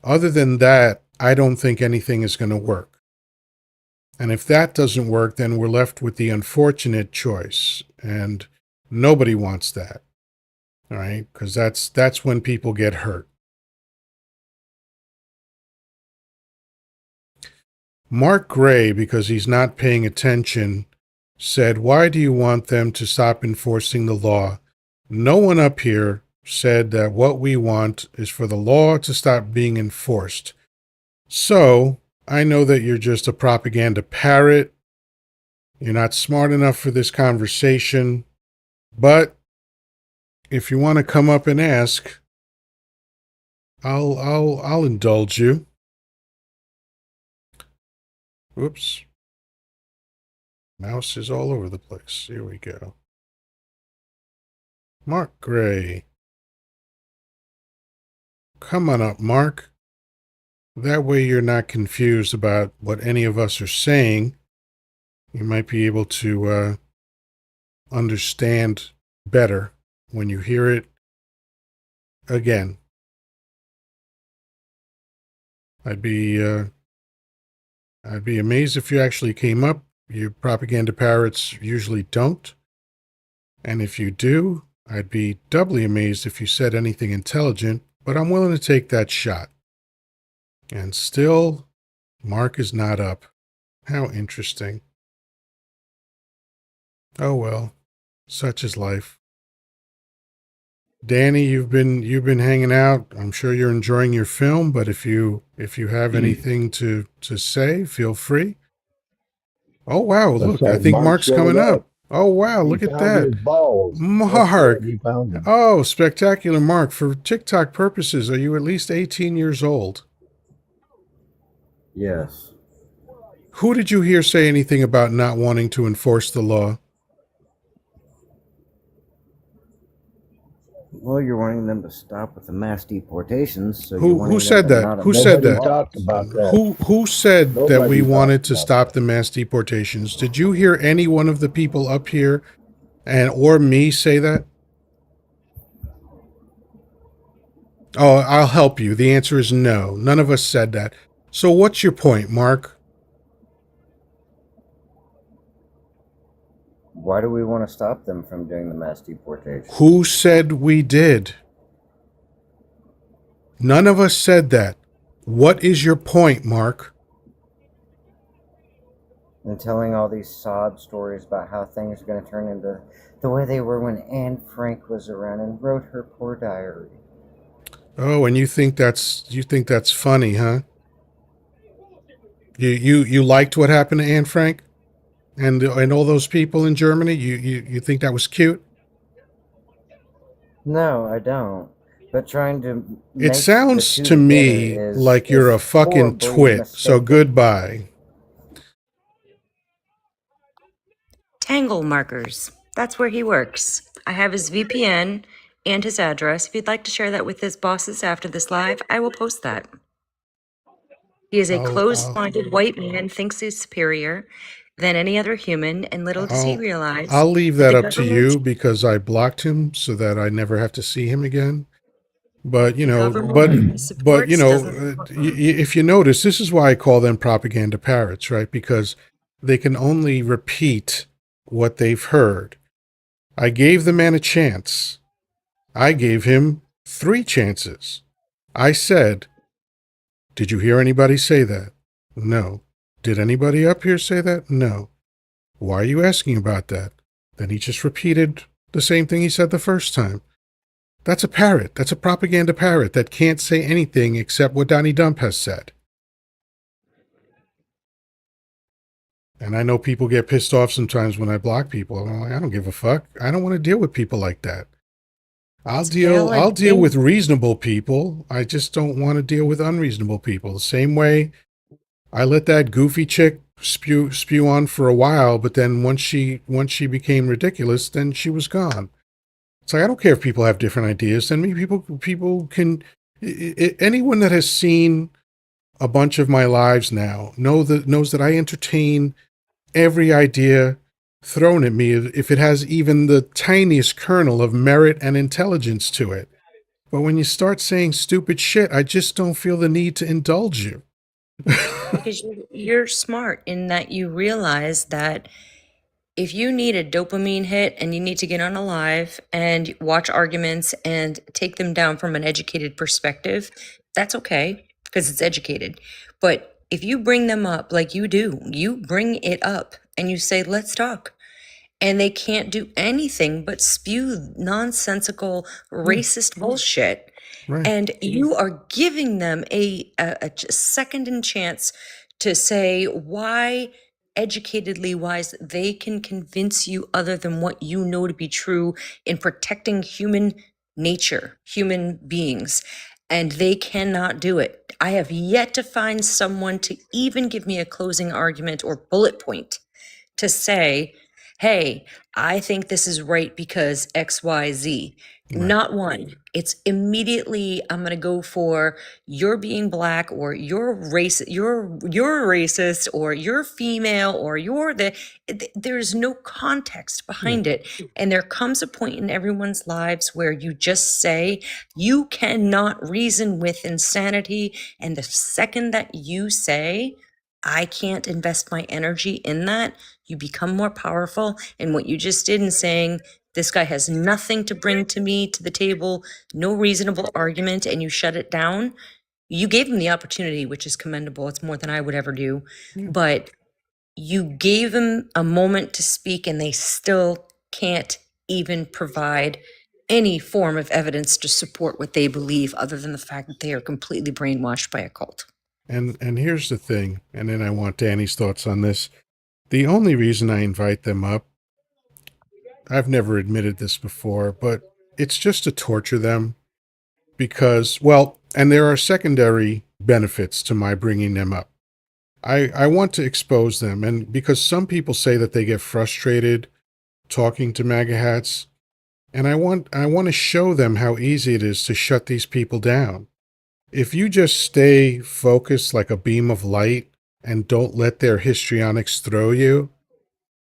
Other than that, I don't think anything is going to work. And if that doesn't work, then we're left with the unfortunate choice. And nobody wants that. All right? Because that's when people get hurt. Mark Gray, because he's not paying attention, said, "Why do you want them to stop enforcing the law?" No one up here said that what we want is for the law to stop being enforced. So, I know that you're just a propaganda parrot. You're not smart enough for this conversation. But if you want to come up and ask, I'll indulge you. Whoops. Mouse is all over the place. Here we go. Mark Gray. Come on up, Mark. That way you're not confused about what any of us are saying. You might be able to understand better when you hear it again. I'd be amazed if you actually came up. You propaganda parrots usually don't. And if you do, I'd be doubly amazed if you said anything intelligent, but I'm willing to take that shot. And still, Mark is not up. How interesting. Oh well, such is life. Danny, you've been hanging out. I'm sure you're enjoying your film, but if you have anything to say, feel free. Oh wow, Looks look, I like think Mark Mark's showed coming up. up. Oh wow, He look at found that. his balls. That's Mark. right. He found them. Oh, spectacular, Mark. For TikTok purposes, are you at least 18 years old? Yes. Who did you hear say anything about not wanting to enforce the law? Well, you're wanting them to stop with the mass deportations, so you're Who wanting them said to that? not Who enforce said the Nobody that? talked laws. about that. Who said that we Nobody wanted talked to about stop that. the mass deportations? Did you hear any one of the people up here and or me say that? Oh, I'll help you. The answer is no. None of us said that. So what's your point, Mark? Why do we want to stop them from doing the mass deportations? Who said we did? None of us said that. What is your point, Mark? And telling all these sob stories about how things are going to turn into the way they were when Anne Frank was around and wrote her poor diary. Oh, and you think that's funny, huh? You liked what happened to Anne Frank and all those people in Germany? You think that was cute? No, I don't. But trying to It make the sounds two to together me like you're a fucking horribly twit. So mistaken. goodbye. Tangle markers. That's where he works. I have his VPN and his address. If you'd like to share that with his bosses after this live, I will post that. He is a closed-minded white man, thinks he's superior than any other human, and little does he realize I'll leave that that the up to government you because I blocked him so that I never have to see him again. But you know, government but supports doesn't. if you notice, this is why I call them propaganda parrots, right? Because they can only repeat what they've heard. I gave the man a chance. I gave him 3 chances. I said, "Did you hear anybody say that?" No. Did anybody up here say that? No. Why are you asking about that? Then he just repeated the same thing he said the first time. That's a parrot. That's a propaganda parrot that can't say anything except what Donnie Dump has said. And I know people get pissed off sometimes when I block people. I'm like, I don't give a fuck. I don't want to deal with people like that. I'll deal with reasonable people. I just don't want to deal with unreasonable people. The same way I let that goofy chick spew on for a while, but then once she became ridiculous, then she was gone. It's like I don't care if people have different ideas than me. People can. Anyone that has seen a bunch of my lives now knows that I entertain every idea thrown at me if it has even the tiniest kernel of merit and intelligence to it. But when you start saying stupid shit, I just don't feel the need to indulge you. Because you're smart in that you realize that if you need a dopamine hit and you need to get on a live and watch arguments and take them down from an educated perspective, that's okay because it's educated. But if you bring them up like you do, you bring it up and you say, let's talk. And they can't do anything but spew nonsensical, Yeah, racist bullshit. right. And you are giving them a second and chance to say why educatedly wise they can convince you other than what you know to be true in protecting human nature, human beings. And they cannot do it. I have yet to find someone to even give me a closing argument or bullet point to say, hey, I think this is right because XYZ. Right. Not one. It's immediately I'm gonna go for you're being black or you're racist or you're female or there's no context Yeah. behind it. And there comes a point in everyone's lives where you just say you cannot reason with insanity. And the second that you say, I can't invest my energy in that, you become more powerful. And what you just did in saying, this guy has nothing to bring to me to the table, no reasonable argument, and you shut it down, you gave him the opportunity, which is commendable. It's more than I would ever do. Yeah. But you gave them a moment to speak, and they still can't even provide any form of evidence to support what they believe other than the fact that they are completely brainwashed by a cult. And here's the thing, and then I want Danny's thoughts on this. The only reason I invite them up, I've never admitted this before, but it's just to torture them because, well, and there are secondary benefits to my bringing them up. I want to expose them, and because some people say that they get frustrated talking to MAGA hats, and I want to show them how easy it is to shut these people down. If you just stay focused like a beam of light and don't let their histrionics throw you,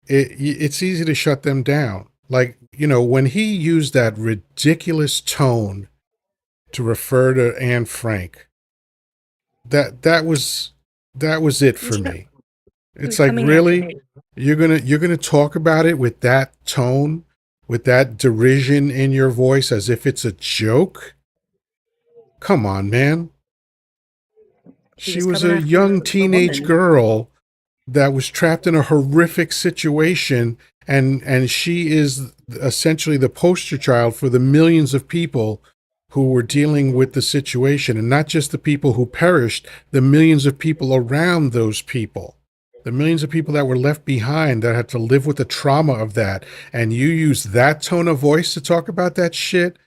it's easy to shut them down. Like, when he used that ridiculous tone to refer to Anne Frank, that was it for me. He It's was like, coming after really? me. You're gonna talk about it with that tone, with that derision in your voice as if it's a joke? Come on, man. He She was was coming a after young the teenage woman. girl that was trapped in a horrific situation, and she is essentially the poster child for the millions of people who were dealing with the situation, and not just the people who perished, the millions of people around those people, the millions of people that were left behind that had to live with the trauma of that. And you use that tone of voice to talk about that shit?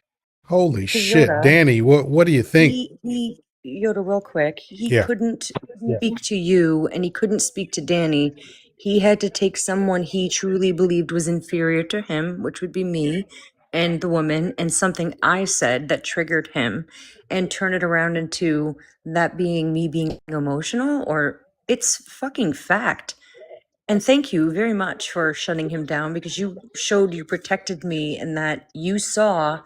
Holy Because shit. Yoda, Danny, what do you think? he Yoda, real quick, he Yeah. couldn't speak to you and he couldn't speak to Danny. He had to take someone he truly believed was inferior to him, which would be me and the woman, and something I said that triggered him, and turn it around into that being me being emotional, or it's fucking fact. And thank you very much for shutting him down because you showed you protected me and that you saw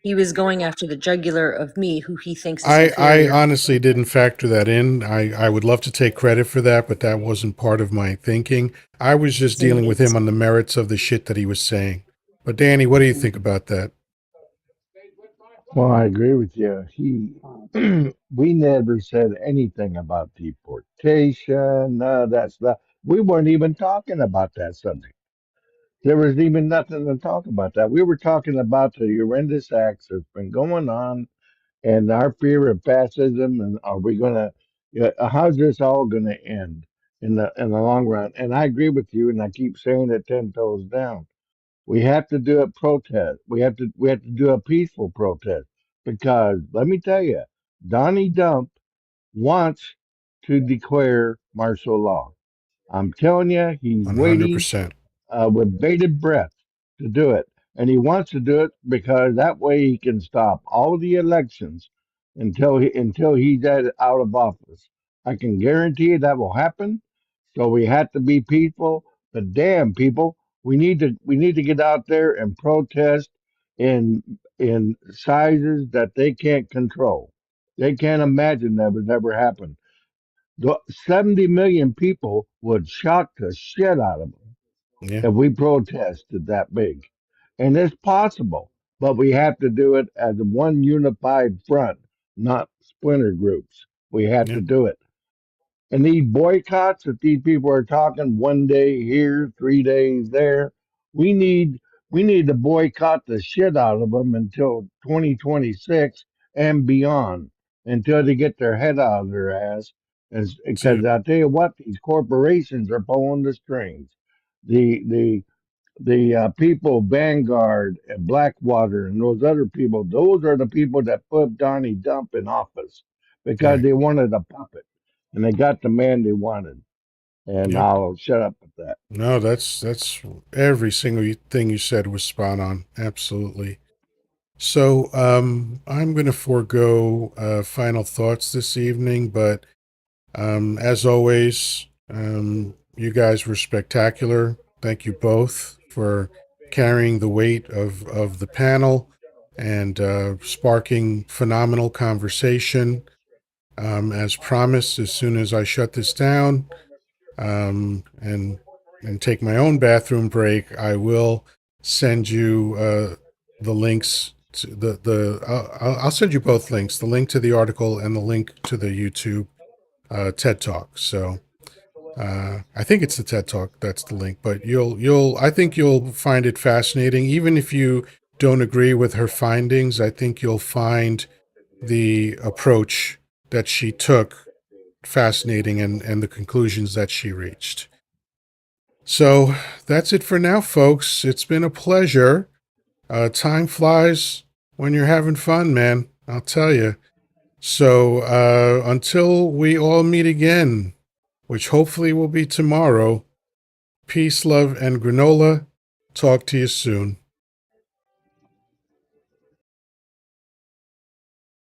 he was going after the jugular of me, who he thinks is I inferior. honestly didn't factor that in. I would love to take credit for that, but that wasn't part of my thinking. I was just dealing with him on the merits of the shit that he was saying. But Danny, what do you think about that? Well, I agree with you. We never said anything about deportation, that stuff. We weren't even talking about that subject. There was even nothing to talk about that. We were talking about the horrendous acts that's been going on and our fear of fascism, and are we gonna, how's this all gonna end in the long run? And I agree with you, and I keep saying it 10 toes down. We have to do a protest. We have to do a peaceful protest because let me tell you, Donnie Dump wants to declare martial law. I'm telling you, he's waiting 100%. with bated breath to do it. And he wants to do it because that way he can stop all the elections until he's out of office. I can guarantee you that will happen. So we have to be peaceful. But damn, people, We need to get out there and protest in sizes that they can't control. They can't imagine that would ever happen. 70 million people would shock the shit out of them Yeah. if we protested that big. And it's possible, but we have to do it as one unified front, not splinter groups. We have Yeah. to do it. And these boycotts that these people are talking, 1 day here, 3 days there, we need we need to boycott the shit out of them until 2026 and beyond, until they get their head out of their ass. That's Because it. I tell you what, these corporations are pulling the strings. The people, Vanguard and Blackwater and those other people, those are the people that put Donnie Dump in office because Right. they wanted a puppet and they got the man they wanted. And Yep. I'll shut up with that. No, that's every single thing you said was spot on. Absolutely. So, I'm going to forego final thoughts this evening, but as always, you guys were spectacular. Thank you both for carrying the weight of the panel and sparking phenomenal conversation. As promised, as soon as I shut this down, and take my own bathroom break, I will send you the links to I'll send you both links, the link to the article and the link to the YouTube TED Talk. So I think it's the TED Talk that's the link, but I think you'll find it fascinating, even if you don't agree with her findings. I think you'll find the approach that she took fascinating, and the conclusions that she reached. So that's it for now, folks. It's been a pleasure. Time flies when you're having fun, man. I'll tell you. So until we all meet again, which hopefully will be tomorrow, peace, love, and granola. Talk to you soon.